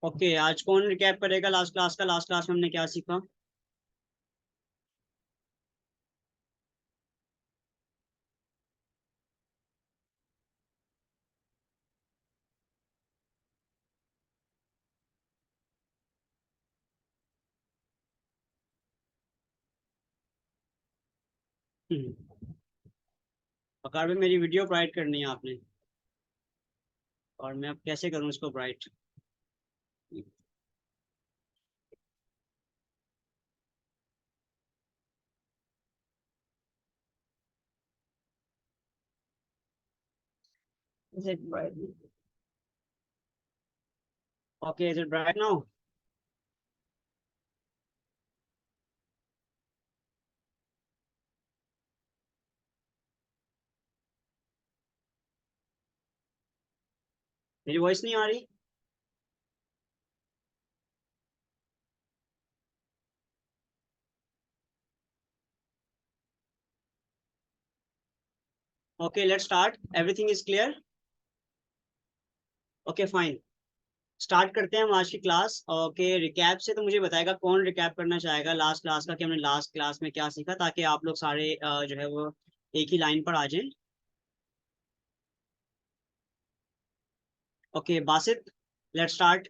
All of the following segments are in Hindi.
ओके, आज कौन रिकैप करेगा लास्ट क्लास का? लास्ट क्लास में हमने क्या सीखा? पकड़ में मेरी वीडियो ब्राइट करनी है आपने, और मैं अब कैसे करूँ इसको bright? Is it bright? Okay, is it bright now? मेरी वॉइस नहीं आ रही? Okay, let's start. Everything is clear? Okay fine, start करते हैं हम आज की क्लास। ओके, रिकैप से तो मुझे बताएगा कौन रिकैप करना चाहेगा लास्ट क्लास का, कि हमने लास्ट क्लास में क्या सीखा, ताकि आप लोग सारे जो है वो एक ही लाइन पर आ जाएं। Okay Basit, let's start.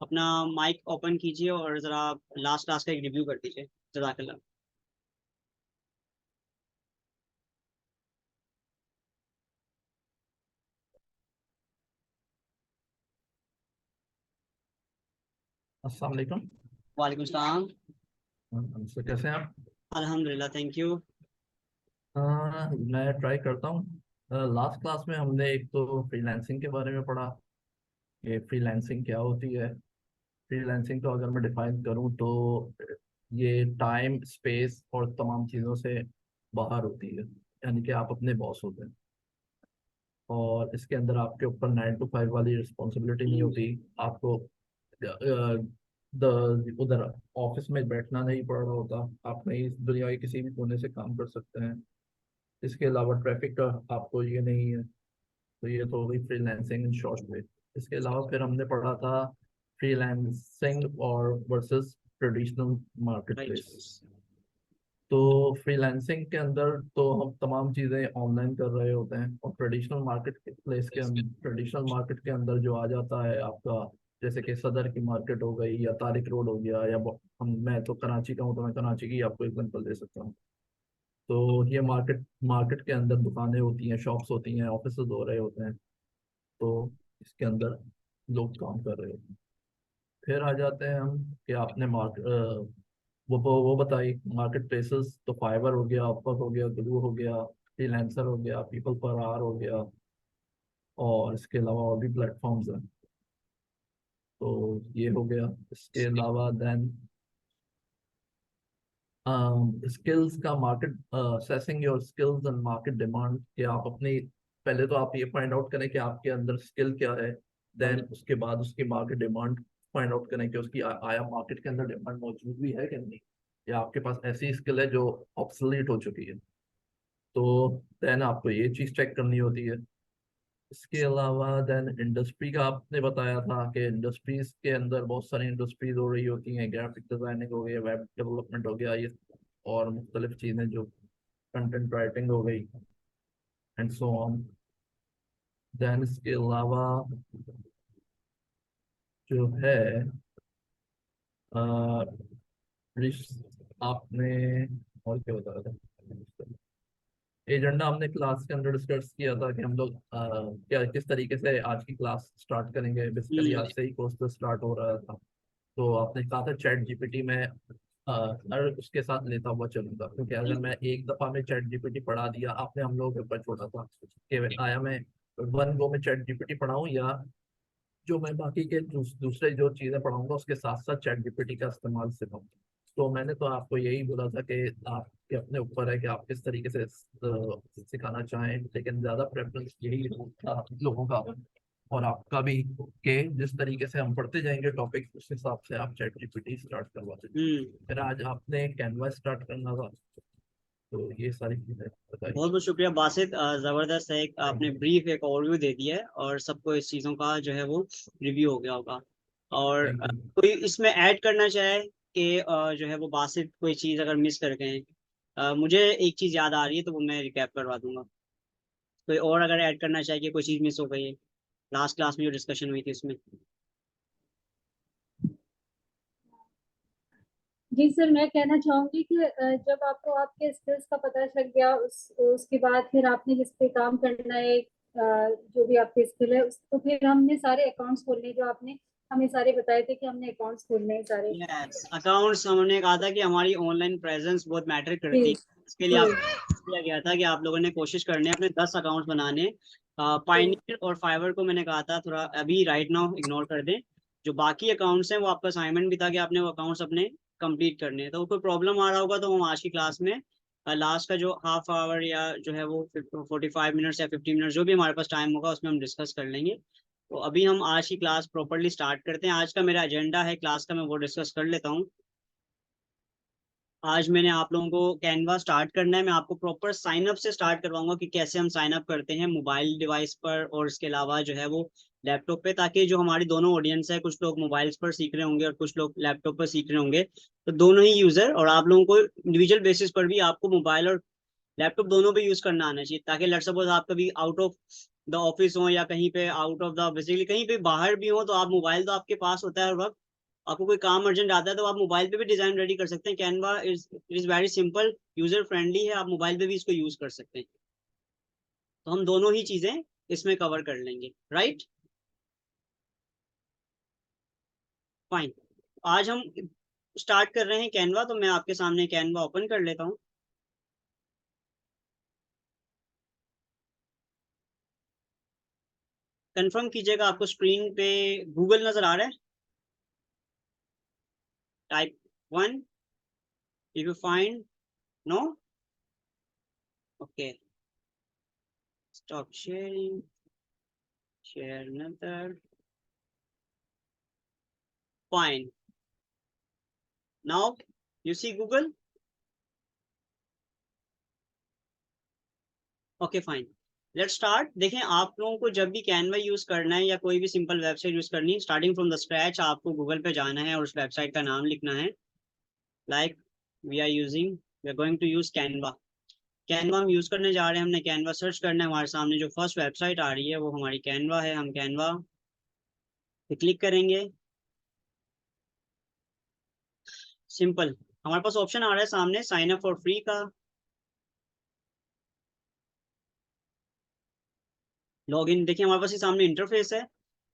अपना माइक ओपन कीजिए और जरा लास्ट क्लास का एक रिव्यू कर दीजिए। जज़ाकल्लाह। अस्सलाम वालेकुम। वालेकुम सलाम। हमसे कैसे हैं आप? अल्हम्दुलिल्लाह, थैंक यू। मैं ट्राई करता हूँ। लास्ट क्लास में हमने एक तो फ्रीलांसिंग के बारे में पढ़ा कि फ्रीलांसिंग क्या होती है। फ्रीलांसिंग को अगर मैं डिफाइन करूँ तो ये टाइम स्पेस और तमाम चीज़ों से बाहर होती है, यानी कि आप अपने बॉस होते हैं और इसके अंदर आपके ऊपर 9 to 5 वाली रिस्पॉन्सिबिलिटी नहीं होती। आपको उधर ऑफिस में बैठना नहीं पड़ रहा होता। आप कहीं दुनिया के किसी भी कोने से काम कर सकते हैं। इसके अलावा ट्रैफिक का आपको ये नहीं है। तो ये तो हो गई फ्रीलांसिंग इन शॉर्ट वे। इसके अलावा फिर हमने पढ़ा था फ्रीलांसिंग और versus traditional market right. Place. तो फ्रीलांसिंग के अंदर तो हम तमाम चीज़ें ऑनलाइन कर रहे होते हैं और ट्रेडिशनल मार्केट के अंदर जो आ जाता है आपका, जैसे कि सदर की मार्केट हो गई या तारिक रोड हो गया, या हम मैं तो कराची का हूँ तो मैं कराची की आपको एग्जांपल दे सकता हूँ। तो ये मार्केट मार्केट के अंदर दुकानें होती हैं, शॉप्स होती हैं, ऑफिस हो रहे होते हैं। तो इसके अंदर लोग काम कर रहे होते हैं। फिर आ जाते हैं हम कि आपने वो बताई मार्केट प्लेसेस। तो फाइवर हो गया, अपवर्क हो गया, ग्लू हो गया, फ्रीलांसर हो गया, पीपल पर आवर हो गया, और इसके अलावा और भी प्लेटफॉर्म्स हैं। तो ये हो गया। इसके अलावा देन स्किल्स का market, assessing your skills and market demand, कि आप अपनी पहले तो आप ये फाइंड आउट करें कि आपके अंदर स्किल क्या है। देन उसके बाद उसकी मार्केट डिमांड फाइंड आउट करें कि उसकी आया मार्केट के अंदर डिमांड मौजूद भी है कि नहीं, या आपके पास ऐसी स्किल है जो ऑब्सोलीट हो चुकी है। तो देन आपको ये चीज़ चेक करनी होती है। इसके अलावा देन इंडस्ट्री का आपने बताया था कि इंडस्ट्रीज के अंदर बहुत सारी इंडस्ट्रीज हो रही होती हैं। ग्राफिक डिजाइनिंग हो गया, वेब डेवलपमेंट हो गया, ये और मुख्तलिफ चीज़ें जो कंटेंट राइटिंग हो गई, एंड सो ऑन। देन इसके अलावा जो है अ, आपने और क्या बता रहा था, एजेंडा हमने क्लास के अंदर डिस्कस किया था कि हम लोग क्या किस तरीके से आज की क्लास स्टार्ट करेंगे। बेसिकली आज से ही कोर्स तो स्टार्ट हो रहा था। तो आपने कहा था चैट जीपीटी में हर उसके साथ लेता हुआ चलूंगा, क्योंकि अगर मैं एक दफा में चैट जीपीटी पढ़ा दिया, आपने हम लोगों के ऊपर छोड़ा था कि आया मैं वन गो में चैट जीपीटी पढ़ाऊँ, या जो मैं बाकी के दूसरे जो चीज़ें पढ़ाऊंगा उसके साथ साथ चैट जीपीटी का इस्तेमाल सिखाऊंगा। तो मैंने तो आपको यही बोला था कि आपके अपने ऊपर है कि आप किस तरीके से सिखाना चाहें, लेकिन ज़्यादा प्रेफरेंस यही था लोगों का और आपका भी, कि जिस तरीके से हम पढ़ते जाएंगे टॉपिक उस हिसाब से आप चैट जीपीटी स्टार्ट करवाते जाएं। हम्म। फिर आज आपने कैनवा स्टार्ट करना था। तो ये सारी चीज़ें बताइए। बहुत बहुत शुक्रिया बासित, जबरदस्त है। एक आपने ब्रीफ एक ओवरव्यू दे दिया है और सबको इस चीज़ों का जो है वो रिव्यू हो गया होगा। और थैंक यू। कोई इसमें ऐड करना चाहे कि जो है वो बासित कोई चीज़ अगर मिस कर गए हैं, मुझे एक चीज़ याद आ रही है तो वो मैं रिकैप करवा दूंगा। कोई और अगर ऐड करना चाहे कि कोई चीज़ मिस हो गई है लास्ट क्लास में जो डिस्कशन हुई थी उसमें। जी सर, मैं कहना चाहूंगी कि जब आपको आपके स्किल्स का पता चल गया, उसके बाद फिर आपने जिस पे काम करना है, जो भी आपके स्किल है उसको, फिर हमने सारे अकाउंट्स खोलने जो आपने हमें सारे बताए थे कि हमने अकाउंट्स खोलने हैं सारे। यस, अकाउंट्स हमने कहा था कि हमारी ऑनलाइन प्रेजेंस बहुत मैटर जी करती है। इसके लिए जी। आप किया गया था कि आप लोगों ने कोशिश करनी है अपने 10 अकाउंट्स बनाने। जी पाइनियर और फाइवर को मैंने कहा था थोड़ा अभी राइट नाउ इग्नोर कर दें। जो बाकी अकाउंट्स हैं वो आपका असाइनमेंट भी था कि आपने वो अकाउंट्स अपने कंप्लीट करने हैं। तो कोई प्रॉब्लम आ रहा होगा तो हम आज की क्लास में लास्ट का जो हाफ आवर या जो है वो 45 मिनट्स या 50 मिनट जो भी हमारे पास टाइम होगा उसमें हम डिस्कस कर लेंगे। तो अभी हम आज की क्लास प्रॉपरली स्टार्ट करते हैं। आज का मेरा एजेंडा है क्लास का, मैं वो डिस्कस कर लेता हूँ। आज मैंने आप लोगों को कैनवा स्टार्ट करना है। मैं आपको प्रॉपर साइन अप से स्टार्ट करवाऊंगा कि कैसे हम साइन अप करते हैं मोबाइल डिवाइस पर और इसके अलावा जो है वो लैपटॉप पे, ताकि जो हमारी दोनों ऑडियंस है, कुछ लोग मोबाइल्स पर सीख रहे होंगे और कुछ लोग लैपटॉप पर सीख रहे होंगे, तो दोनों ही यूजर और आप लोगों को इंडिविजुअल बेसिस पर भी आपको मोबाइल और लैपटॉप दोनों पे यूज करना आना चाहिए, ताकि लेट्स सपोज आप कभी आउट ऑफ द ऑफिस हो या कहीं पे आउट ऑफ द बेसिकली कहीं पे बाहर भी हो तो आप मोबाइल तो आपके पास होता है हर वक्त। आपको कोई काम अर्जेंट आता है तो आप मोबाइल पे भी डिजाइन रेडी कर सकते हैं। Canva is very simple, user friendly है, आप मोबाइल पे भी इसको यूज कर सकते हैं। तो हम दोनों ही चीजें इसमें कवर कर लेंगे, राइट? फाइन। आज हम स्टार्ट कर रहे हैं कैनवा, तो मैं आपके सामने कैनवा ओपन कर लेता हूँ। कंफर्म कीजिएगा आपको स्क्रीन पे गूगल नजर आ रहा है। Type 1 if you find no. Okay, stop sharing, share another, fine. Now you see Google. Okay fine, let's start. देखें, आप लोगों को जब भी कैनवा यूज करना है या कोई भी सिंपल वेबसाइट यूज करनी है, स्टार्टिंग फ्रॉम द स्क्रैच आपको गूगल पे जाना है और उस वेबसाइट का नाम लिखना है। Like we are going to use Canva. Canva हम यूज करने जा रहे हैं, हमने कैनवा सर्च करना है। हमारे सामने जो फर्स्ट वेबसाइट आ रही है वो हमारी कैनवा है। हम कैनवा पे क्लिक करेंगे। सिंपल, हमारे पास ऑप्शन आ रहा है सामने साइन अप फॉर फ्री का, लॉगिन। देखिए हमारे पास ये सामने इंटरफेस है,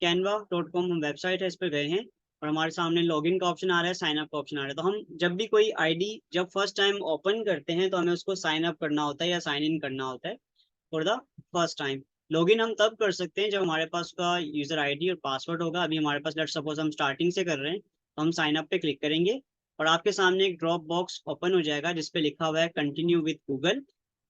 canva.com हम वेबसाइट है, इस पर गए हैं और हमारे सामने लॉगिन का ऑप्शन आ रहा है, साइन अप का ऑप्शन आ रहा है। तो हम जब भी कोई आईडी जब फर्स्ट टाइम ओपन करते हैं तो हमें उसको साइन अप करना होता है या साइन इन करना होता है for the first time. Login हम तब कर सकते हैं जब हमारे पास का यूजर आईडी और पासवर्ड होगा। अभी हमारे पास लेट्स सपोज हम स्टार्टिंग से कर रहे हैं तो हम साइन अप पे क्लिक करेंगे और आपके सामने एक ड्रॉप बॉक्स ओपन हो जाएगा जिसपे लिखा हुआ है continue with Google,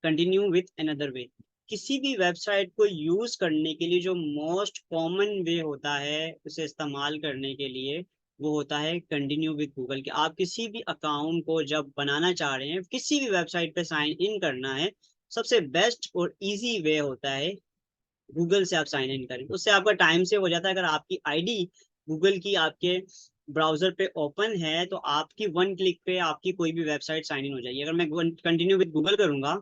continue with another way. किसी भी वेबसाइट को यूज करने के लिए जो मोस्ट कॉमन वे होता है उसे इस्तेमाल करने के लिए, वो होता है कंटिन्यू विद गूगल। कि आप किसी भी अकाउंट को जब बनाना चाह रहे हैं, किसी भी वेबसाइट पे साइन इन करना है, सबसे बेस्ट और इजी वे होता है गूगल से आप साइन इन करें। उससे आपका टाइम सेव हो जाता है। अगर आपकी आईडी गूगल की आपके ब्राउजर पे ओपन है तो आपकी वन क्लिक पे आपकी कोई भी वेबसाइट साइन इन हो जाएगी। अगर मैं कंटिन्यू विद गूगल करूंगा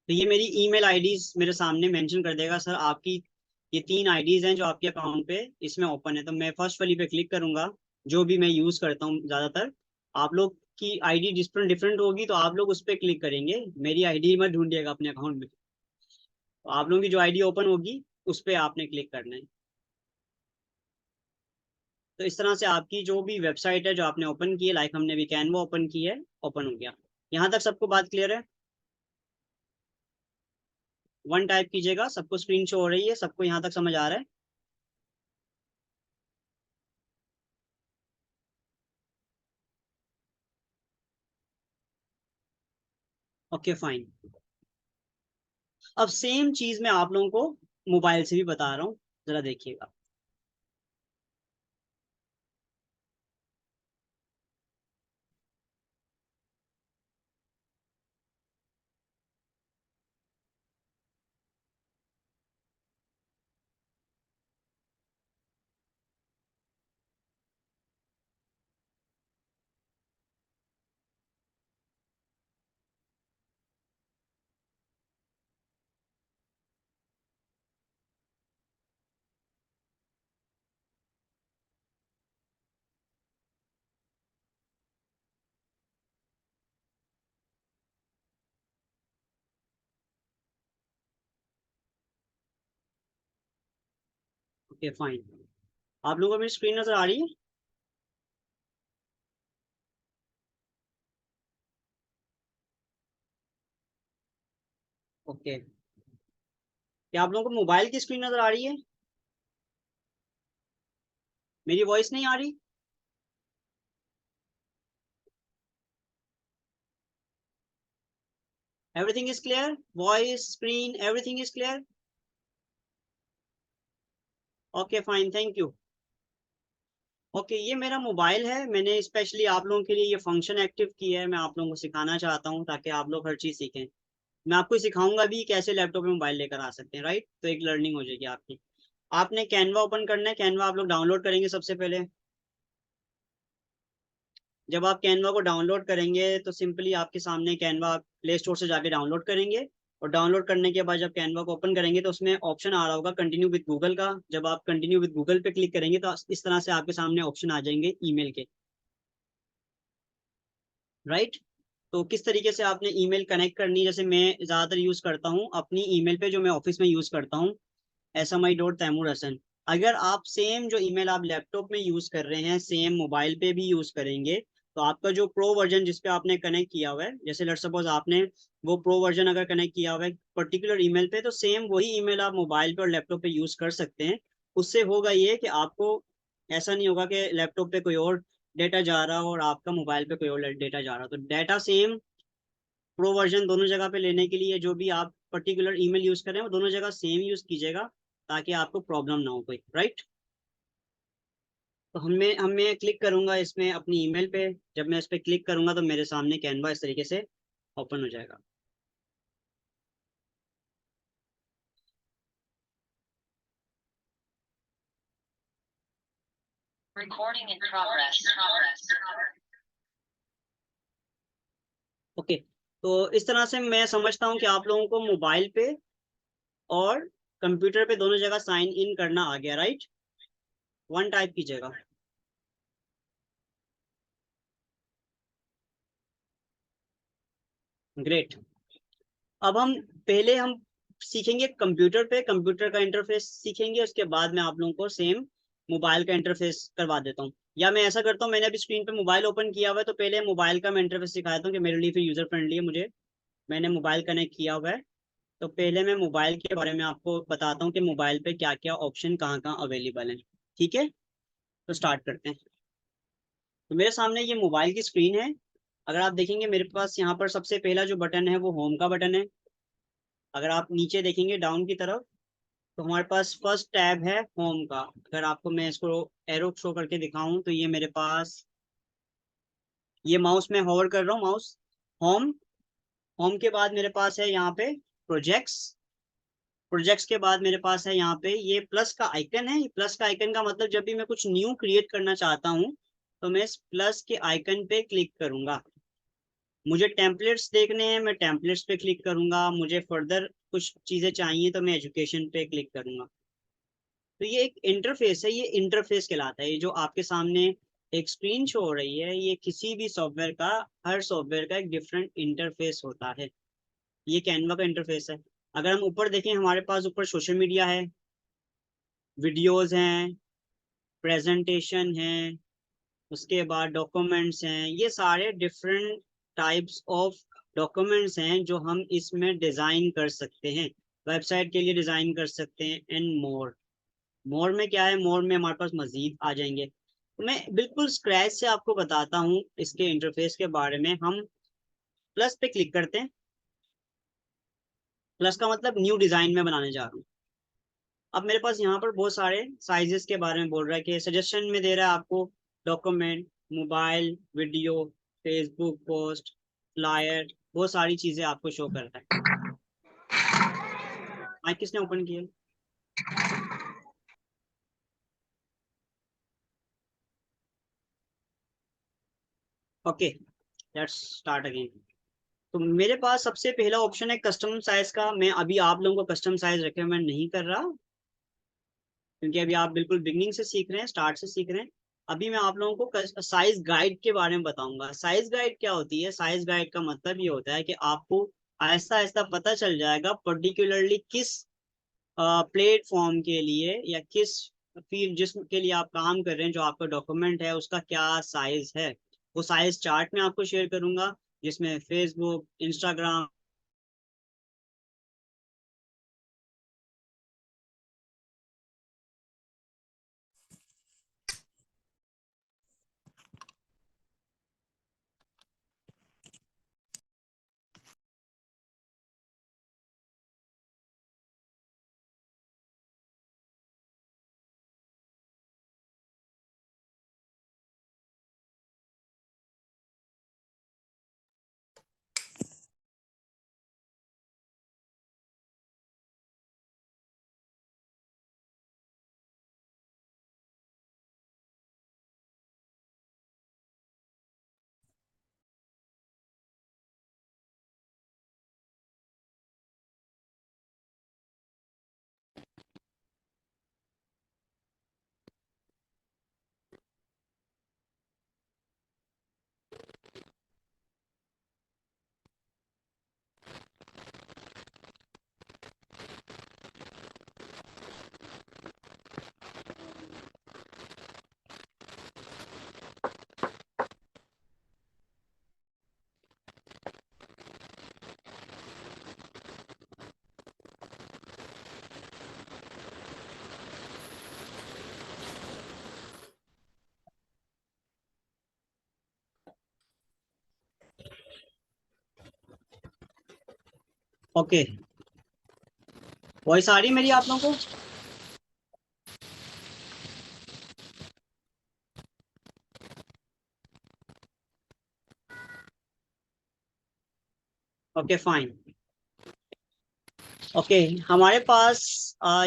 तो ये मेरी ईमेल आईडीज मेरे सामने मेंशन कर देगा, सर आपकी ये 3 आईडीज हैं जो आपके अकाउंट पे इसमें ओपन है। तो मैं फर्स्ट वाली पे क्लिक करूंगा, जो भी मैं यूज करता हूँ ज्यादातर। आप लोग की आईडी डिफरेंट डिफरेंट होगी तो आप लोग उस पर क्लिक करेंगे, मेरी आईडी मत ढूंढिएगा अपने अकाउंट में। तो आप लोगों की जो आईडी ओपन होगी उस पर आपने क्लिक करना है। तो इस तरह से आपकी जो भी वेबसाइट है जो आपने ओपन की है, लाइक हमने भी कैनवा ओपन की है, ओपन हो गया। यहाँ तक सबको बात क्लियर है? वन टाइप कीजिएगा, सबको स्क्रीन शो हो रही है, सबको यहाँ तक समझ आ रहा है? Okay fine. अब सेम चीज मैं आप लोगों को मोबाइल से भी बता रहा हूँ, जरा देखिएगा। Okay fine. आप लोगों को मेरी स्क्रीन नजर आ रही है? ओके, क्या आप लोगों को मोबाइल की स्क्रीन नजर आ रही है? मेरी वॉइस नहीं आ रही? Everything is clear? Voice, screen, everything is clear? Okay fine, thank you. Okay, ये मेरा मोबाइल है, मैंने स्पेशली आप लोगों के लिए ये फंक्शन एक्टिव किया है, मैं आप लोगों को सिखाना चाहता हूँ ताकि आप लोग हर चीज़ सीखें। मैं आपको सिखाऊंगा भी कैसे लैपटॉप में मोबाइल लेकर आ सकते हैं, राइट? तो एक लर्निंग हो जाएगी आपकी। आपने कैनवा ओपन करना है, कैनवा आप लोग डाउनलोड करेंगे सबसे पहले। जब आप कैनवा को डाउनलोड करेंगे तो सिंपली आपके सामने कैनवा प्ले स्टोर से जाके डाउनलोड करेंगे, और डाउनलोड करने के बाद जब कैनवा को ओपन करेंगे तो उसमें ऑप्शन आ रहा होगा कंटिन्यू विद गूगल का। जब आप कंटिन्यू विद गूगल पे क्लिक करेंगे तो इस तरह से आपके सामने ऑप्शन आ जाएंगे ईमेल के, राइट? तो किस तरीके से आपने ईमेल कनेक्ट करनी है, जैसे मैं ज़्यादातर यूज़ करता हूँ अपनी ईमेल पे जो मैं ऑफिस में यूज़ करता हूँ, SMI.Taimur Hasan। अगर आप सेम जो ईमेल आप लैपटॉप में यूज़ कर रहे हैं सेम मोबाइल पे भी यूज़ करेंगे, तो आपका जो प्रो वर्जन जिस पे आपने कनेक्ट किया हुआ है, जैसे लेट्स सपोज आपने वो प्रो वर्जन अगर कनेक्ट किया हुआ है पर्टिकुलर ईमेल पे, तो सेम वही ईमेल आप मोबाइल पे और लैपटॉप पे यूज़ कर सकते हैं। उससे होगा ये कि आपको ऐसा नहीं होगा कि लैपटॉप पे कोई और डेटा जा रहा हो और आपका मोबाइल पे कोई और डेटा जा रहा हो। तो डेटा सेम प्रो वर्जन दोनों जगह पे लेने के लिए जो भी आप पर्टिकुलर ईमेल यूज कर रहे हैं वो दोनों जगह सेम यूज कीजिएगा, ताकि आपको प्रॉब्लम ना हो कोई, राइट? तो हमें क्लिक करूंगा इसमें अपनी ईमेल पे। जब मैं इस पर क्लिक करूंगा तो मेरे सामने कैनवा इस तरीके से ओपन हो जाएगा। Recording in progress. ओके, तो इस तरह से मैं समझता हूँ कि आप लोगों को मोबाइल पे और कंप्यूटर पे दोनों जगह साइन इन करना आ गया, राइट? वन टाइप कीजिएगा। ग्रेट। अब हम सीखेंगे कंप्यूटर पे, कंप्यूटर का इंटरफेस सीखेंगे, उसके बाद मैं आप लोगों को सेम मोबाइल का इंटरफेस करवा देता हूँ। या मैं ऐसा करता हूँ, मैंने अभी स्क्रीन पे मोबाइल ओपन किया हुआ है तो पहले मोबाइल का मैं इंटरफेस सिखा देता हूँ कि मेरे लिए फिर यूजर फ्रेंडली है। मैंने मोबाइल कनेक्ट किया हुआ है, तो पहले मैं मोबाइल के बारे में आपको बताता हूँ कि मोबाइल पे क्या क्या ऑप्शन कहाँ कहाँ अवेलेबल है। ठीक है, तो स्टार्ट करते हैं। तो मेरे सामने ये मोबाइल की स्क्रीन है। अगर आप देखेंगे मेरे पास यहाँ पर सबसे पहला जो बटन है वो होम का बटन है। अगर आप नीचे देखेंगे डाउन की तरफ, तो हमारे पास फर्स्ट टैब है होम का। अगर आपको मैं इसको एरो शो करके दिखाऊं तो ये मेरे पास, ये माउस में होवर कर रहा हूँ, माउस होम। होम के बाद मेरे पास है यहाँ पे प्रोजेक्ट्स। प्रोजेक्ट्स के बाद मेरे पास है यहाँ पे ये प्लस का आइकन है। ये प्लस का आइकन का मतलब जब भी मैं कुछ न्यू क्रिएट करना चाहता हूँ तो मैं इस प्लस के आइकन पे क्लिक करूंगा। मुझे टेम्पलेट्स देखने हैं, मैं टेम्पलेट्स पे क्लिक करूंगा। मुझे फर्दर कुछ चीजें चाहिए तो मैं एजुकेशन पे क्लिक करूंगा। तो ये एक इंटरफेस है, ये इंटरफेस कहलाता है। ये जो आपके सामने एक स्क्रीन शो हो रही है, ये किसी भी सॉफ्टवेयर का, हर सॉफ्टवेयर का एक डिफरेंट इंटरफेस होता है। ये कैनवा का इंटरफेस है। अगर हम ऊपर देखें, हमारे पास ऊपर सोशल मीडिया है, वीडियोस हैं, प्रेजेंटेशन है, उसके बाद डॉक्यूमेंट्स हैं। ये सारे डिफरेंट टाइप्स ऑफ डॉक्यूमेंट्स हैं जो हम इसमें डिज़ाइन कर सकते हैं। वेबसाइट के लिए डिज़ाइन कर सकते हैं एंड मोर। मोर में क्या है, मोर में हमारे पास मजीद आ जाएंगे। तो मैं बिल्कुल स्क्रैच से आपको बताता हूँ इसके इंटरफेस के बारे में। हम प्लस पे क्लिक करते हैं। प्लस का मतलब न्यू डिज़ाइन में बनाने जा रहा हूँ। अब मेरे पास यहाँ पर बहुत सारे साइजेस के बारे में बोल रहा है कि सजेशन में दे रहा है आपको document, mobile, video, Facebook post, flyer, बहुत सारी चीज़ें आपको शो कर रहा है। माइक किसने ओपन किया? Okay, let's start again. तो मेरे पास सबसे पहला ऑप्शन है कस्टम साइज का। मैं अभी आप लोगों को कस्टम साइज रिकमेंड नहीं कर रहा, क्योंकि अभी आप बिल्कुल बिगनिंग से सीख रहे हैं, स्टार्ट से सीख रहे हैं। अभी मैं आप लोगों को साइज गाइड के बारे में बताऊंगा। साइज गाइड क्या होती है? साइज गाइड का मतलब ये होता है कि आपको आहिस्ता आहिस्ता पता चल जाएगा पर्टिकुलरली किस प्लेटफॉर्म के लिए या किस फिर जिसके लिए आप काम कर रहे हैं, जो आपका डॉक्यूमेंट है उसका क्या साइज है, वो साइज चार्ट में आपको शेयर करूंगा, जिसमें फेसबुक, इंस्टाग्राम, ओके। वॉइस आ रही है मेरी आप लोगों को? Okay fine. ओके, हमारे पास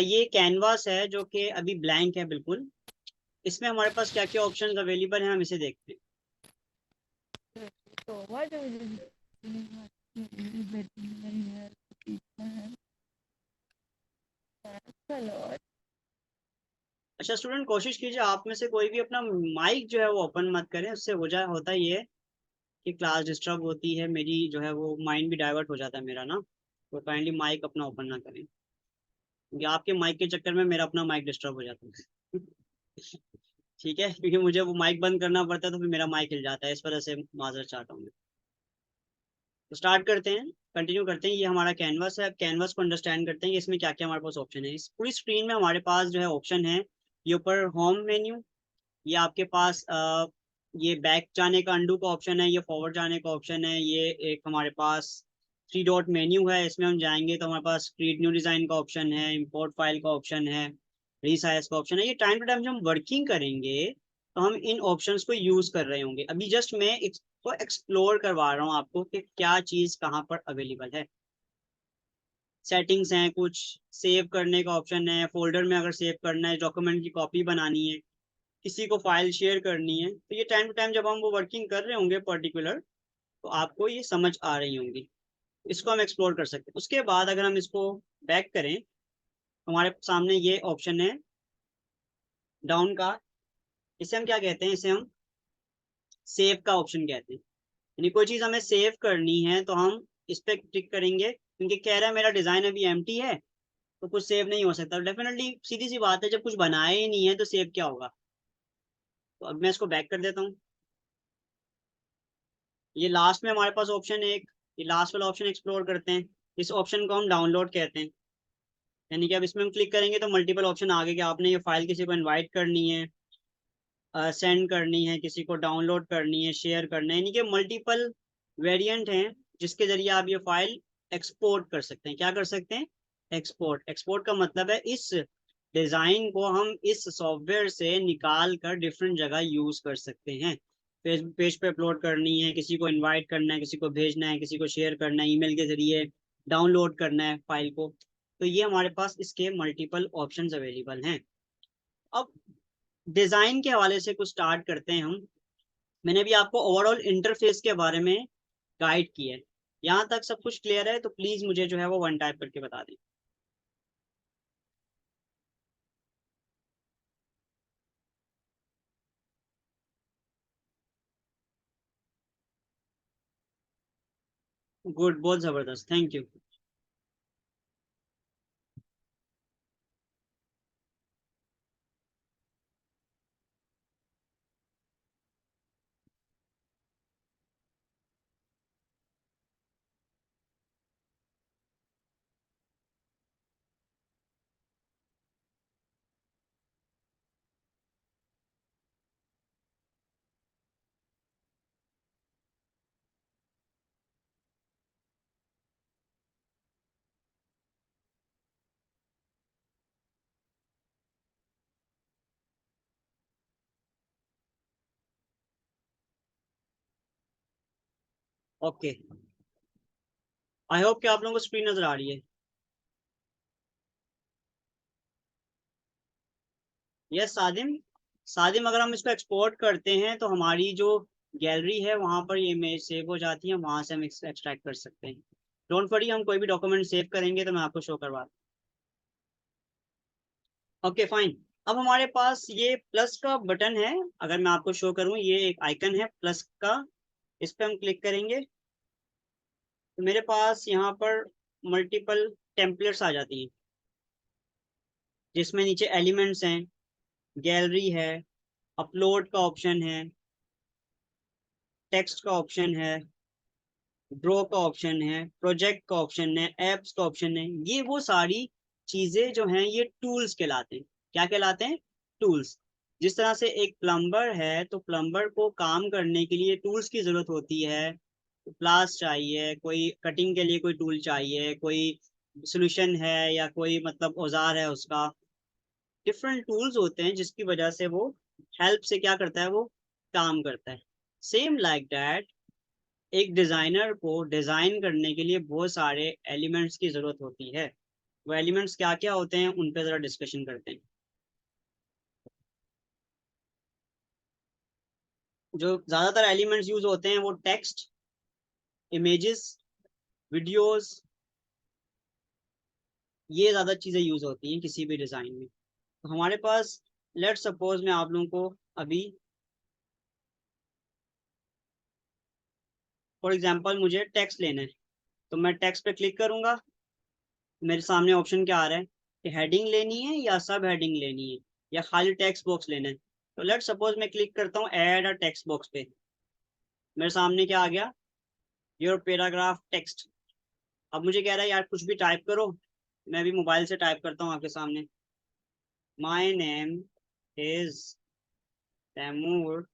ये कैनवास है जो कि अभी ब्लैंक है बिल्कुल। इसमें हमारे पास क्या क्या ऑप्शंस अवेलेबल हैं, हम इसे देखते हैं। So what do we do? अच्छा स्टूडेंट, कोशिश कीजिए आप में से कोई भी अपना माइक जो है वो ओपन मत करें, उससे हो जाए होता ये है कि क्लास डिस्टर्ब होती है, मेरी जो है वो माइंड भी डाइवर्ट हो जाता है मेरा ना। तो काइंडली माइक अपना ओपन ना करें, क्योंकि आपके माइक के चक्कर में मेरा अपना माइक डिस्टर्ब हो जाता है। ठीक है, क्योंकि मुझे वो माइक बंद करना पड़ता है तो फिर मेरा माइक हिल जाता है, इस वजह से माजरत चाहता हूँ मैं। तो स्टार्ट करते हैं, कंटिन्यू करते हैं। ये हमारा कैनवास है, अब कैनवास को अंडरस्टैंड करते हैं कि इसमें क्या क्या हमारे पास ऑप्शन है। इस पूरी स्क्रीन में हमारे पास जो है ऑप्शन है, ये ऊपर होम मेन्यू, ये आपके पास ये बैक जाने का अंडू का ऑप्शन है, ये फॉरवर्ड जाने का ऑप्शन है, ये एक हमारे पास थ्री डॉट मेन्यू है, इसमें हम जाएंगे तो हमारे पास क्रिएट न्यू डिजाइन का ऑप्शन है, इंपोर्ट फाइल का ऑप्शन है, रीसाइज का ऑप्शन है। ये टाइम टू टाइम जब हम वर्किंग करेंगे तो हम इन ऑप्शंस को यूज कर रहे होंगे। अभी जस्ट मैं इसको एक्सप्लोर करवा रहा हूँ आपको कि क्या चीज कहाँ पर अवेलेबल है। सेटिंग्स हैं, कुछ सेव करने का ऑप्शन है, फोल्डर में अगर सेव करना है, डॉक्यूमेंट की कॉपी बनानी है, किसी को फाइल शेयर करनी है, तो ये टाइम टू टाइम जब हम वो वर्किंग कर रहे होंगे पर्टिकुलर, तो आपको ये समझ आ रही होंगी। इसको हम एक्सप्लोर कर सकते हैं। उसके बाद अगर हम इसको बैक करें, हमारे सामने ये ऑप्शन है डाउन का, इसे हम क्या कहते हैं, इसे हम सेव का ऑप्शन कहते हैं। यानी कोई चीज़ हमें सेव करनी है तो हम इस पर क्लिक करेंगे, क्योंकि कह रहा है मेरा डिज़ाइन अभी एम्प्टी है तो कुछ सेव नहीं हो सकता। डेफिनेटली सीधी सी बात है, जब कुछ बनाया ही नहीं है तो सेव क्या होगा। तो अब मैं इसको बैक कर देता हूँ। ये लास्ट में हमारे पास ऑप्शन है एक, ये लास्ट वाला ऑप्शन एक्सप्लोर करते हैं। इस ऑप्शन को हम डाउनलोड कहते हैं। यानी कि अब इसमें हम क्लिक करेंगे तो मल्टीपल ऑप्शन आगे कि आपने ये फाइल किसी को इनवाइट करनी है, सेंड करनी है, किसी को डाउनलोड करनी है, शेयर करना है, यानी कि मल्टीपल वेरिएंट हैं जिसके जरिए आप ये फाइल एक्सपोर्ट कर सकते हैं। क्या कर सकते हैं? एक्सपोर्ट। एक्सपोर्ट का मतलब है इस डिज़ाइन को हम इस सॉफ्टवेयर से निकाल कर डिफरेंट जगह यूज कर सकते हैं। पेज पे अपलोड करनी है, किसी को इनवाइट करना है, किसी को भेजना है, किसी को शेयर करना है, ईमेल के जरिए डाउनलोड करना है फाइल को। तो ये हमारे पास इसके मल्टीपल ऑप्शंस अवेलेबल हैं। अब डिजाइन के हवाले से कुछ स्टार्ट करते हैं हम। मैंने भी आपको ओवरऑल इंटरफेस के बारे में गाइड किया है। यहाँ तक सब कुछ क्लियर है तो प्लीज मुझे जो है वो वन टाइप करके बता दें। गुड, बहुत जबरदस्त, thank you. Okay, I hope कि आप लोगों को स्क्रीन नजर आ रही है। यस सादिम, सादिम अगर हम इसको एक्सपोर्ट करते हैं तो हमारी जो गैलरी है वहां पर ये इमेज सेव हो जाती है, वहां से हम एक्सट्रैक्ट कर सकते हैं। डोंट वरी, हम कोई भी डॉक्यूमेंट सेव करेंगे तो मैं आपको शो करवा। Okay fine. अब हमारे पास ये प्लस का बटन है, अगर मैं आपको शो करूं, ये एक आइकन है प्लस का, इस पर हम क्लिक करेंगे तो मेरे पास यहाँ पर मल्टीपल टेम्पलेट्स आ जाती हैं, जिसमें नीचे एलिमेंट्स हैं, गैलरी है, अपलोड का ऑप्शन है, टेक्स्ट का ऑप्शन है, ड्रॉ का ऑप्शन है, प्रोजेक्ट का ऑप्शन है, एप्स का ऑप्शन है। ये वो सारी चीजें जो हैं ये टूल्स कहलाते हैं। क्या कहलाते हैं? टूल्स। जिस तरह से एक प्लम्बर है तो प्लम्बर को काम करने के लिए टूल्स की जरूरत होती है, प्लास चाहिए, कोई कटिंग के लिए कोई टूल चाहिए, कोई सोल्यूशन है या कोई मतलब औजार है उसका, डिफरेंट टूल्स होते हैं जिसकी वजह से वो हेल्प से क्या करता है, वो काम करता है। सेम लाइक दैट, एक डिजाइनर को डिजाइन करने के लिए बहुत सारे एलिमेंट्स की जरूरत होती है। वो एलिमेंट्स क्या क्या होते हैं उन पे जरा डिस्कशन करते हैं। जो ज्यादातर एलिमेंट्स यूज होते हैं वो टेक्स्ट, इमेजेस, वीडियोस, ये ज्यादा चीजें यूज होती हैं किसी भी डिजाइन में। तो हमारे पास, लेट सपोज मैं आप लोगों को अभी फॉर एग्जांपल मुझे टेक्स्ट लेना है, तो मैं टेक्स्ट पे क्लिक करूंगा, मेरे सामने ऑप्शन क्या आ रहा है कि हेडिंग लेनी है या सब हेडिंग लेनी है या खाली टेक्स्ट बॉक्स लेना है। तो लेट सपोज मैं क्लिक करता हूँ ऐड अ टेक्स्ट बॉक्स पे, मेरे सामने क्या आ गया, योर पैराग्राफ टेक्स्ट। अब मुझे कह रहा है यार कुछ भी टाइप करो, मैं भी मोबाइल से टाइप करता हूँ आपके सामने, my name is Taimur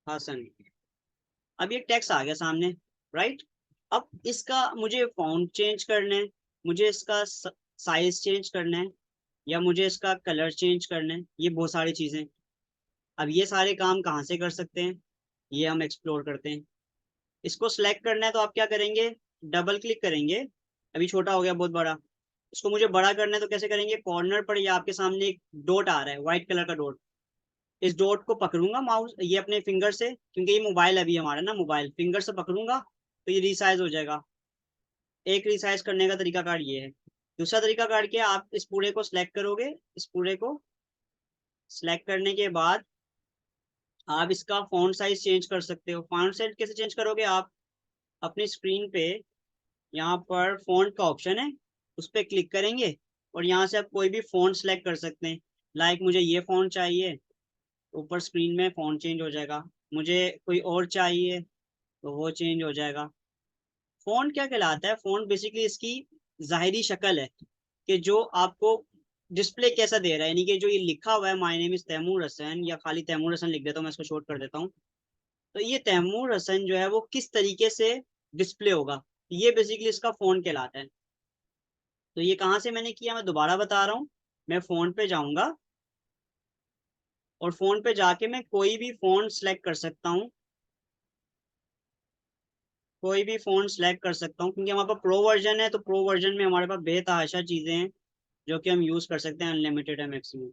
Hasan. अब ये टेक्स्ट आ गया सामने, राइट। अब इसका मुझे फॉन्ट चेंज करना है, मुझे इसका साइज चेंज करना है, या मुझे इसका कलर चेंज करना है, ये बहुत सारी चीजें। अब ये सारे काम कहाँ से कर सकते हैं, ये हम एक्सप्लोर करते हैं। इसको सिलेक्ट करना है तो आप क्या करेंगे, डबल क्लिक करेंगे, अभी छोटा हो गया बहुत बड़ा। इसको मुझे बड़ा करना है तो कैसे करेंगे, कॉर्नर पर ये आपके सामने एक डॉट आ रहा है, व्हाइट कलर का डॉट, इस डॉट को पकड़ूंगा माउस ये अपने फिंगर से, क्योंकि ये मोबाइल अभी हमारा ना, मोबाइल फिंगर से पकड़ूंगा तो ये रिसाइज हो जाएगा। एक रिसाइज करने का तरीका कार ये है। दूसरा तरीका कार के आप इस पूरे को सिलेक्ट करोगे, इस पूरे को सिलेक्ट करने के बाद आप इसका फॉन्ट साइज चेंज कर सकते हो। फॉन्ट साइज कैसे चेंज करोगे, आप अपनी स्क्रीन पे यहाँ पर फॉन्ट का ऑप्शन है, उस पर क्लिक करेंगे और यहाँ से आप कोई भी फॉन्ट सेलेक्ट कर सकते हैं। लाइक मुझे ये फॉन्ट चाहिए, ऊपर स्क्रीन में फॉन्ट चेंज हो जाएगा। मुझे कोई और चाहिए तो वो चेंज हो जाएगा। फॉन्ट क्या कहलाता है, फॉन्ट बेसिकली इसकी जाहिरी शक्ल है कि जो आपको डिस्प्ले कैसा दे रहा है, यानी कि जो ये लिखा हुआ है my name is Taimur Hasan, या खाली तैमूर हसन लिख देता हूँ, मैं इसको शॉर्ट कर देता हूँ, तो ये तैमूर हसन जो है वो किस तरीके से डिस्प्ले होगा, ये बेसिकली इसका फॉन्ट कहलाता है। तो ये कहाँ से मैंने किया, मैं दोबारा बता रहा हूँ। मैं फॉन्ट पे जाऊंगा और फॉन्ट पे जाके मैं कोई भी फॉन्ट सेलेक्ट कर सकता हूँ, कोई भी फॉन्ट सेलेक्ट कर सकता हूँ, क्योंकि हमारे पास प्रो वर्जन है तो प्रो वर्जन में हमारे पास बेतहाशा चीजें हैं जो कि हम यूज कर सकते हैं, अनलिमिटेड है मैक्सिमम।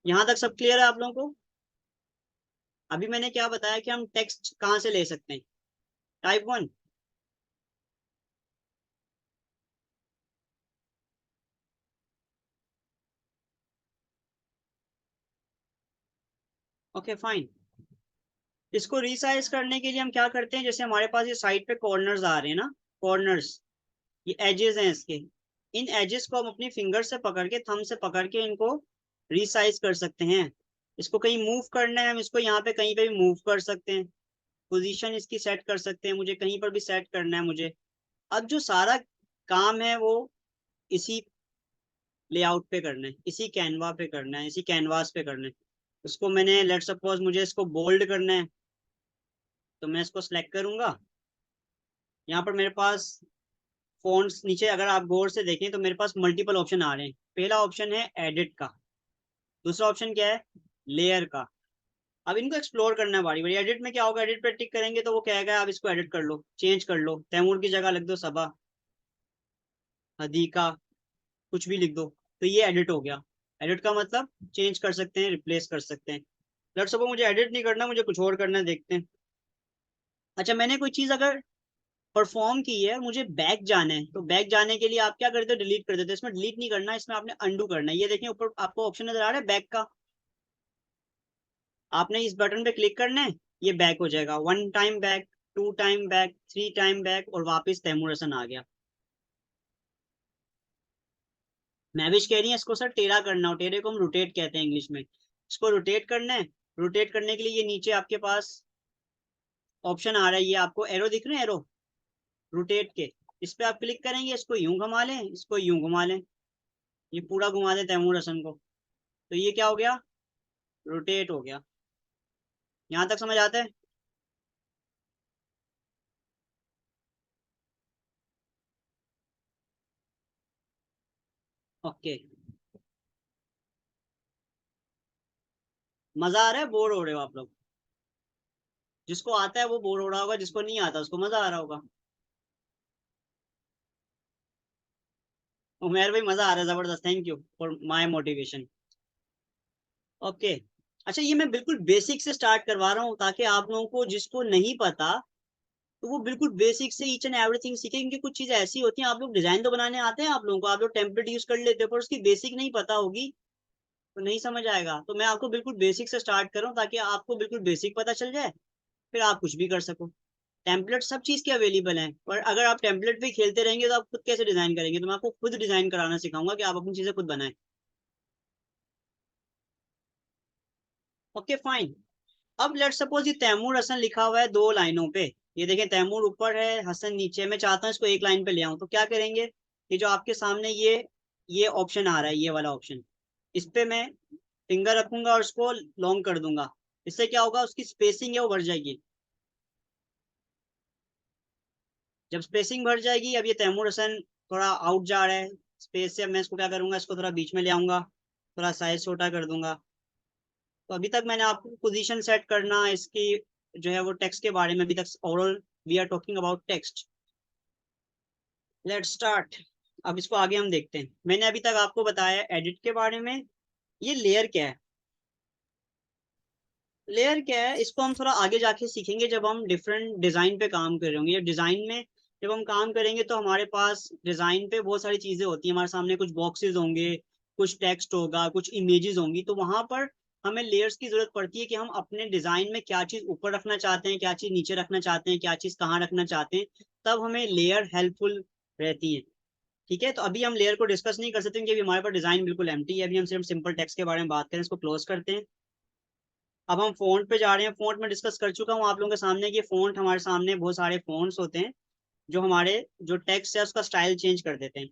यहाँ तक सब क्लियर है आप लोगों को? अभी मैंने क्या बताया कि हम टेक्स्ट कहाँ से ले सकते हैं, टाइप 1। Okay fine. इसको रिसाइज करने के लिए हम क्या करते हैं, जैसे हमारे पास ये साइड पे कॉर्नर्स आ रहे हैं ना, कॉर्नर्स, ये एजेस हैं इसके, इन एजेस को हम अपनी फिंगर से पकड़ के, थंब से पकड़ के इनको रिसाइज कर सकते हैं। इसको कहीं मूव करना है, हम इसको यहाँ पे कहीं पे भी मूव कर सकते हैं, पोजीशन इसकी सेट कर सकते हैं, मुझे कहीं पर भी सेट करना है मुझे। अब जो सारा काम है वो इसी लेआउट पे करना है, इसी कैनवा पे करना है, इसी कैनवास पे करना है। उसको मैंने, लेट सपोज मुझे इसको बोल्ड करना है, तो मैं इसको सिलेक्ट करूंगा। यहाँ पर मेरे पास फ़ॉन्ट्स नीचे अगर आप गौर से देखें तो मेरे पास मल्टीपल ऑप्शन आ रहे हैं। पहला ऑप्शन है एडिट का, दूसरा ऑप्शन क्या है, लेयर का। अब इनको एक्सप्लोर करना है बारी बारी। एडिट में क्या होगा, एडिट पे टिक करेंगे तो वो कहेगा आप इसको एडिट कर लो, चेंज कर लो, तैमूर की जगह लिख दो सबा, हदीका, कुछ भी लिख दो, तो ये एडिट हो गया। एडिट का मतलब चेंज कर सकते हैं, रिप्लेस कर सकते हैं। लेट्स सपोज मुझे एडिट नहीं करना, मुझे कुछ और करना है, देखते हैं। अच्छा, मैंने कोई चीज अगर परफॉर्म की है, मुझे बैक जाना है, तो बैक जाने के लिए आप क्या करते हो, डिलीट कर देते हो। इसमें डिलीट नहीं करना, इसमें आपने अंडू करना है। ये देखें ऊपर आपको ऑप्शन नजर आ रहा है बैक का, आपने इस बटन पे क्लिक करना है, ये बैक हो जाएगा। 1 time back, 2 time back, 3 time back, और वापस तैमूर हसन आ गया। महविश कह रही है इसको सर टेढ़ा करना हो, टेढ़े को हम रोटेट कहते हैं इंग्लिश में। इसको रोटेट करना है। रोटेट करने के लिए ये नीचे आपके पास ऑप्शन आ रहा है, ये आपको एरो दिख रहे हैं, एरो रोटेट के, इस पे आप क्लिक करेंगे, इसको यूं घुमा लें, इसको यूं घुमा लें, ये पूरा घुमा दें तैमूर हसन को, तो ये क्या हो गया, रोटेट हो गया। यहाँ तक समझ आता है? ओके, मजा आ रहा है, बोर हो रहे हो आप लोग? जिसको आता है वो बोर हो रहा होगा, जिसको नहीं आता उसको मजा आ रहा होगा। उमेर भाई मजा आ रहा है, जबरदस्त, thank you for my motivation. Okay, अच्छा ये मैं बिल्कुल बेसिक से स्टार्ट करवा रहा हूँ ताकि आप लोगों को जिसको नहीं पता तो वो बिल्कुल बेसिक से ईच एंड एवरीथिंग सीखे, क्योंकि कुछ चीजें ऐसी होती हैं, आप लोग डिजाइन तो बनाने आते हैं आप लोगों को, आप लोग टेम्पलेट यूज कर लेते हो, पर उसकी बेसिक नहीं पता होगी तो नहीं समझ आएगा। तो मैं आपको बिल्कुल बेसिक से स्टार्ट कर रहा हूँ ताकि आपको बिल्कुल बेसिक पता चल जाए, फिर आप कुछ भी कर सको। टेम्पलेट सब चीज के अवेलेबल हैं, पर अगर आप टेम्पलेट पे खेलते रहेंगे तो आप खुद कैसे डिजाइन करेंगे? तो मैं आपको खुद डिजाइन कराना सिखाऊंगा कि आप अपनी चीजें खुद बनाएं। Okay fine. अब लेट सपोज ये तैमूर हसन लिखा हुआ है 2 लाइनों पे, ये देखें तैमूर ऊपर है, हसन नीचे। मैं चाहता हूँ इसको एक लाइन पे ले आऊं, तो क्या करेंगे, ये जो आपके सामने ये ऑप्शन आ रहा है, ये वाला ऑप्शन, इस पे मैं फिंगर रखूंगा और इसको लॉन्ग कर दूंगा। इससे क्या होगा, उसकी स्पेसिंग है वो बढ़ जाएगी। जब स्पेसिंग बढ़ जाएगी, अब ये तैमूर हसन थोड़ा आउट जा रहा है स्पेस से, अब मैं इसको क्या करूंगा, इसको थोड़ा बीच में ले आऊंगा, थोड़ा साइज छोटा कर दूंगा। तो अभी तक मैंने आपको पोजीशन सेट करना इसकी जो है वो टेक्स्ट के बारे में, अभी तक overall we are talking about text. Let's start. अब इसको आगे हम देखते हैं। मैंने अभी तक आपको बताया एडिट के बारे में। ये लेयर क्या है, लेयर क्या है इसको हम थोड़ा आगे जाके सीखेंगे जब हम डिफरेंट डिजाइन पे काम कर रहे होंगे। ये डिजाइन में जब हम काम करेंगे तो हमारे पास डिजाइन पे बहुत सारी चीजें होती हैं, हमारे सामने कुछ बॉक्सेस होंगे, कुछ टेक्स्ट होगा, कुछ इमेजेस होंगी, तो वहां पर हमें लेयर्स की जरूरत पड़ती है कि हम अपने डिजाइन में क्या चीज ऊपर रखना चाहते हैं, क्या चीज नीचे रखना चाहते हैं, क्या चीज कहाँ रखना चाहते हैं, तब हमें लेयर हेल्पफुल रहती है। ठीक है, तो अभी हम लेयर को डिस्कस नहीं कर सकते क्योंकि हमारे पास डिजाइन बिल्कुल एम्प्टी है। अभी हम सिर्फ सिंपल टेक्स्ट के बारे में बात करें, इसको क्लोज करते हैं। अब हम फ़ॉन्ट पे जा रहे हैं। फ़ॉन्ट में डिस्कस कर चुका हूँ आप लोगों के सामने कि फ़ॉन्ट, हमारे सामने बहुत सारे फ़ॉन्ट्स होते हैं जो हमारे जो टेक्स्ट है उसका स्टाइल चेंज कर देते हैं।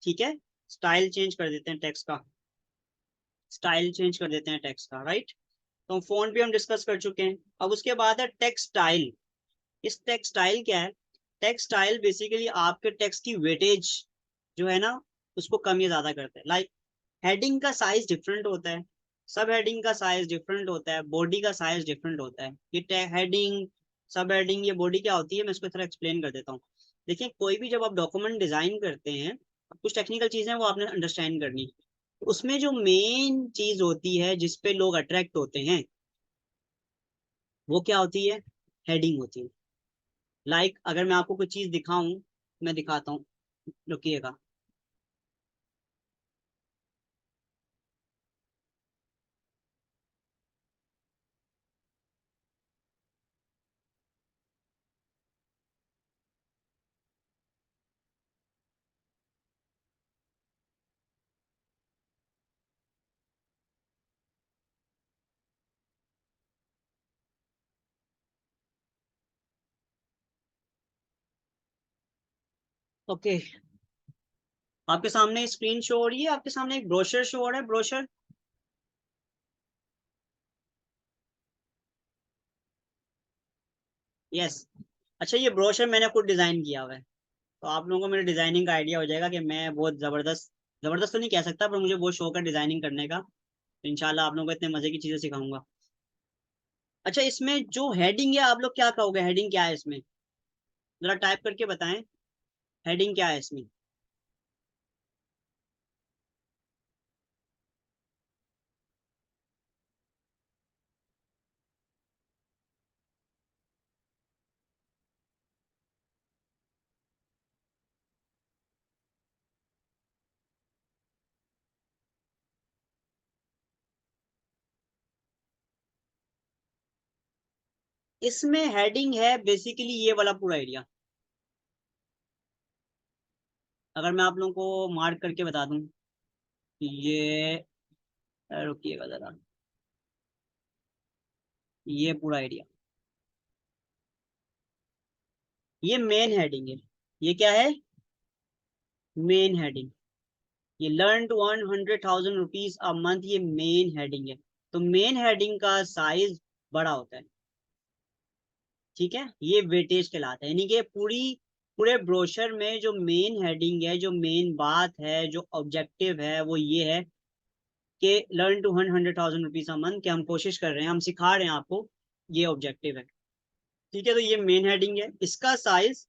ठीक है, स्टाइल चेंज कर देते हैं टेक्स्ट का, स्टाइल चेंज कर देते हैं टेक्स्ट का, राइट। तो फ़ॉन्ट भी हम डिस्कस कर चुके हैं। अब उसके बाद है टेक्स्ट स्टाइल। इस टेक्स्ट स्टाइल क्या है, टेक्स्ट स्टाइल बेसिकली आपके टेक्स्ट की वेटेज जो है ना उसको कम या ज़्यादा करता है। लाइक हेडिंग का साइज डिफरेंट होता है, सब हेडिंग का साइज डिफरेंट होता है, बॉडी का साइज डिफरेंट होता है। ये हेडिंग, सब हेडिंग, ये बॉडी क्या होती है, मैं इसको थोड़ा एक्सप्लेन कर देता हूँ। देखिए कोई भी जब आप डॉक्यूमेंट डिजाइन करते हैं, कुछ टेक्निकल चीजें वो आपने अंडरस्टैंड करनी है। उसमें जो मेन चीज होती है जिसपे लोग अट्रैक्ट होते हैं वो क्या होती है, हेडिंग होती है। लाइक अगर मैं आपको कोई चीज दिखाऊं, मैं दिखाता हूँ, रुकिएगा। ओके, आपके सामने स्क्रीन शो हो रही है, आपके सामने एक ब्रोशर शो हो रहा है, ब्रोशर। यस। अच्छा, ये ब्रोशर मैंने खुद डिजाइन किया हुआ है, तो आप लोगों को मेरे डिजाइनिंग का आइडिया हो जाएगा कि मैं बहुत जबरदस्त, जबरदस्त तो नहीं कह सकता पर मुझे बहुत शौक है डिजाइनिंग करने का। इंशाल्लाह आप लोगों को इतने मजे की चीजें सिखाऊंगा। अच्छा, इसमें जो हेडिंग है आप लोग क्या कहोगे, हेडिंग क्या है इसमें, जरा टाइप करके बताएं, हेडिंग क्या है इसमें। इसमें हेडिंग है बेसिकली ये वाला पूरा एरिया। अगर मैं आप लोगों को मार्क करके बता दूं कि ये, रुकिएगा जरा, ये पूरा एरिया, ये मेन हेडिंग है। ये क्या है, मेन हेडिंग। ये learn to earn 100,000 rupees a month, ये मेन हेडिंग है। तो मेन हेडिंग का साइज बड़ा होता है, ठीक है, ये वेटेज कहलाता है। यानी कि पूरे ब्रोशर में जो मेन हेडिंग है, जो मेन बात है, जो ऑब्जेक्टिव है, वो ये है कि learn to earn 100,000 rupees a month, कि हम कोशिश कर रहे हैं, हम सिखा रहे हैं आपको, ये ऑब्जेक्टिव है। ठीक है, तो ये मेन हेडिंग है। इसका साइज,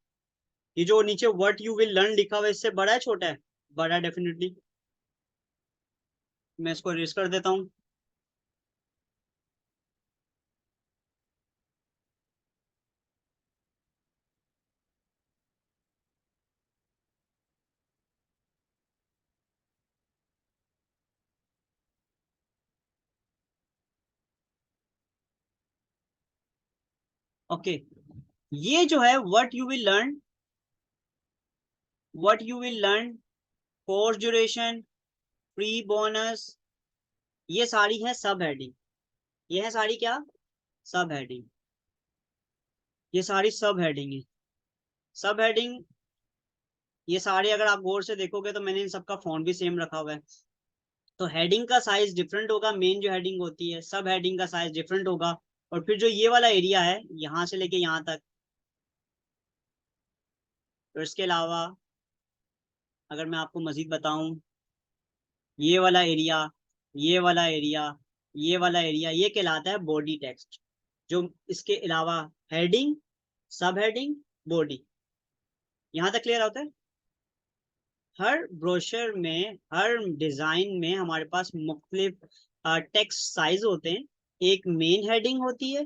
ये जो नीचे व्हाट यू विल लर्न लिखा हुआ है, इससे बड़ा है छोटा है, बड़ा डेफिनेटली। मैं इसको रेस कर देता हूँ। ओके, ये जो है what you will learn, what you will learn, course duration, free bonus, ये सारी है सब हेडिंग। ये है सारी क्या, सब हेडिंग। ये सारी सब हेडिंग है, सब हेडिंग। ये सारे अगर आप गौर से देखोगे तो मैंने इन सबका फॉन्ट भी सेम रखा हुआ है। तो हेडिंग का साइज डिफरेंट होगा, मेन जो हेडिंग होती है, सब हेडिंग का साइज डिफरेंट होगा। और फिर जो ये वाला एरिया है, यहाँ से लेके यहाँ तक, तो इसके अलावा अगर मैं आपको मजीद बताऊं, ये वाला एरिया, ये वाला एरिया, ये वाला एरिया, ये कहलाता है बॉडी टेक्स्ट। जो इसके अलावा हेडिंग, सब हेडिंग, बॉडी, यहाँ तक क्लियर होता है। हर ब्रोशर में, हर डिजाइन में हमारे पास मुख्तलिफ टेक्स्ट साइज होते हैं। एक मेन हेडिंग होती है।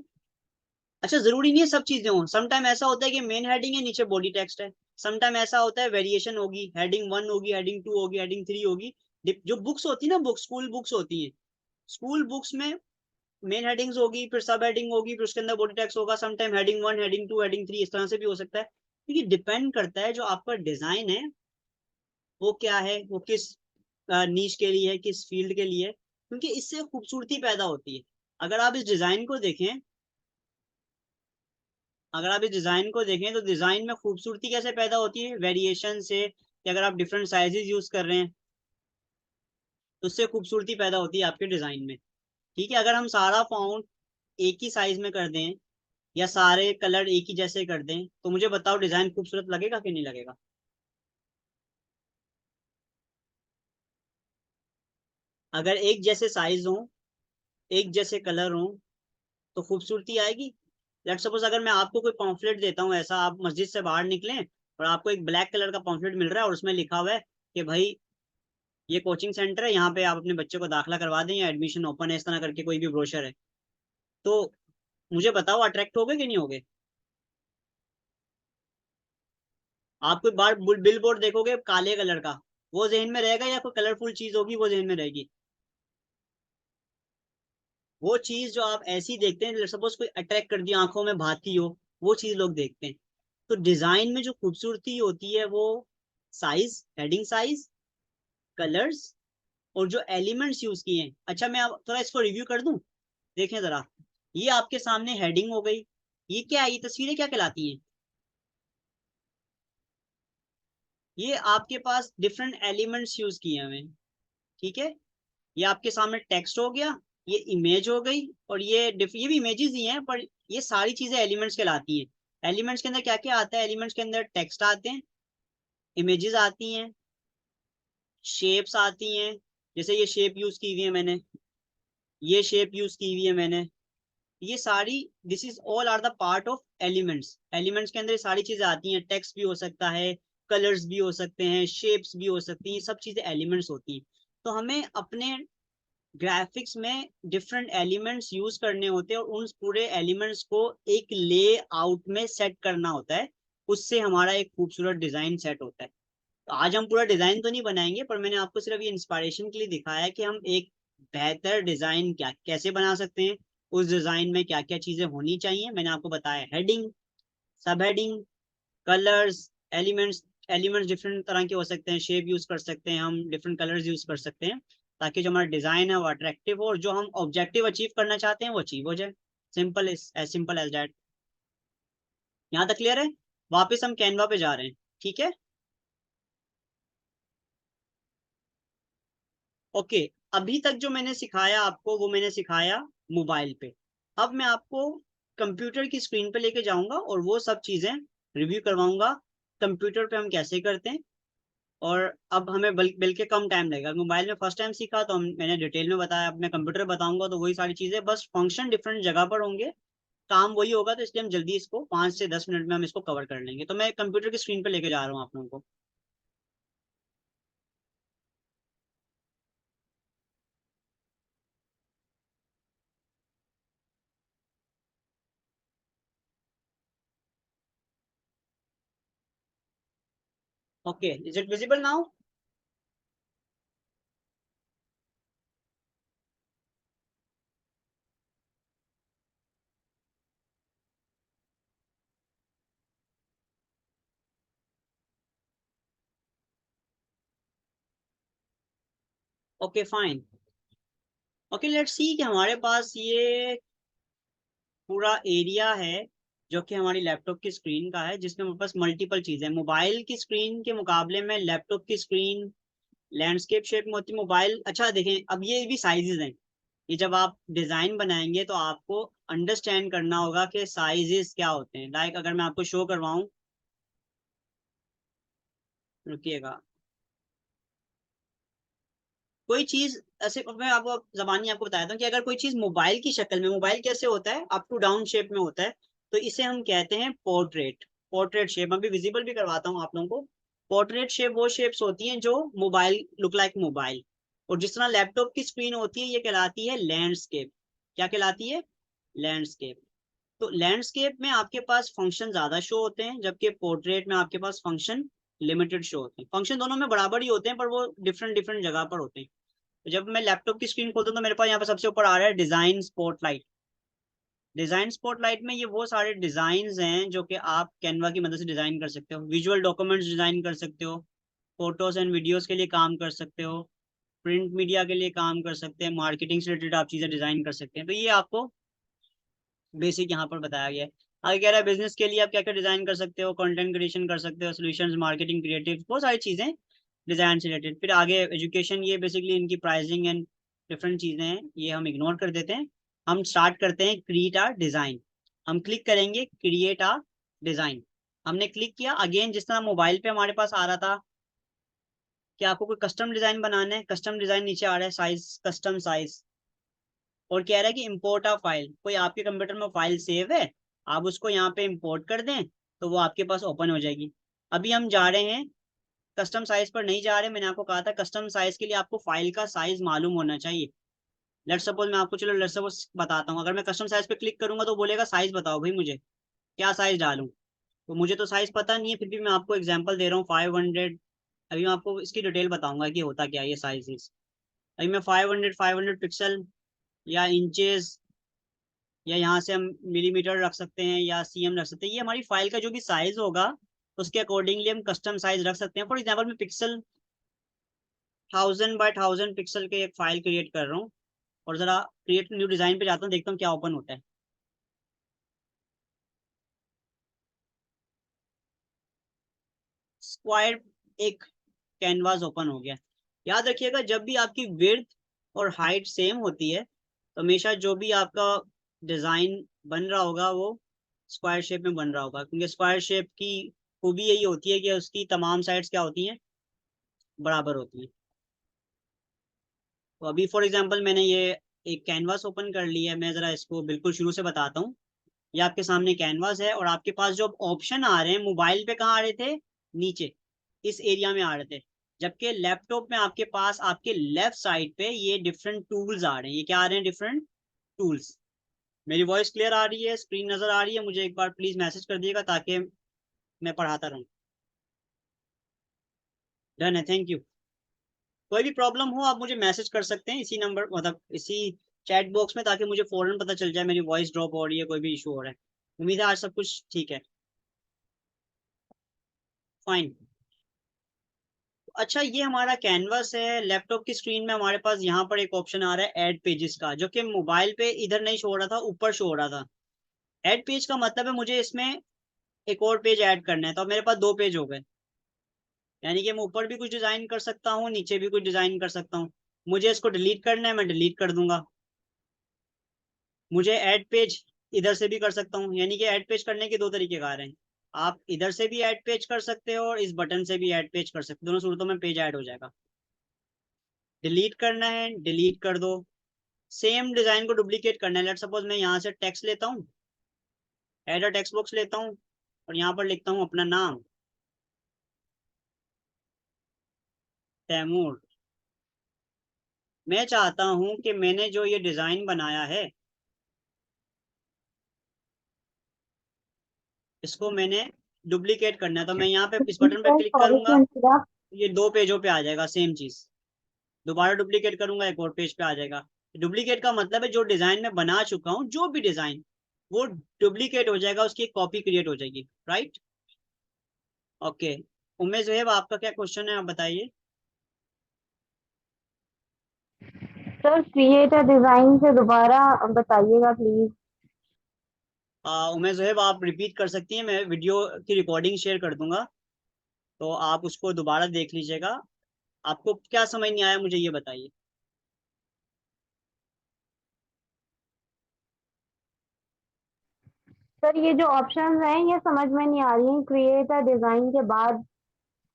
अच्छा, जरूरी नहीं है सब चीजें हों, समटाइम ऐसा होता है कि मेन हेडिंग है, नीचे बॉडी टेक्स्ट है। समटाइम ऐसा होता है वेरिएशन होगी, हेडिंग 1 होगी, हेडिंग 2 होगी, हेडिंग 3 होगी। जो बुक्स होती है ना, बुक्स, स्कूल बुक्स होती है, स्कूल बुक्स में मेन हेडिंग्स होगी, फिर सब हेडिंग होगी, फिर उसके अंदर बॉडी टेक्स्ट होगा। समटाइम हेडिंग 1, हेडिंग 2, हेडिंग 3, इस तरह से भी हो सकता है। क्योंकि डिपेंड करता है जो आपका डिजाइन है वो क्या है, वो किस नीश के लिए है, किस फील्ड के लिए है। क्योंकि इससे खूबसूरती पैदा होती है। अगर आप इस डिजाइन को देखें, अगर आप इस डिजाइन को देखें तो डिजाइन में खूबसूरती कैसे पैदा होती है, वेरिएशन से, कि अगर आप डिफरेंट साइजेस यूज कर रहे हैं तो उससे खूबसूरती पैदा होती है आपके डिजाइन में। ठीक है, अगर हम सारा फॉन्ट एक ही साइज में कर दें या सारे कलर एक ही जैसे कर दें, तो मुझे बताओ डिजाइन खूबसूरत लगेगा कि नहीं लगेगा। अगर एक जैसे साइज हो, एक जैसे कलर हो, तो खूबसूरती आएगी। लेट सपोज अगर मैं आपको कोई पॉम्फलेट देता हूँ ऐसा, आप मस्जिद से बाहर निकलें और आपको एक ब्लैक कलर का पॉम्फलेट मिल रहा है और उसमें लिखा हुआ है कि भाई ये कोचिंग सेंटर है, यहाँ पे आप अपने बच्चे को दाखिला करवा दें या एडमिशन ओपन है, इस तरह करके कोई भी ब्रोशर है, तो मुझे बताओ अट्रैक्ट होगे कि नहीं होगे। आप कोई बार बिल बोर्ड देखोगे काले कलर का, वो जहन में रहेगा, या कोई कलरफुल चीज होगी वो जहन में रहेगी। वो चीज जो आप ऐसी देखते हैं, सपोज कोई अट्रैक्ट कर दिया, आंखों में भाती हो, वो चीज लोग देखते हैं। तो डिजाइन में जो खूबसूरती होती है वो साइज, हेडिंग साइज, कलर्स, और जो एलिमेंट्स यूज किए हैं। अच्छा, मैं अब थोड़ा इसको रिव्यू कर दूं, देखें जरा। ये आपके सामने हेडिंग हो गई। ये क्या है, ये तस्वीरें क्या कहलाती हैं, ये आपके पास डिफरेंट एलिमेंट्स यूज किए हुए हैं। ठीक है, ये आपके सामने टेक्स्ट हो गया, ये इमेज हो गई, और ये भी इमेजेस ही हैं, पर ये सारी चीजें एलिमेंट्स कहलाती हैं। एलिमेंट्स के अंदर क्या क्या आता है, एलिमेंट्स के अंदर टेक्स्ट आते हैं, इमेजेस आती हैं, शेप्स आती हैं, जैसे ये शेप यूज की हुई है मैंने, ये शेप यूज की हुई है मैंने, ये सारी, this is all are the part of elements. Elements के अंदर ये सारी चीजें आती हैं, टेक्स्ट भी हो सकता है, कलर्स भी हो सकते हैं, शेप्स भी हो सकती हैं, ये सब चीजें एलिमेंट्स होती हैं। तो हमें अपने ग्राफिक्स में डिफरेंट एलिमेंट्स यूज करने होते हैं और उन पूरे एलिमेंट्स को एक लेआउट में सेट करना होता है, उससे हमारा एक खूबसूरत डिजाइन सेट होता है। तो आज हम पूरा डिजाइन तो नहीं बनाएंगे, पर मैंने आपको सिर्फ ये इंस्पायरेशन के लिए दिखाया है कि हम एक बेहतर डिजाइन क्या कैसे बना सकते हैं, उस डिजाइन में क्या क्या चीजें होनी चाहिए। मैंने आपको बताया हेडिंग, सब heading, colours, elements. Elements different तरह के हो सकते हैं, शेप यूज कर सकते हैं हम, डिफरेंट कलर्स यूज कर सकते हैं, ताकि जो हमारा डिजाइन है वो अट्रैक्टिव हो और जो हम ऑब्जेक्टिव अचीव करना चाहते हैं वो अचीव हो जाए। Simple as that. यहाँ तक क्लियर है? वापस हम कैनवा पे जा रहे हैं, ठीक है? ओके, अभी तक जो मैंने सिखाया आपको वो मैंने सिखाया मोबाइल पे। अब मैं आपको कंप्यूटर की स्क्रीन पे लेके जाऊंगा और वो सब चीजें रिव्यू करवाऊंगा, कंप्यूटर पे हम कैसे करते हैं। और अब हमें बल्कि कम टाइम लगेगा। मोबाइल में फर्स्ट टाइम सीखा तो मैंने डिटेल में बताया, अब मैं कंप्यूटर बताऊंगा तो वही सारी चीजें, बस फंक्शन डिफरेंट जगह पर होंगे, काम वही होगा। तो इसलिए हम जल्दी इसको 5 से 10 मिनट में हम इसको कवर कर लेंगे। तो मैं कंप्यूटर की स्क्रीन पर लेके जा रहा हूँ आप लोगों को। Okay, is it visible now? Okay fine. Okay let's see कि हमारे पास ये पूरा एरिया है जो कि हमारी लैपटॉप की स्क्रीन का है, जिसमें हमारे पास मल्टीपल चीजें। मोबाइल की स्क्रीन के मुकाबले में लैपटॉप की स्क्रीन लैंडस्केप शेप में होती है। मोबाइल, अच्छा देखें, अब ये भी साइजेस हैं। ये जब आप डिजाइन बनाएंगे तो आपको अंडरस्टैंड करना होगा कि साइजेस क्या होते हैं। लाइक अगर मैं आपको शो करवाऊं, रुकिएगा, कोई चीज ऐसे, मैं आपको जबानी आपको बताया था कि अगर कोई चीज मोबाइल की शक्ल में, मोबाइल कैसे होता है, अप टू डाउन शेप में होता है, तो इसे हम कहते हैं पोर्ट्रेट। पोर्ट्रेट शेप मैं भी विजिबल भी करवाता हूँ आप लोगों को। पोर्ट्रेट शेप वो शेप्स होती हैं जो मोबाइल लुक लाइक मोबाइल। और जिस तरह लैपटॉप की स्क्रीन होती है, ये कहलाती है लैंडस्केप। क्या कहलाती है? लैंडस्केप। तो लैंडस्केप में आपके पास फंक्शन ज्यादा शो होते हैं, जबकि पोर्ट्रेट में आपके पास फंक्शन लिमिटेड शो होते हैं। फंक्शन दोनों में बराबर ही होते हैं, पर वो डिफरेंट डिफरेंट जगह पर होते हैं। तो जब मैं लैपटॉप की स्क्रीन खोलता हूँ तो मेरे पास यहाँ पर सबसे ऊपर आ रहा है डिजाइन स्पॉटलाइट। डिजाइन स्पॉटलाइट में ये वो सारे डिजाइन हैं जो कि आप कैनवा की मदद से डिजाइन कर सकते हो। विजुअल डॉक्यूमेंट्स डिजाइन कर सकते हो, फोटोज एंड वीडियोस के लिए काम कर सकते हो, प्रिंट मीडिया के लिए काम कर सकते हैं, मार्केटिंग से रिलेटेड आप चीजें डिजाइन कर सकते हैं। तो ये आपको बेसिक यहाँ पर बताया गया है। आगे कह रहा है बिजनेस के लिए आप क्या क्या डिजाइन कर सकते हो, कंटेंट क्रिएशन कर सकते हो, सॉल्यूशंस, मार्केटिंग, क्रिएटिव, बहुत सारी चीजें डिजाइन से रिलेटेड। फिर आगे एजुकेशन, ये बेसिकली इनकी प्राइसिंग एंड डिफरेंट चीजें हैं, ये हम इग्नोर कर देते हैं। हम स्टार्ट करते हैं क्रिएट आ डिजाइन। हम क्लिक करेंगे क्रिएट आ डिजाइन। हमने क्लिक किया, अगेन जिस तरह मोबाइल पे हमारे पास आ रहा था कि आपको कोई कस्टम डिजाइन बनाना है, कस्टम डिजाइन नीचे आ रहा है, साइज, कस्टम साइज। और कह रहा है कि इम्पोर्ट आ फाइल, कोई आपके कंप्यूटर में फाइल सेव है, आप उसको यहाँ पे इम्पोर्ट कर दें तो वो आपके पास ओपन हो जाएगी। अभी हम जा रहे हैं कस्टम साइज पर, नहीं जा रहे। मैंने आपको कहा था कस्टम साइज के लिए आपको फाइल का साइज मालूम होना चाहिए। लेट सपोज मैं आपको, चलो लेट सपोज बताता हूँ, अगर मैं कस्टम साइज पे क्लिक करूंगा तो बोलेगा साइज बताओ भाई, मुझे क्या साइज डालूं। तो मुझे तो साइज पता नहीं है, फिर भी मैं आपको एग्जांपल दे रहा हूँ 500। अभी मैं आपको इसकी डिटेल बताऊंगा कि होता क्या है ये साइज। अभी मैं 500 पिक्सल या इंचेस, या यहाँ से हम मिलीमीटर रख सकते हैं या सीएम रख सकते हैं। ये हमारी फाइल का जो भी साइज होगा उसके अकॉर्डिंगली हम कस्टम साइज रख सकते हैं। फॉर एग्जाम्पल मैं पिक्सल 1000 बाय 1000 पिक्सल के एक फाइल क्रिएट कर रहा हूँ, और जरा क्रिएट न्यू डिजाइन पे जाता हूँ, देखता हूँ क्या ओपन होता है। स्क्वायर एक कैनवास ओपन हो गया। याद रखिएगा जब भी आपकी विड्थ और हाइट सेम होती है तो हमेशा जो भी आपका डिजाइन बन रहा होगा वो स्क्वायर शेप में बन रहा होगा, क्योंकि स्क्वायर शेप की खूबी यही होती है कि उसकी तमाम साइड्स क्या होती हैं, बराबर होती हैं। तो अभी फॉर एग्जांपल मैंने ये एक कैनवास ओपन कर लिया है। मैं जरा इसको बिल्कुल शुरू से बताता हूँ। ये आपके सामने कैनवास है और आपके पास जो ऑप्शन आ रहे हैं मोबाइल पे कहाँ आ रहे थे, नीचे इस एरिया में आ रहे थे, जबकि लैपटॉप में आपके पास आपके लेफ्ट साइड पे ये डिफरेंट टूल्स आ रहे हैं। ये क्या आ रहे हैं, डिफरेंट टूल्स। मेरी वॉइस क्लियर आ रही है, स्क्रीन नजर आ रही है? मुझे एक बार प्लीज मैसेज कर दिएगा ताकि मैं पढ़ाता रहूँ। डन है, थैंक यू। कोई भी प्रॉब्लम हो आप मुझे मैसेज कर सकते हैं इसी नंबर, मतलब इसी चैट बॉक्स में, ताकि मुझे फौरन पता चल जाए मेरी वॉइस ड्रॉप हो रही है, कोई भी इशू हो रहा है। उम्मीद है आज सब कुछ ठीक है। फाइन। अच्छा, ये हमारा कैनवस है। लैपटॉप की स्क्रीन में हमारे पास यहाँ पर एक ऑप्शन आ रहा है ऐड पेजेस का, जो कि मोबाइल पे इधर नहीं शो हो रहा था, ऊपर शो हो रहा था। ऐड पेज का मतलब है मुझे इसमें एक और पेज ऐड करना है, तो अब मेरे पास 2 पेज हो गए। यानी कि मैं ऊपर भी कुछ डिजाइन कर सकता हूँ, नीचे भी कुछ डिजाइन कर सकता हूँ। मुझे इसको डिलीट करना है, मैं डिलीट कर दूंगा। मुझे ऐड पेज इधर से भी कर सकता हूँ, यानी कि ऐड पेज करने के 2 तरीके कार हैं। आप इधर से भी ऐड पेज कर सकते हो और इस बटन से भी ऐड पेज कर सकते हो, दोनों सूरतों में पेज ऐड हो जाएगा। डिलीट करना है, डिलीट कर दो। सेम डिजाइन को डुप्लीकेट करना है। लेट सपोज मैं यहाँ से टेक्स्ट लेता हूँ, एड अ टेक्स्ट बॉक्स लेता हूँ और यहाँ पर लिखता हूँ अपना नाम, तैमूर। मैं चाहता हूँ कि मैंने जो ये डिजाइन बनाया है, इसको मैंने डुप्लीकेट करना है। तो मैं यहाँ पे इस बटन पर क्लिक सॉरी करूंगा, टू इंटरप्ट। ये 2 पेजों पे आ जाएगा सेम चीज। दोबारा डुप्लीकेट करूंगा, एक और पेज पे आ जाएगा। डुप्लीकेट का मतलब है जो डिजाइन में बना चुका हूँ, जो भी डिजाइन, वो डुप्लीकेट हो जाएगा, उसकी एक कॉपी क्रिएट हो जाएगी। Right, okay. उमेश साहब, आपका क्या क्वेश्चन है, आप बताइए। सर क्रिएट अ डिजाइन से दोबारा बताइएगा प्लीज। उमेश साहब, आप रिपीट कर सकती हैं, मैं वीडियो की रिकॉर्डिंग शेयर कर दूंगा, तो आप उसको दोबारा देख लीजिएगा। आपको क्या समझ नहीं आया, मुझे ये बताइए। सर ये जो ऑप्शंस हैं ये समझ में नहीं आ रही हैं, क्रिएट अ डिजाइन के बाद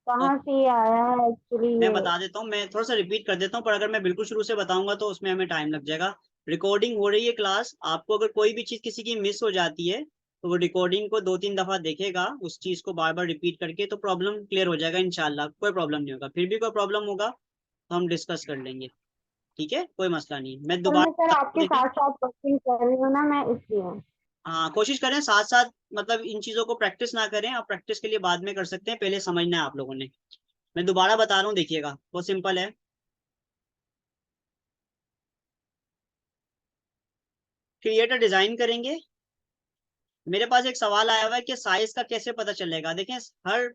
कहाँ ओके, से ये आया है एक्चुअली मैं ये। बता देता हूँ, मैं थोड़ा सा रिपीट कर देता हूँ, पर अगर मैं बिल्कुल शुरू से बताऊंगा तो उसमें हमें टाइम लग जाएगा। रिकॉर्डिंग हो रही है क्लास, आपको अगर कोई भी चीज़ किसी की मिस हो जाती है तो वो रिकॉर्डिंग को 2-3 दफा देखेगा, उस चीज़ को बार बार रिपीट करके, तो प्रॉब्लम क्लियर हो जाएगा इंशाल्लाह। कोई प्रॉब्लम नहीं होगा, फिर भी कोई प्रॉब्लम होगा तो हम डिस्कस कर लेंगे। ठीक है, कोई मसला नहीं, मैं तो मैं सर दोबारा आपके देखें। साथ साथ वर्किंग कर रही हूँ ना मैं इसलिए। हाँ, कोशिश करें साथ साथ, मतलब इन चीज़ों को प्रैक्टिस ना करें, आप प्रैक्टिस के लिए बाद में कर सकते हैं, पहले समझना है आप लोगों ने। मैं दोबारा बता रहा हूँ, देखिएगा, बहुत सिंपल है। क्रिएटर डिजाइन करेंगे। मेरे पास एक सवाल आया हुआ है कि साइज का कैसे पता चलेगा। देखें, हर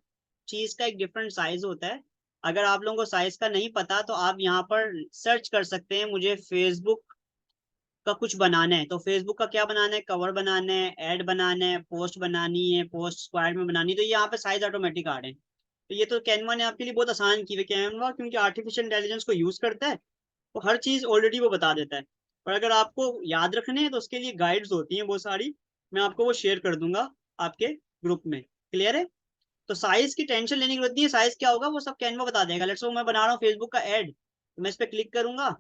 चीज का एक डिफरेंट साइज होता है। अगर आप लोगों को साइज का नहीं पता तो आप यहाँ पर सर्च कर सकते हैं, मुझे फेसबुक का कुछ बनाना है, तो फेसबुक का क्या बनाना है, कवर बनाना है, ऐड बनाना है, पोस्ट बनानी है, पोस्ट स्क्वाड में बनानी है, तो ये यहाँ पे साइज ऑटोमेटिक आ रहे हैं। तो ये तो कैनवा ने आपके लिए बहुत आसान की है। कैनवा क्योंकि आर्टिफिशियल इंटेलिजेंस को यूज करता है, तो हर चीज ऑलरेडी वो बता देता है। पर अगर आपको याद रखने हैं तो उसके लिए गाइड्स होती हैं बहुत सारी, मैं आपको वो शेयर कर दूंगा आपके ग्रुप में। क्लियर है? तो साइज की टेंशन लेने की जरूरत नहीं है, साइज क्या होगा वो सब कैनवा बता देगा। लेट्स सो मैं बना रहा हूँ फेसबुक का ऐड, तो मैं इस पर क्लिक करूंगा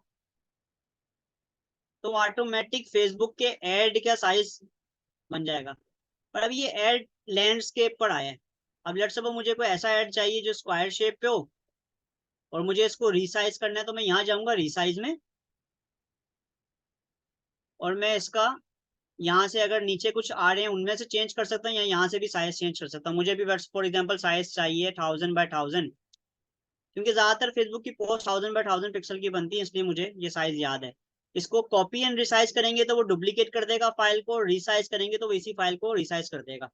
तो ऑटोमेटिक फेसबुक के ऐड का साइज बन जाएगा। पर अब ये ऐड लैंडस्केप पर आया है। अब लेट्स सपोज मुझे कोई ऐसा ऐड चाहिए जो स्क्वायर शेप पे हो और मुझे इसको रिसाइज करना है, तो मैं यहाँ जाऊंगा रिसाइज में, और मैं इसका यहाँ से अगर नीचे कुछ आ रहे हैं उनमें से चेंज कर सकता हूँ, या यहाँ से भी साइज चेंज कर सकता हूँ। मुझे भी फॉर एग्जांपल साइज चाहिए 1000 बाय 1000, क्योंकि ज्यादातर फेसबुक की पोस्ट 1000 बाय 1000 पिक्सल की बनती है, इसलिए मुझे ये साइज याद है। इसको कॉपी एंड रिसाइज करेंगे तो वो डुप्लीकेट कर देगा फाइल को, रिसाइज करेंगे तो वो इसी फाइल को रिसाइज कर देगा।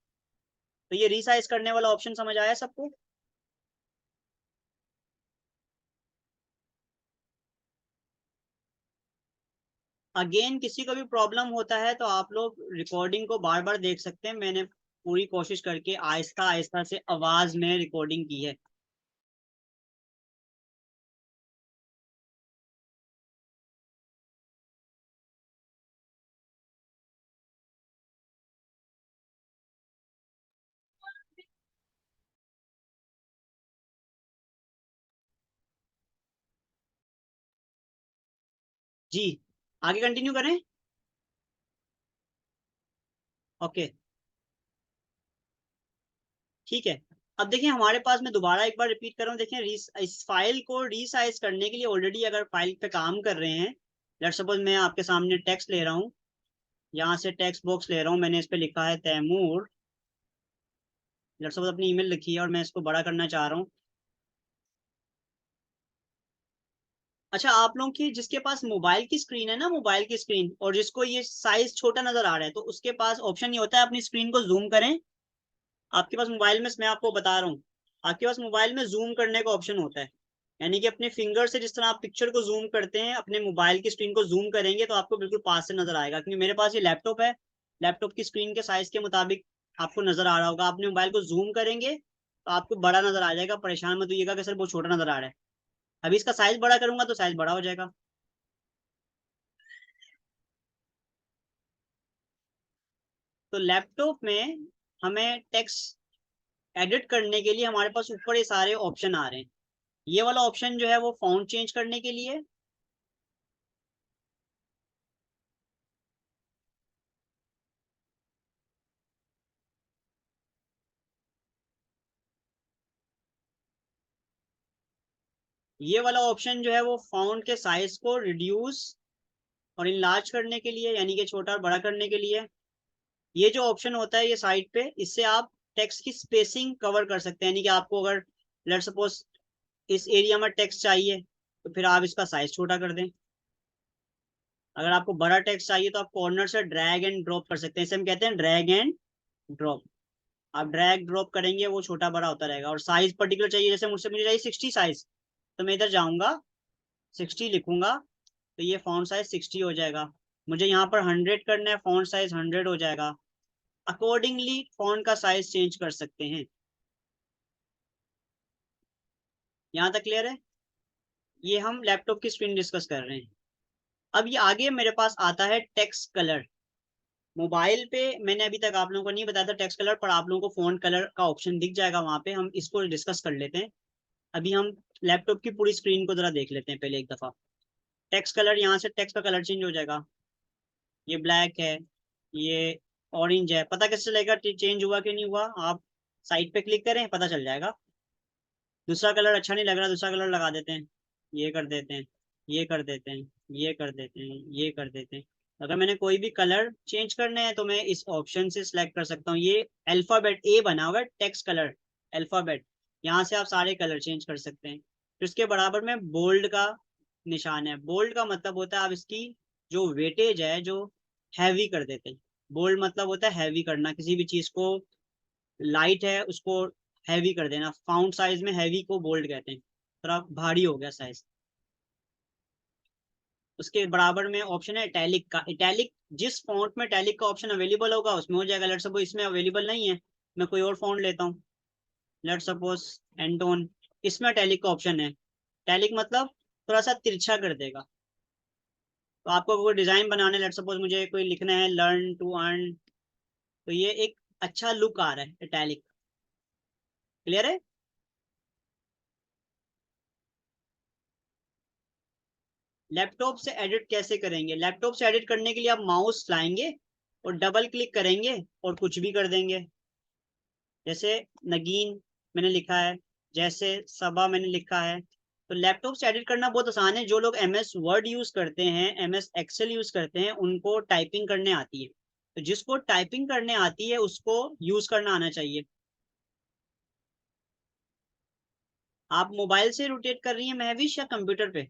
तो ये रिसाइज करने वाला ऑप्शन समझ आया सबको? अगेन किसी को भी प्रॉब्लम होता है तो आप लोग रिकॉर्डिंग को बार बार देख सकते हैं। मैंने पूरी कोशिश करके आहिस्ता आहिस्ता से आवाज में रिकॉर्डिंग की है। जी, आगे कंटिन्यू करें? ओके ठीक है। अब देखिए हमारे पास, मैं दोबारा एक बार रिपीट कर रहा हूँ, देखें इस फाइल को रीसाइज करने के लिए ऑलरेडी अगर फाइल पे काम कर रहे हैं, लेट्स सपोज मैं आपके सामने टेक्स्ट ले रहा हूँ, यहाँ से टेक्स्ट बॉक्स ले रहा हूँ, मैंने इस पे लिखा है तैमूर, लेट्स सपोज अपनी ईमेल लिखी है और मैं इसको बड़ा करना चाह रहा हूँ। अच्छा, आप लोगों की जिसके पास मोबाइल की स्क्रीन है ना, मोबाइल की स्क्रीन, और जिसको ये साइज छोटा नजर आ रहा है, तो उसके पास ऑप्शन ये होता है अपनी स्क्रीन को जूम करें। आपके पास मोबाइल में, मैं आपको बता रहा हूँ, आपके पास मोबाइल में जूम करने का ऑप्शन होता है, यानी कि अपने फिंगर से जिस तरह आप पिक्चर को जूम करते हैं, अपने मोबाइल की स्क्रीन को जूम करेंगे तो आपको बिल्कुल पास से नजर आएगा। क्योंकि मेरे पास ये लैपटॉप है, लैपटॉप की स्क्रीन के साइज के मुताबिक आपको नजर आ रहा होगा। अपने मोबाइल को जूम करेंगे तो आपको बड़ा नजर आ जाएगा, परेशान मत होइएगा कि सर बहुत छोटा नजर आ रहा है। अभी इसका साइज बड़ा करूंगा तो साइज बड़ा हो जाएगा। तो लैपटॉप में हमें टेक्स्ट एडिट करने के लिए हमारे पास ऊपर ये सारे ऑप्शन आ रहे हैं। ये वाला ऑप्शन जो है वो फॉन्ट चेंज करने के लिए, ये वाला ऑप्शन जो है वो फॉन्ट के साइज को रिड्यूस और इनलार्ज करने के लिए, यानी कि छोटा और बड़ा करने के लिए। ये जो ऑप्शन होता है ये साइड पे, इससे आप टेक्स्ट की स्पेसिंग कवर कर सकते हैं। यानी कि आपको अगर लेट्स सपोज इस एरिया में टेक्स्ट चाहिए तो फिर आप इसका साइज छोटा कर दें। अगर आपको बड़ा टेक्स्ट चाहिए तो आप कॉर्नर से ड्रैग एंड ड्रॉप कर सकते हैं, इसे हम कहते हैं ड्रैग एंड ड्रॉप। आप ड्रैग ड्रॉप करेंगे वो छोटा बड़ा होता रहेगा। और साइज पर्टिकुलर चाहिए, जैसे मुझे चाहिए 60 साइज, तो मैं इधर जाऊंगा 60 लिखूंगा तो ये फॉन्ट साइज 60 हो जाएगा। मुझे यहाँ पर 100 करना है, फॉन्ट साइज 100 हो जाएगा। अकॉर्डिंगली फॉन्ट का साइज चेंज कर सकते हैं। यहाँ तक क्लियर है? ये हम लैपटॉप की स्क्रीन डिस्कस कर रहे हैं। अब ये आगे मेरे पास आता है टेक्स्ट कलर। मोबाइल पे मैंने अभी तक आप लोगों को नहीं बताया था टेक्स्ट कलर, पर आप लोगों को फोन कलर का ऑप्शन दिख जाएगा वहां पे, हम इसको डिस्कस कर लेते हैं। अभी हम लैपटॉप की पूरी स्क्रीन को जरा देख लेते हैं पहले एक दफा। टेक्स्ट कलर, यहाँ से टेक्स्ट का कलर चेंज हो जाएगा। ये ब्लैक है, ये ऑरेंज है। पता कैसे चलेगा चेंज हुआ कि नहीं हुआ? आप साइड पे क्लिक करें, पता चल जाएगा। दूसरा कलर अच्छा नहीं लग रहा, दूसरा कलर लगा देते हैं, ये कर देते हैं, ये कर देते हैं, ये कर देते हैं, ये कर देते हैं। अगर मैंने कोई भी कलर चेंज करने हैं तो मैं इस ऑप्शन से सिलेक्ट कर सकता हूँ। ये अल्फाबेट ए बना हुआ है, टेक्स्ट कलर अल्फाबेट, यहाँ से आप सारे कलर चेंज कर सकते हैं। तो इसके बराबर में बोल्ड का निशान है। बोल्ड का मतलब होता है आप इसकी जो वेटेज है जो हैवी कर देते हैं। बोल्ड मतलब होता है हैवी करना, किसी भी चीज को लाइट है उसको हैवी कर देना। फाउंट साइज में हैवी को बोल्ड कहते हैं, थोड़ा भारी हो गया साइज। उसके बराबर में ऑप्शन है इटैलिक का। इटैलिक जिस फॉन्ट में इटैलिक का ऑप्शन अवेलेबल होगा उसमें हो जाएगा। लेट्स सपोज इसमें अवेलेबल नहीं है, मैं कोई और फॉन्ट लेता हूँ, लेट्स सपोज एंटोन, इसमें इटैलिक का ऑप्शन है। इटैलिक मतलब थोड़ा सा तिरछा कर देगा। तो आपको कोई डिजाइन बनाने, लेट्स सपोज मुझे कोई लिखना है लर्न टू अर्न, तो ये एक अच्छा लुक आ रहा है इटैलिक। क्लियर है? लैपटॉप से एडिट कैसे करेंगे? लैपटॉप से एडिट करने के लिए आप माउस लाएंगे और डबल क्लिक करेंगे और कुछ भी कर देंगे। जैसे नगीन मैंने लिखा है, जैसे सबा मैंने लिखा है। तो लैपटॉप से एडिट करना बहुत आसान है। जो लोग MS वर्ड यूज करते हैं, MS एक्सेल यूज करते हैं, उनको टाइपिंग करने आती है। तो जिसको टाइपिंग करने आती है उसको यूज करना आना चाहिए। आप मोबाइल से रोटेट कर रही हैं महविश या कंप्यूटर पे?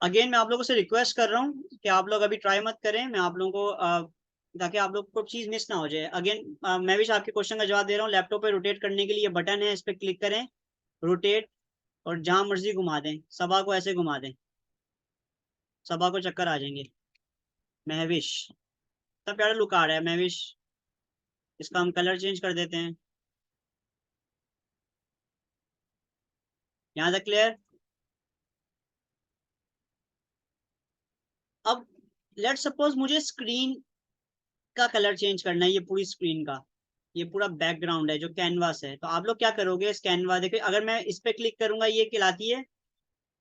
अगेन मैं आप लोगों से रिक्वेस्ट कर रहा हूँ कि आप लोग अभी ट्राई मत करें, मैं आप लोगों को ताकि आप लोग को चीज़ मिस ना हो जाए। अगेन मैं भी आपके क्वेश्चन का जवाब दे रहा हूँ। लैपटॉप पे रोटेट करने के लिए बटन है, इस पर क्लिक करें, रोटेट, और जहां मर्जी घुमा दें। सभा को ऐसे घुमा दें, सभा को चक्कर आ जाएंगे। महविश, इतना प्यारा लुक आ रहा है महविश। इसका हम कलर चेंज कर देते हैं। यहाँ तक क्लियर? अब लेट सपोज मुझे स्क्रीन का कलर चेंज करना है, ये पूरी स्क्रीन का, ये पूरा बैकग्राउंड है जो कैनवास है। तो आप लोग क्या करोगे, इस कैनवा देखिए, अगर मैं इस पे क्लिक करूंगा ये कहलाती है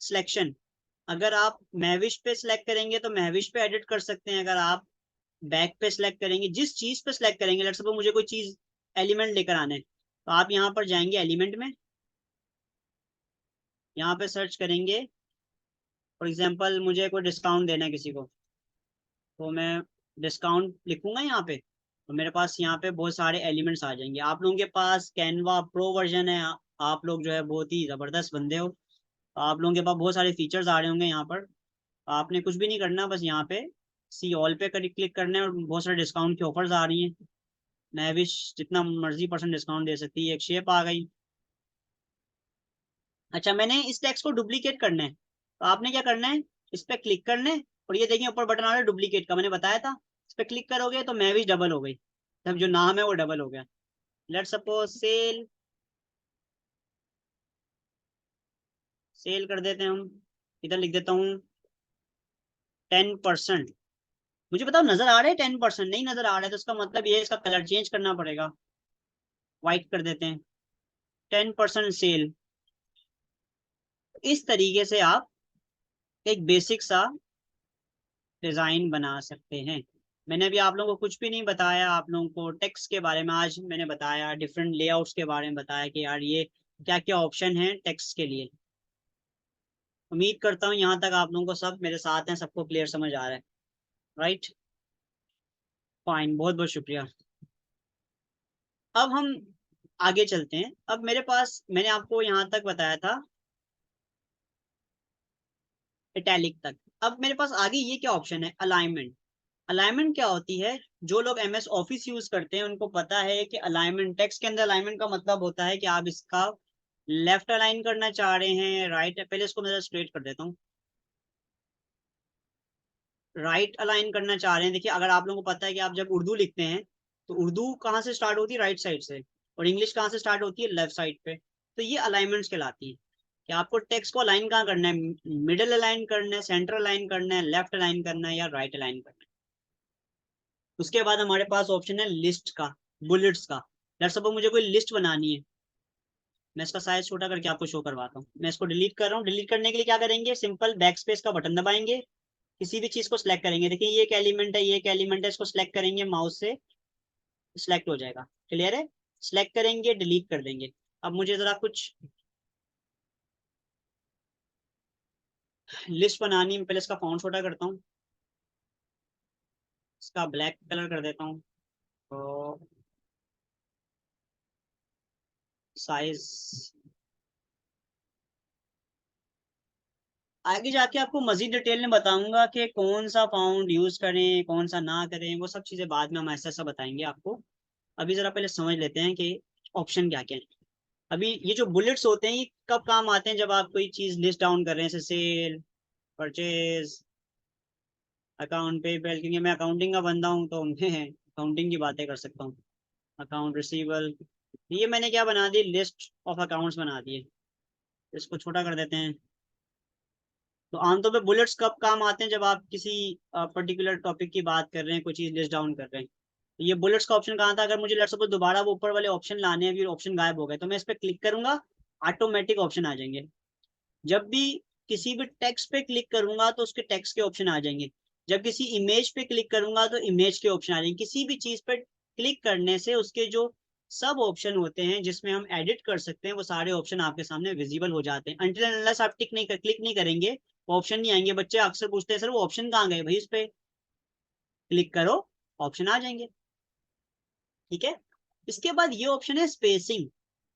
सिलेक्शन। अगर आप मैविश पे सिलेक्ट करेंगे तो मैविश पे एडिट कर सकते हैं। अगर आप बैक पे सिलेक्ट करेंगे, जिस चीज पे सिलेक्ट करेंगे, लेट्स सपोज मुझे कोई चीज एलिमेंट लेकर आना है, तो आप यहाँ पर जाएंगे एलिमेंट में, यहाँ पे सर्च करेंगे। फॉर एग्जांपल मुझे कोई डिस्काउंट देना है किसी को, तो मैं डिस्काउंट लिखूंगा यहाँ पे, तो मेरे पास यहाँ पे बहुत सारे एलिमेंट्स आ जाएंगे। आप लोगों के पास कैनवा प्रो वर्जन है, आप लोग जो है बहुत ही ज़बरदस्त बंदे हो, तो आप लोगों के पास बहुत सारे फीचर्स आ रहे होंगे यहाँ पर। आपने कुछ भी नहीं करना, बस यहाँ पे सी ऑल पे क्लिक करना है, और बहुत सारे डिस्काउंट की ऑफर्स आ रही हैं। मैविश जितना मर्जी % डिस्काउंट दे सकती है। एक शेप आ गई। अच्छा, मैंने इस टेक्स्ट को डुप्लीकेट करना है, तो आपने क्या करना है, इस पर क्लिक करना है, और ये देखिए ऊपर बटन आ रहा है डुप्लीकेट का, मैंने बताया था। इस पर क्लिक करोगे तो मैविश डबल हो गई, तब जो नाम है वो डबल हो गया। लेट्स सपोज सेल, सेल कर देते हैं हम, इधर लिख देता हूँ 10%। मुझे बताओ नजर आ रहा है 10%? नहीं नजर आ रहा है, तो इसका मतलब ये इसका कलर चेंज करना पड़ेगा, व्हाइट कर देते हैं, 10% सेल। इस तरीके से आप एक बेसिक सा डिजाइन बना सकते हैं। मैंने अभी आप लोगों को कुछ भी नहीं बताया, आप लोगों को टेक्स्ट के बारे में आज मैंने बताया, डिफरेंट लेआउट्स के बारे में बताया कि यार ये क्या क्या ऑप्शन है टेक्स्ट के लिए। उम्मीद करता हूँ यहाँ तक आप लोगों को सब मेरे साथ हैं, सबको क्लियर समझ आ रहा है, राइट? फाइन, बहुत बहुत शुक्रिया। अब हम आगे चलते हैं। अब मेरे पास, मैंने आपको यहाँ तक बताया था इटैलिक तक। अब मेरे पास आगे ये क्या ऑप्शन है, अलाइनमेंट। अलाइनमेंट क्या होती है, जो लोग एमएस ऑफिस यूज करते हैं उनको पता है कि अलाइनमेंट, टेक्स्ट के अंदर अलाइनमेंट का मतलब होता है कि आप इसका लेफ्ट अलाइन करना चाह रहे हैं, राइट। पहले इसको मैं स्ट्रेट कर देता हूँ, राइट अलाइन करना चाह रहे हैं। देखिए, अगर आप लोगों को पता है कि आप जब उर्दू लिखते हैं तो उर्दू कहाँ से स्टार्ट होती है, राइट साइड से, और इंग्लिश कहाँ से स्टार्ट होती है, लेफ्ट साइड पे। तो ये अलाइनमेंट्स कहलाती है कि आपको टेक्स्ट को अलाइन कहाँ करना है, मिडिल अलाइन करना है, सेंटर अलाइन करना है, लेफ्ट अलाइन करना है, या राइट अलाइन करना है। उसके बाद हमारे पास ऑप्शन है लिस्ट का, बुलेट्स का। लेट्स सपोज मुझे कोई लिस्ट बनानी है, मैं इसका साइज छोटा करके आपको शो करवाता हूँ। मैं इसको डिलीट कर रहा हूँ। डिलीट करने के लिए क्या करेंगे, सिंपल बैक स्पेस का बटन दबाएंगे, किसी भी चीज को सिलेक्ट करेंगे। देखिए ये एक एलिमेंट है, ये एक एलिमेंट है, इसको सिलेक्ट करेंगे माउस से, सिलेक्ट हो जाएगा। क्लियर है? सिलेक्ट करेंगे, डिलीट कर देंगे। अब मुझे जरा कुछ लिस्ट बनानी है, पहले इसका फॉन्ट छोटा करता हूँ, इसका ब्लैक कलर कर देता हूँ, तो साइज आगे जाके आपको मजीद डिटेल में बताऊंगा कि कौन सा फाउंड यूज करें, कौन सा ना करें, वो सब चीजें बाद में हम ऐसा ऐसा बताएंगे आपको। अभी जरा पहले समझ लेते हैं कि ऑप्शन क्या क्या है। अभी ये जो बुलेट्स होते हैं ये कब काम आते हैं, जब आप कोई चीज लिस्ट डाउन कर रहे हैं, जैसे सेल, परचेज, अकाउंट पेबल। क्योंकि मैं अकाउंटिंग का बंदा हूँ तो मैं अकाउंटिंग की बातें कर सकता हूँ। अकाउंट रिसीवल, ये मैंने क्या बना दी, लिस्ट ऑफ अकाउंट्स बना दिए। इसको छोटा कर देते हैं। तो आमतौर पे बुलेट्स कब काम आते हैं, जब आप किसी पर्टिकुलर टॉपिक की बात कर रहे हैं, कोई चीज लिस्ट डाउन कर रहे हैं। तो ये बुलेट्स का ऑप्शन कहाँ था, अगर मुझे लेट्स सपोज दोबारा वो ऊपर वाले ऑप्शन लाने हैं, फिर ऑप्शन गायब हो गए, तो मैं इस पर क्लिक करूंगा, ऑटोमेटिक ऑप्शन आ जाएंगे। जब भी किसी भी टेक्स्ट पे क्लिक करूंगा तो उसके टेक्स्ट के ऑप्शन आ जाएंगे। जब किसी इमेज पे क्लिक करूंगा तो इमेज के ऑप्शन आ जाएंगे। किसी भी चीज पे क्लिक करने से उसके जो सब ऑप्शन होते हैं जिसमें हम एडिट कर सकते हैं, वो सारे ऑप्शन आपके सामने विजिबल हो जाते हैं। अनटिल अनलेस आप क्लिक नहीं करेंगे, ऑप्शन नहीं आएंगे। बच्चे अक्सर पूछते हैं सर वो ऑप्शन कहाँ गए भाई, इस पे क्लिक करो, ऑप्शन आ जाएंगे। ठीक है? इसके बाद ये ऑप्शन है स्पेसिंग।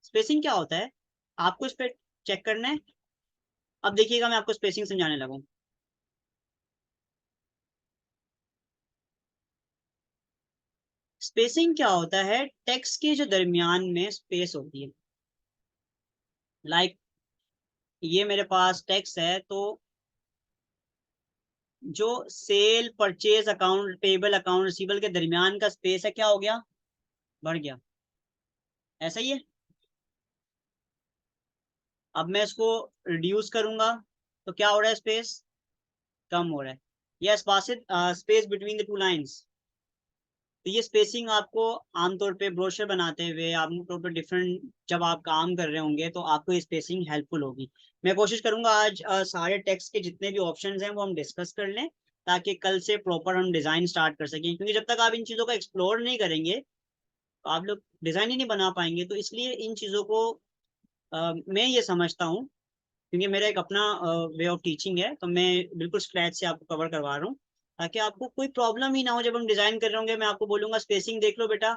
स्पेसिंग क्या होता है, आपको इस पे चेक करना है। अब देखिएगा, मैं आपको स्पेसिंग समझाने लगूँ। स्पेसिंग क्या होता है, टेक्स्ट के जो दरमियान में स्पेस होती है। लाइक ये मेरे पास टेक्स्ट है, तो जो sale, purchase, account payable, account receivable के दरमियान का स्पेस है, क्या हो गया, बढ़ गया। ऐसा ही है। अब मैं इसको रिड्यूस करूंगा तो क्या हो रहा है, स्पेस कम हो रहा है। Yes, space between the two lines, तो ये स्पेसिंग आपको आमतौर पे ब्रोशर बनाते हुए आमतौर पे डिफरेंट जब आप काम कर रहे होंगे तो आपको ये स्पेसिंग हेल्पफुल होगी। मैं कोशिश करूंगा आज सारे टेक्स्ट के जितने भी ऑप्शंस हैं वो हम डिस्कस कर लें, ताकि कल से प्रॉपर हम डिजाइन स्टार्ट कर सकें, क्योंकि जब तक आप इन चीज़ों को एक्सप्लोर नहीं करेंगे तो आप लोग डिजाइन ही नहीं बना पाएंगे। तो इसलिए इन चीज़ों को मैं ये समझता हूँ, क्योंकि मेरा एक अपना वे ऑफ टीचिंग है, तो मैं बिल्कुल स्क्रैच से आपको कवर करवा रहा हूँ ताकि आपको कोई प्रॉब्लम ही ना हो। जब हम डिजाइन कर रहे होंगे मैं आपको बोलूंगा स्पेसिंग देख लो बेटा,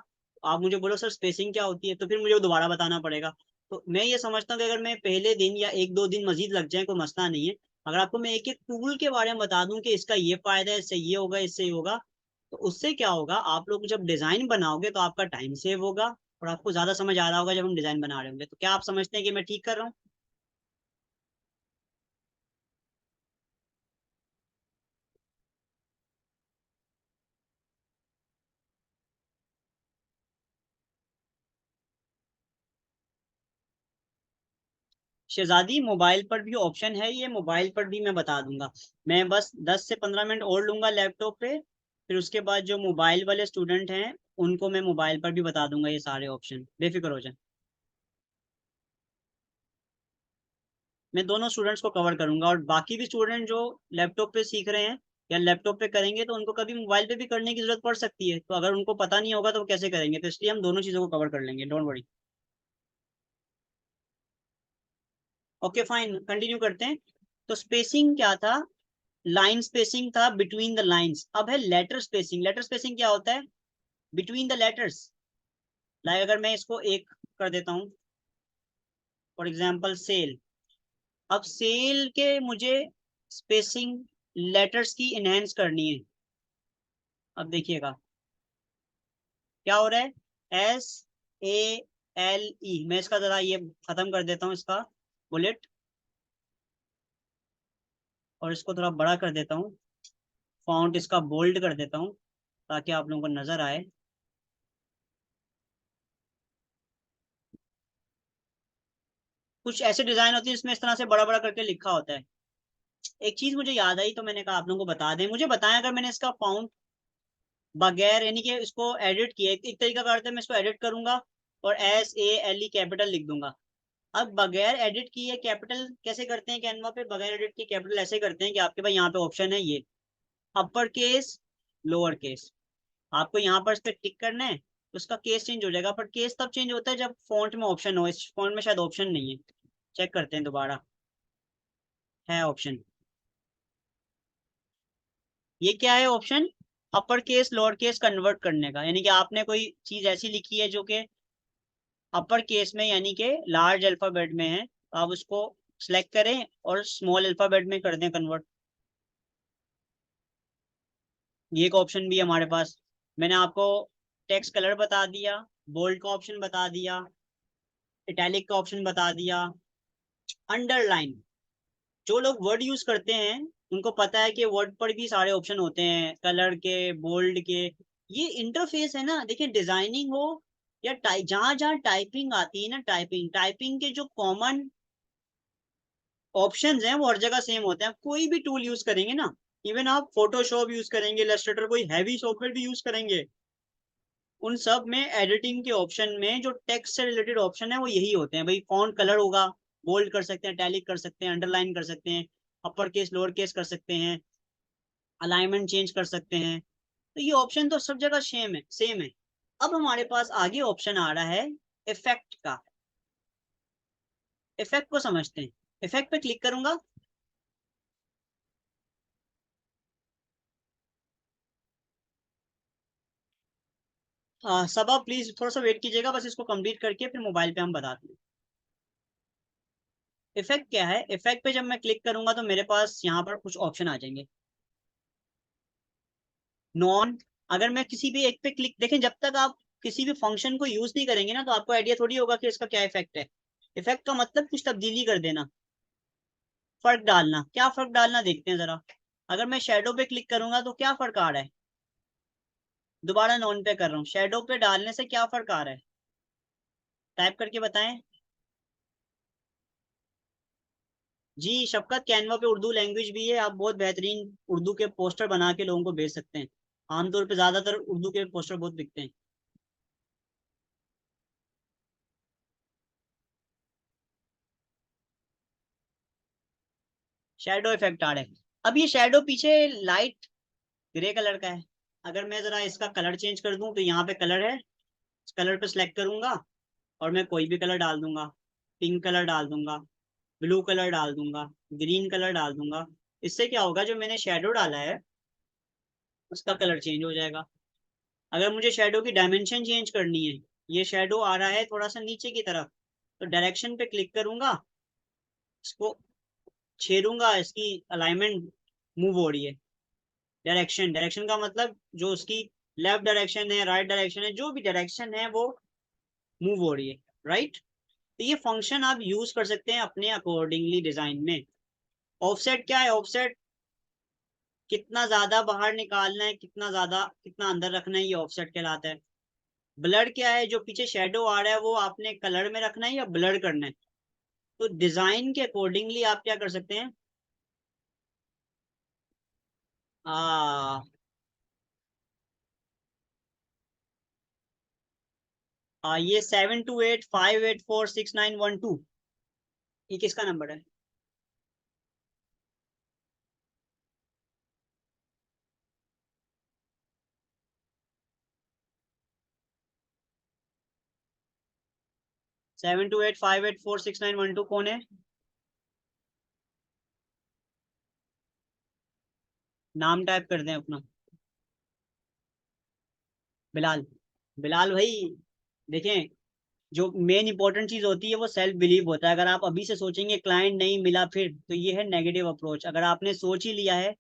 आप मुझे बोलो सर स्पेसिंग क्या होती है, तो फिर मुझे वो दोबारा बताना पड़ेगा। तो मैं ये समझता हूँ कि अगर मैं पहले दिन या एक दो दिन मजीद लग जाए कोई मसला नहीं है। अगर आपको मैं एक एक टूल के बारे में बता दूं कि इसका ये फायदा है, इससे ये होगा, इससे ये होगा, तो उससे क्या होगा, आप लोग जब डिजाइन बनाओगे तो आपका टाइम सेव होगा और आपको ज्यादा समझ आ रहा होगा जब हम डिजाइन बना रहे होंगे। तो क्या आप समझते हैं कि मैं ठीक कर रहा हूँ? शहजादी मोबाइल पर भी ऑप्शन है, ये मोबाइल पर भी मैं बता दूंगा। मैं बस 10 से 15 मिनट और लूंगा लैपटॉप पे, फिर उसके बाद जो मोबाइल वाले स्टूडेंट हैं उनको मैं मोबाइल पर भी बता दूंगा ये सारे ऑप्शन, बेफिक्र हो जाए। मैं दोनों स्टूडेंट्स को कवर करूंगा, और बाकी भी स्टूडेंट जो लैपटॉप पे सीख रहे हैं या लैपटॉप पे करेंगे तो उनको कभी मोबाइल पे भी करने की जरूरत पड़ सकती है, तो अगर उनको पता नहीं होगा तो वो कैसे करेंगे, तो इसलिए हम दोनों चीज़ों को कवर कर लेंगे, don't worry. Okay fine, continue करते हैं। तो स्पेसिंग क्या था? लाइन स्पेसिंग था बिटवीन द लाइंस। अब है लेटर स्पेसिंग। लेटर स्पेसिंग क्या होता है? Between the letters. लाइक अगर मैं इसको एक कर देता हूँ, फॉर एग्जाम्पल सेल। अब सेल के मुझे स्पेसिंग लेटर्स की इनहेंस करनी है। अब देखिएगा क्या हो रहा है, SALE। मैं इसका जरा ये खत्म कर देता हूँ इसका बुलेट, और इसको थोड़ा बड़ा कर देता हूँ, फॉन्ट इसका बोल्ड कर देता हूँ ताकि आप लोगों को नजर आए। कुछ ऐसे डिजाइन होती है जिसमें इस तरह से बड़ा बड़ा करके लिखा होता है। एक चीज मुझे याद आई तो मैंने कहा आप लोगों को बता दें। मुझे बताएं अगर मैंने इसका फाउंट बगैर यानी कि इसको एडिट किया, एक तरीका करते हैं, मैं इसको एडिट करूंगा और SALE कैपिटल लिख दूंगा। अब बगैर एडिट किए कैपिटल कैसे करते हैं कैनवा पे? बगैर एडिट किए कैपिटल ऐसे करते हैं कि आपके पास यहाँ पे ऑप्शन है ये अपर केस लोअर केस। आपको यहाँ पर इस पे टिक करना है तो उसका केस चेंज हो जाएगा, पर केस तब चेंज होता है जब फॉन्ट में ऑप्शन हो। इस फॉन्ट में शायद ऑप्शन नहीं है, चेक करते हैं दोबारा, है ऑप्शन। ये क्या है option? Upper case lower case convert करने का, यानी कि आपने कोई चीज ऐसी लिखी है जो कि अपर केस में यानी कि लार्ज अल्फाबेट में है, तो आप उसको सिलेक्ट करें और स्मॉल अल्फाबेट में कर दें कन्वर्ट। ये एक ऑप्शन भी है हमारे पास। मैंने आपको टेक्स्ट कलर बता दिया, बोल्ड का ऑप्शन बता दिया, इटैलिक का ऑप्शन बता दिया, अंडरलाइन। जो लोग वर्ड यूज करते हैं उनको पता है कि वर्ड पर भी सारे ऑप्शन होते हैं, कलर के, बोल्ड के। ये इंटरफेस है ना, देखिए डिजाइनिंग हो या टाइप, जहां जहां टाइपिंग आती है ना, टाइपिंग टाइपिंग के जो कॉमन ऑप्शंस हैं वो हर जगह सेम होते हैं। आप कोई भी टूल यूज करेंगे ना, इवन आप फोटोशॉप यूज करेंगे, इलस्ट्रेटर, कोई हैवी सॉफ्टवेयर भी यूज करेंगे, उन सब में एडिटिंग के ऑप्शन में जो टेक्स्ट से रिलेटेड ऑप्शन है वो यही होते हैं भाई। फॉन्ट कलर होगा, बोल्ड कर सकते हैं, टैलिक कर सकते हैं, अंडरलाइन कर सकते हैं, अपर केस लोअर केस कर सकते हैं, अलाइनमेंट चेंज कर सकते हैं। तो ये ऑप्शन तो सब जगह सेम है। अब हमारे पास आगे ऑप्शन आ रहा है इफेक्ट का। इफेक्ट को समझते हैं। इफेक्ट पे क्लिक करूंगा, सबा प्लीज थोड़ा सा वेट कीजिएगा, बस इसको कंप्लीट करके फिर मोबाइल पे हम बताते हैं। इफेक्ट क्या है? इफेक्ट पे जब मैं क्लिक करूंगा तो मेरे पास यहाँ पर कुछ ऑप्शन आ जाएंगे। नॉन, अगर मैं किसी भी एक पे क्लिक, देखें जब तक आप किसी भी फंक्शन को यूज नहीं करेंगे ना तो आपको आइडिया थोड़ी होगा कि इसका क्या इफेक्ट है। इफेक्ट का मतलब कुछ तब्दीली कर देना, फर्क डालना। क्या फर्क डालना देखते हैं जरा। अगर मैं शेडो पे क्लिक करूंगा तो क्या फर्क आ रहा है? दोबारा नॉन पे कर रहा हूँ, शेडो पे डालने से क्या फर्क आ रहा है? टाइप करके बताएं जी। शफकत कैनवा पे उर्दू लैंग्वेज भी है, आप बहुत बेहतरीन उर्दू के पोस्टर बना के लोगों को भेज सकते हैं। आमतौर पे ज्यादातर उर्दू के पोस्टर बहुत बिकते हैं। शेडो इफेक्ट आ रहा है। अब ये शेडो पीछे लाइट ग्रे कलर का है। अगर मैं जरा इसका कलर चेंज कर दूं तो यहाँ पे कलर है, इस कलर पे सिलेक्ट करूंगा और मैं कोई भी कलर डाल दूंगा, पिंक कलर डाल दूंगा, ब्लू कलर डाल दूंगा, ग्रीन कलर डाल दूंगा। इससे क्या होगा, जो मैंने शेडो डाला है उसका कलर चेंज हो जाएगा। अगर मुझे शेडो की डायमेंशन चेंज करनी है, ये शेडो आ रहा है थोड़ा सा नीचे की तरफ, तो डायरेक्शन पे क्लिक करूंगा, इसको छेड़ूंगा, इसकी अलाइनमेंट मूव हो रही है। डायरेक्शन, डायरेक्शन का मतलब जो उसकी लेफ्ट डायरेक्शन है, राइट डायरेक्शन है, जो भी डायरेक्शन है वो मूव हो रही है, राइट। तो ये फंक्शन आप यूज कर सकते हैं अपने अकॉर्डिंगली डिजाइन में। ऑफसेट क्या है, ऑफसेट कितना ज्यादा बाहर निकालना है, कितना ज्यादा, कितना अंदर रखना है, ये ऑफसेट कहलाता है। ब्लर क्या है, जो पीछे शेडो आ रहा है वो आपने कलर में रखना है या ब्लर करना है। तो डिजाइन के अकॉर्डिंगली आप क्या कर सकते हैं, आ, ये 7285846912 ये किसका नंबर है? 7285846912 कौन है? नाम टाइप कर दें अपना। बिलाल। बिलाल भाई, देखें, जो मेन इंपॉर्टेंट चीज होती है वो सेल्फ बिलीव होता है। अगर आप अभी से सोचेंगे क्लाइंट नहीं मिला फिर, तो ये है नेगेटिव अप्रोच। अगर आपने सोच ही लिया है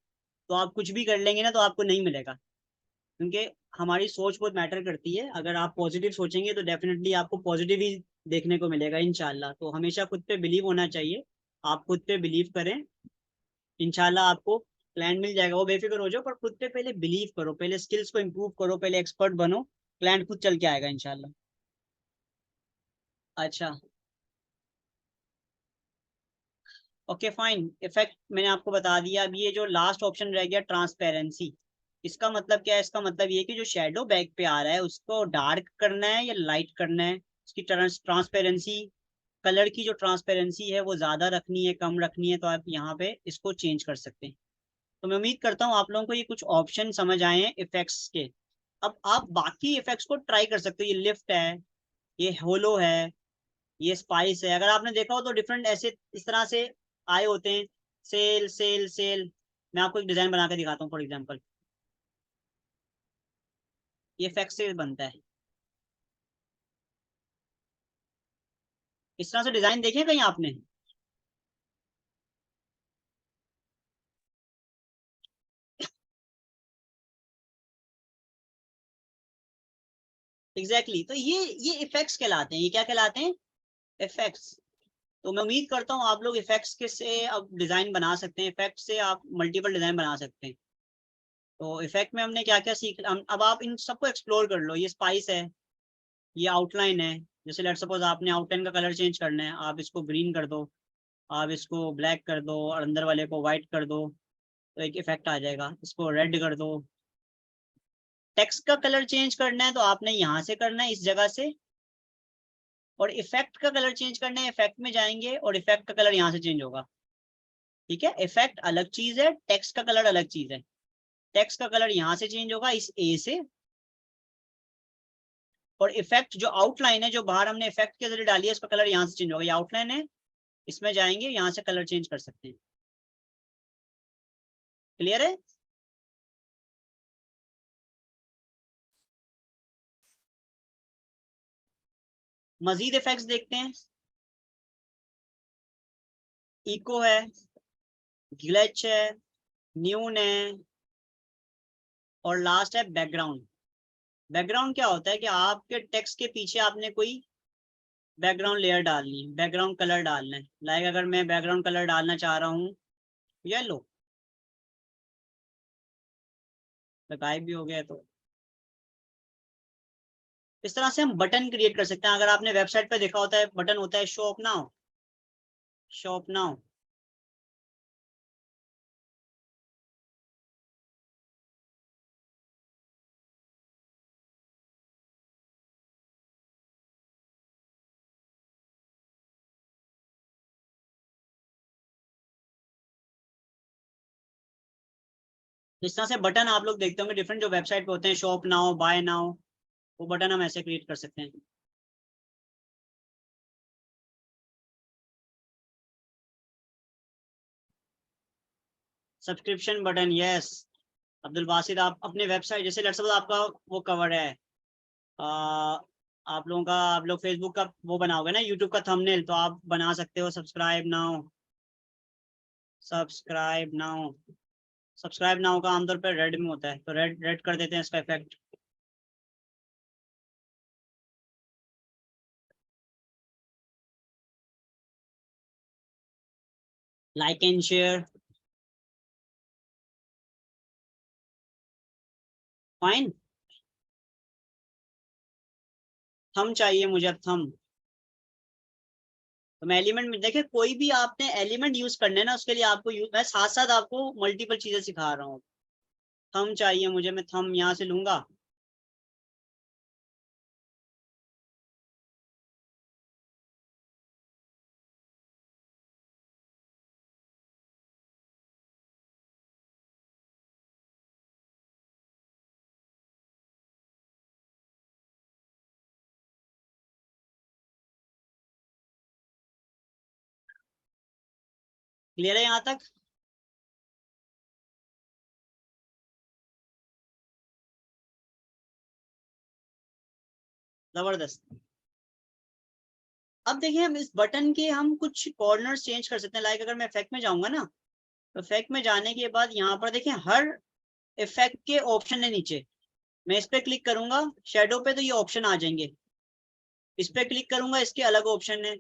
तो आप कुछ भी कर लेंगे ना तो आपको नहीं मिलेगा, क्योंकि हमारी सोच बहुत मैटर करती है। अगर आप पॉजिटिव सोचेंगे तो डेफिनेटली आपको पॉजिटिव ही देखने को मिलेगा इंशाल्लाह। तो हमेशा खुद पे बिलीव होना चाहिए, आप खुद पे बिलीव करें, इंशाल्लाह आपको क्लाइंट मिल जाएगा। वो बेफिक्र हो जाओ, पर खुद पे पहले बिलीव करो, पहले स्किल्स को इम्प्रूव करो, पहले एक्सपर्ट बनो, क्लाइंट खुद चल के आएगा इंशाल्लाह। अच्छा, ओके फाइन। इफेक्ट मैंने आपको बता दिया। अब ये जो लास्ट ऑप्शन रह गया ट्रांसपेरेंसी, इसका मतलब क्या है? इसका मतलब ये कि जो शेडो बैक पे आ रहा है उसको डार्क करना है या लाइट करना है। इसकी ट्रांसपेरेंसी, कलर की जो ट्रांसपेरेंसी है वो ज्यादा रखनी है, कम रखनी है, तो आप यहाँ पे इसको चेंज कर सकते हैं। तो मैं उम्मीद करता हूँ आप लोगों को ये कुछ ऑप्शन समझ आए हैं इफेक्ट्स के। अब आप बाकी इफेक्ट्स को ट्राई कर सकते हो। ये लिफ्ट है, ये होलो है, ये स्पाइस है। अगर आपने देखा हो तो डिफरेंट ऐसे इस तरह से आए होते हैं, सेल सेल सेल। मैं आपको एक डिजाइन बना के दिखाता हूँ फॉर एग्जांपल। ये इफेक्ट से बनता है, इस तरह से डिजाइन देखे कहीं आपने? Exactly exactly। तो ये इफेक्ट्स कहलाते हैं। ये क्या कहलाते हैं? इफेक्ट्स। तो मैं उम्मीद करता हूँ आप लोग इफेक्ट्स के से अब डिजाइन बना सकते हैं, इफेक्ट से आप मल्टीपल डिजाइन बना सकते हैं। तो इफेक्ट में हमने क्या क्या सीख, अब आप इन सबको एक्सप्लोर कर लो। ये स्पाइस है, ये आउटलाइन है। जैसे लेट सपोज आपने आउटलाइन का कलर चेंज करना है, आप इसको ग्रीन कर दो, आप इसको ब्लैक कर दो और अंदर वाले को व्हाइट कर दो, तो एक इफेक्ट आ जाएगा। इसको रेड कर दो। टेक्स्ट का कलर चेंज करना है तो आपने यहाँ से करना है, इस जगह से। और इफेक्ट का कलर चेंज करना है, इफेक्ट में जाएंगे और इफेक्ट का कलर यहाँ से चेंज होगा। ठीक है, इफेक्ट अलग चीज है, टेक्स्ट का कलर अलग चीज है। टेक्स्ट का कलर यहाँ से चेंज होगा, इस ए से। और इफेक्ट जो आउटलाइन है, जो बाहर हमने इफेक्ट के जरिए डाली है, उसका कलर यहाँ से चेंज होगा। ये आउटलाइन है, इसमें जाएंगे, यहाँ से कलर चेंज कर सकते हैं। क्लियर है? मजीद इफेक्ट्स देखते हैं। इको है, ग्लिच है, न्यून है, और लास्ट है बैकग्राउंड। बैकग्राउंड क्या होता है कि आपके टेक्स्ट के पीछे आपने कोई बैकग्राउंड लेयर डालनी है, बैकग्राउंड कलर डालना है। लाइक अगर मैं बैकग्राउंड कलर डालना चाह रहा हूँ येलो, गायब भी हो गया, तो इस तरह से हम बटन क्रिएट कर सकते हैं। अगर आपने वेबसाइट पे देखा होता है बटन होता है show up now, show up now. इस तरह से बटन आप लोग देखते होंगे डिफरेंट जो वेबसाइट पे होते हैं, शॉप नाउ, बाय नाउ, वो बटन हम ऐसे क्रिएट कर सकते हैं। Subscription button, yes Abdul Basit, आप अपने वेबसाइट जैसे लेट्स सपोज आपका वो कवर है, आप लोगों का, आप लोग फेसबुक का वो बनाओगे ना, यूट्यूब का थंबनेल, तो आप बना सकते हो subscribe now, subscribe now. Subscribe now का आमतौर पर रेड में होता है, तो रेड रेड कर देते हैं इसका effect. Like and share, fine. Thumb चाहिए मुझे, अब थंब। तो मैं एलिमेंट में देखिए, कोई भी आपने एलिमेंट यूज करने हैं ना, उसके लिए आपको मैं साथ साथ आपको मल्टीपल चीजें सिखा रहा हूँ। थंब चाहिए मुझे, मैं थंब यहाँ से लूंगा, क्लियर है यहाँ तक? जबरदस्त। अब देखिए, हम इस बटन के हम कुछ कॉर्नर्स चेंज कर सकते हैं। लाइक अगर मैं इफेक्ट में जाऊंगा ना, तो इफेक्ट में जाने के बाद यहाँ पर देखिए हर इफेक्ट के ऑप्शन है नीचे। मैं इस पे क्लिक करूंगा शेडो पे, तो ये ऑप्शन आ जाएंगे। इस पे क्लिक करूंगा, इसके अलग ऑप्शन है।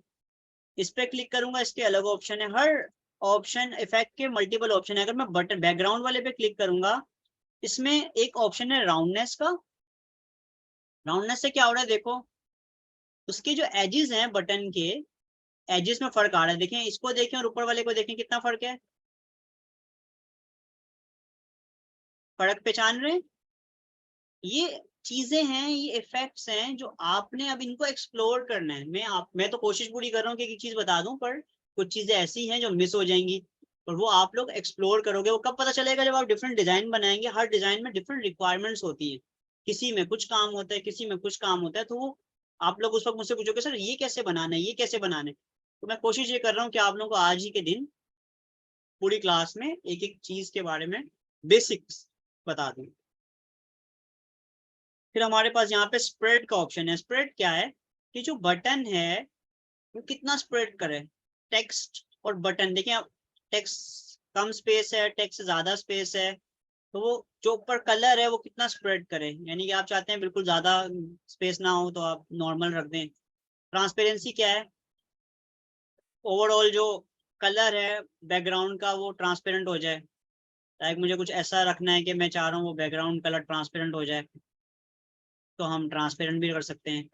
इस पे क्लिक करूंगा, इसके अलग ऑप्शन है। हर ऑप्शन इफेक्ट के मल्टीपल ऑप्शन है। अगर मैं बटन बैकग्राउंड वाले पे क्लिक करूंगा, इसमें एक ऑप्शन है राउंडनेस का। राउंडनेस से क्या हो रहा है देखो, उसके जो एजेस हैं बटन के, एजेस में फर्क आ रहा है। देखें, इसको देखें और ऊपर वाले को देखें, कितना फर्क है। फर्क पहचान रहे हैं? ये चीजें हैं, ये इफेक्ट्स हैं जो आपने अब इनको एक्सप्लोर करना है। मैं तो कोशिश पूरी कर रहा हूँ कि एक चीज बता दूं, पर कुछ चीजें ऐसी हैं जो मिस हो जाएंगी, और वो आप लोग एक्सप्लोर करोगे। वो कब पता चलेगा? जब आप डिफरेंट डिजाइन बनाएंगे। हर डिजाइन में डिफरेंट रिक्वायरमेंट्स होती है, किसी में कुछ काम होता है, किसी में कुछ काम होता है। तो वो आप लोग उस वक्त मुझसे पूछोगे, सर ये कैसे बनाना है, ये कैसे बनाना है। तो मैं कोशिश ये कर रहा हूँ कि आप लोगों को आज ही के दिन पूरी क्लास में एक एक चीज के बारे में बेसिक्स बता दूं। फिर हमारे पास यहाँ पे स्प्रेड का ऑप्शन है। स्प्रेड क्या है कि जो बटन है वो कितना स्प्रेड करे। टेक्स्ट और बटन देखें, आप टेक्स्ट कम स्पेस है, टेक्स्ट ज्यादा स्पेस है, तो वो जो ऊपर कलर है वो कितना स्प्रेड करे। यानी कि आप चाहते हैं बिल्कुल ज्यादा स्पेस ना हो, तो आप नॉर्मल रख दें। ट्रांसपेरेंसी क्या है, ओवरऑल जो कलर है बैकग्राउंड का वो ट्रांसपेरेंट हो जाए। लाइक मुझे कुछ ऐसा रखना है कि मैं चाह रहा हूँ वो बैकग्राउंड कलर ट्रांसपेरेंट हो जाए, तो हम ट्रांसपेरेंट भी कर सकते हैं।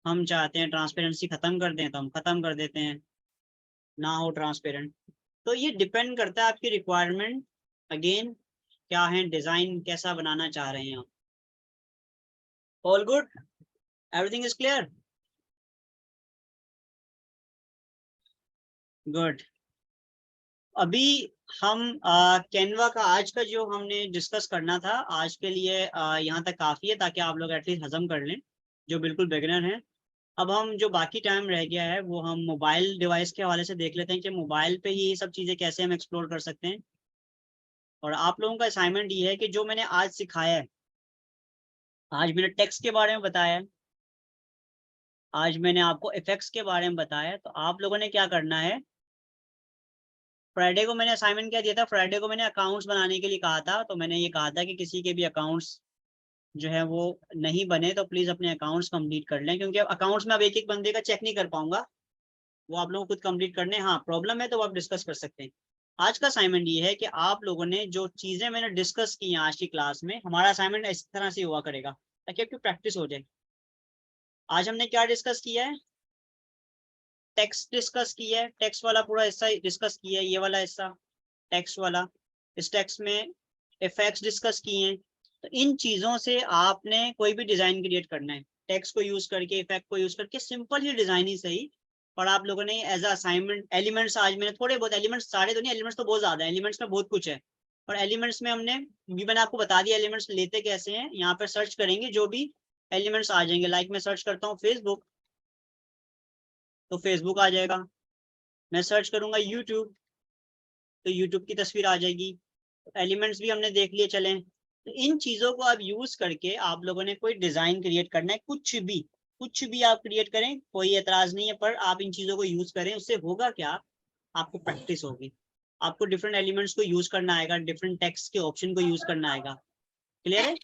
हम चाहते हैं ट्रांसपेरेंसी खत्म कर दें, तो हम खत्म कर देते हैं, ना हो ट्रांसपेरेंट। तो ये डिपेंड करता है आपकी रिक्वायरमेंट अगेन क्या है, डिजाइन कैसा बनाना चाह रहे हैं आप। All good, everything is clear, good. अभी हम कैनवा का आज का जो हमने डिस्कस करना था आज के लिए यहाँ तक काफ़ी है, ताकि आप लोग एटलीस्ट हजम कर लें जो बिल्कुल बिगिनर हैं। अब हम जो बाकी टाइम रह गया है वो हम मोबाइल डिवाइस के हवाले से देख लेते हैं कि मोबाइल पे ही ये सब चीज़ें कैसे हम एक्सप्लोर कर सकते हैं। और आप लोगों का असाइनमेंट ये है कि जो मैंने आज सिखाया है, आज मैंने टेक्स्ट के बारे में बताया, आज मैंने आपको इफेक्ट्स के बारे में बताया, तो आप लोगों ने क्या करना है। फ्राइडे को मैंने असाइनमेंट क्या दिया था, फ्राइडे को मैंने अकाउंट्स बनाने के लिए कहा था। तो मैंने ये कहा था कि किसी के भी अकाउंट्स जो है वो नहीं बने तो प्लीज़ अपने अकाउंट्स कंप्लीट कर लें, क्योंकि अकाउंट्स में अब एक एक बंदे का चेक नहीं कर पाऊंगा, वो आप लोगों को खुद कंप्लीट करने। हाँ प्रॉब्लम है तो आप डिस्कस कर सकते हैं। आज का असाइनमेंट ये है कि आप लोगों ने जो चीज़ें मैंने डिस्कस की हैं आज की क्लास में, हमारा असाइनमेंट इस तरह से हुआ करेगा ताकि आपकी प्रैक्टिस हो जाए। आज हमने क्या डिस्कस किया है, टेक्स्ट डिस्कस किया है, टेक्स्ट वाला पूरा हिस्सा डिस्कस किया है, ये वाला हिस्सा टेक्स्ट वाला। इस टेक्स्ट में इफेक्ट्स डिस्कस किए हैं। तो इन चीज़ों से आपने कोई भी डिज़ाइन क्रिएट करना है, टेक्स्ट को यूज़ करके, इफेक्ट को यूज़ करके, सिंपल ही डिज़ाइन ही सही। और आप लोगों ने एज अ असाइनमेंट एलिमेंट्स, आज मैंने थोड़े बहुत एलिमेंट्स, सारे तो नहीं, एलिमेंट्स तो बहुत ज़्यादा है, एलिमेंट्स में बहुत कुछ है। और एलिमेंट्स में हमने भी मैंने आपको बता दिया एलिमेंट्स लेते कैसे हैं। यहाँ पर सर्च करेंगे जो भी एलिमेंट्स आ जाएंगे। लाइक मैं सर्च करता हूँ फेसबुक, तो फेसबुक आ जाएगा। मैं सर्च करूंगा यूट्यूब, तो यूट्यूब की तस्वीर आ जाएगी। एलिमेंट्स भी हमने देख लिए। चलें, तो इन चीजों को आप यूज करके आप लोगों ने कोई डिजाइन क्रिएट करना है। कुछ भी आप क्रिएट करें, कोई एतराज नहीं है, पर आप इन चीजों को यूज करें। उससे होगा क्या, आपको प्रैक्टिस होगी, आपको डिफरेंट एलिमेंट्स को यूज करना आएगा, डिफरेंट टेक्स्ट के ऑप्शन को यूज करना आएगा। क्लियर है?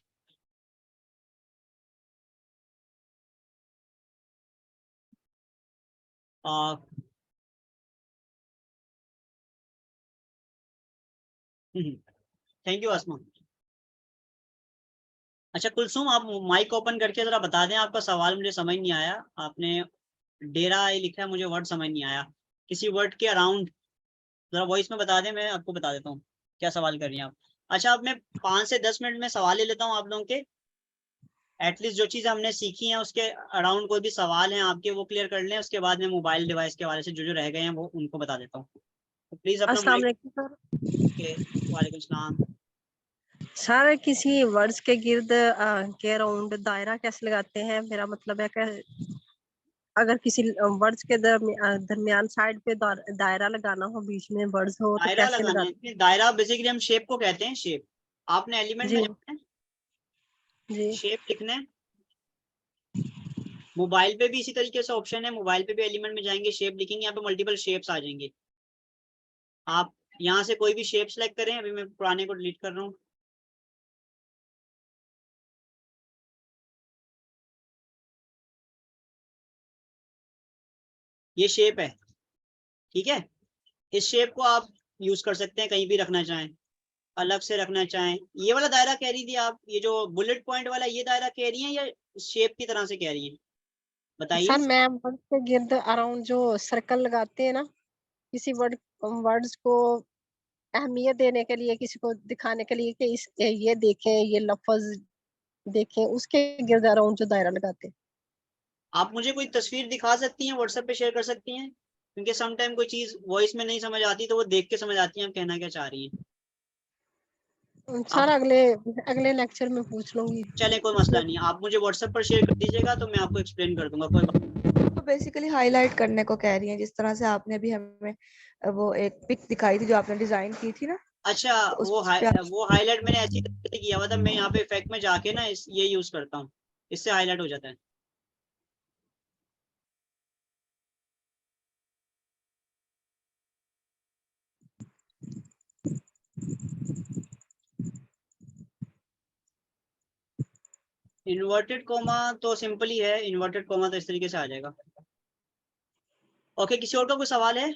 थैंक यू आसमा। अच्छा कुलसुम, आप माइक ओपन करके जरा बता दें आपका सवाल। मुझे समझ नहीं आया, आपने डेरा ये लिखा है, मुझे वर्ड समझ नहीं आया। किसी वर्ड के अराउंड जरा वॉइस में बता दें, मैं आपको बता देता हूँ क्या सवाल कर रही हैं आप। अच्छा, अब मैं 5 से 10 मिनट में सवाल ले लेता हूँ आप लोगों के। एटलीस्ट जो चीज़ हमने सीखी है उसके अराउंड कोई भी सवाल हैं आपके, वो क्लियर कर लें। उसके बाद में मोबाइल डिवाइस के हवाले से जो जो रह गए हैं वो उनको बता देता हूँ। तो प्लीज़ अपना अस्सलाम माइक। वालेकुम सर। ओके, वालेकुम सलाम। सर किसी वर्ड्स के गिर्द के अराउंड दायरा कैसे लगाते हैं? मेरा मतलब है कि अगर किसी वर्ड्स के दरमियान साइड पे दायरा लगाना हो, बीच में वर्ड्स हो, तो दायरा कैसे लगाना लगाते है, दायरा बेसिकली हम शेप को कहते हैं। शेप, आपने एलिमेंट में जी जाना है, जी शेप लिखना है। मोबाइल पे भी इसी तरीके से ऑप्शन है, मोबाइल पे भी एलिमेंट में जाएंगे, शेप लिखेंगे, यहाँ पे मल्टीपल शेप्स आ जाएंगे। आप यहाँ से कोई भी शेप सेलेक्ट करें। अभी मैं पुराने को डिलीट कर रहा हूँ। ये शेप है, ठीक है। इस शेप को आप यूज कर सकते हैं, कहीं भी रखना चाहें, अलग से रखना चाहें। ये वाला दायरा कह रही थी आप, ये जो बुलेट पॉइंट वाला ये दायरा कह रही हैं या शेप की तरह से कह रही हैं, बताइए। सर मैं वर्ड्स के गिर्द अराउंड जो सर्कल लगाते हैं ना, किसी वर्ड्स को अहमियत देने के लिए, किसी को दिखाने के लिए कि ये देखें, ये लफ्ज देखें, उसके गिर्द अराउंड जो दायरा लगाते हैं। आप मुझे कोई तस्वीर दिखा सकती हैं, व्हाट्सएप पे शेयर कर सकती हैं, क्योंकि सम टाइम कोई चीज वॉइस में नहीं समझ आती, तो वो देख के समझ आती है आप कहना क्या चाह रही हैं। सर आप अगले अगले लेक्चर में पूछ लूंगी। चले, कोई मसला नहीं है, आप मुझे व्हाट्सएप पर शेयर कर दीजिएगा तो मैं आपको एक्सप्लेन कर दूंगा, कोई बात। तो बेसिकली हाईलाइट करने को कह रही हैं, जिस तरह से आपने अभी हमें वो एक पिक दिखाई थी जो आपने डिजाइन की थी ना, अच्छा, तो उस पे आप वो हाईलाइट मैंने ऐसी तरीके से किया हुआ था। मैं यहाँ पे इफेक्ट में जाके ना ये यूज करता हूँ, इससे हाईलाइट हो जाता है। इन्वर्टेड कोमा तो सिंपल ही है, इन्वर्टेड कोमा तो इस तरीके से आ जाएगा। ओके, किसी और का कोई सवाल है?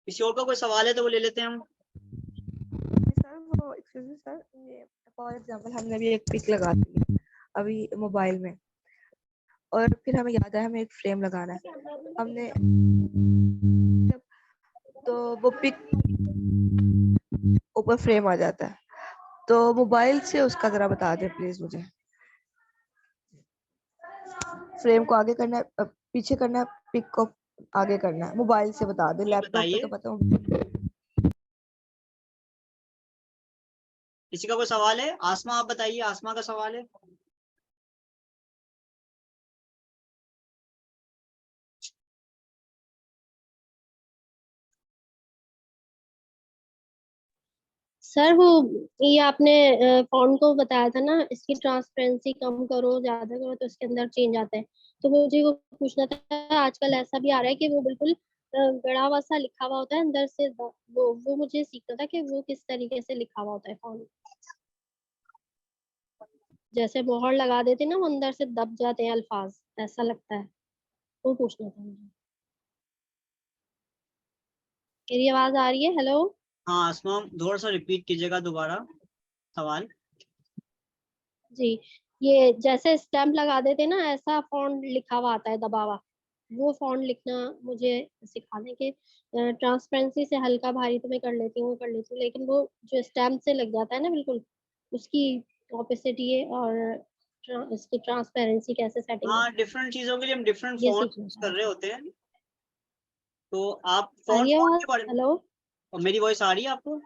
किसी और का कोई सवाल है तो वो ले लेते हैं हम। सर वो एक्सक्यूज मी सर, ये फॉर एग्जांपल हमने भी एक पिक लगा दी अभी मोबाइल में, और फिर हमें याद आया हमें एक फ्रेम लगाना है, हमने तो वो पिक ऊपर फ्रेम आ जाता है। तो मोबाइल से उसका जरा बता दें प्लीज मुझे, फ्रेम को आगे करना है पीछे करना है, पिक को आगे करना है, मोबाइल से बता दें, ये लैपटॉप पे बताइए, तो पता हो। किसी का कोई सवाल है? आसमा, आप बताइए, आसमा का सवाल है। सर वो ये आपने फॉन्ट को बताया था ना, इसकी ट्रांसपेरेंसी कम करो ज्यादा करो तो इसके अंदर चेंज आता है। तो मुझे वो पूछना था, आजकल ऐसा भी आ रहा है कि वो बिल्कुल गड़ा हुआ सा लिखा हुआ होता है अंदर से, वो मुझे सीखना था कि वो किस तरीके से लिखा हुआ होता है फॉन्ट। जैसे मोहर लगा देते ना, वो अंदर से दब जाते हैं अल्फाज, ऐसा लगता है। वो पूछना था मुझे। मेरी आवाज आ रही है? हेलो। हाँ आसमा, थोड़ा सा रिपीट कीजिएगा दोबारा सवाल। जी, ये जैसे स्टैम्प लगा देते ना, ऐसा फॉन्ट लिखा हुआ आता है दबा हुआ, वो फॉन्ट लिखना मुझे सिखा दें कि ट्रांसपेरेंसी से हल्का भारी तो मैं कर लेती हूँ, लेकिन वो जो स्टैम्प से लग जाता है ना बिल्कुल, उसकी ऑपोजिट ये, और इसकी ट्रांसपेरेंसी कैसे सेटिंग हाँ, करते हैं, डिफरेंट चीजों के लिए हम डिफरेंट ये फॉन्ट सीखना कर था रहे मुझे। होते हैं। तो आप आ रही है फॉन्ट आवाज? के बारे में, हेलो? और मेरी वॉइस आ रही है आपको?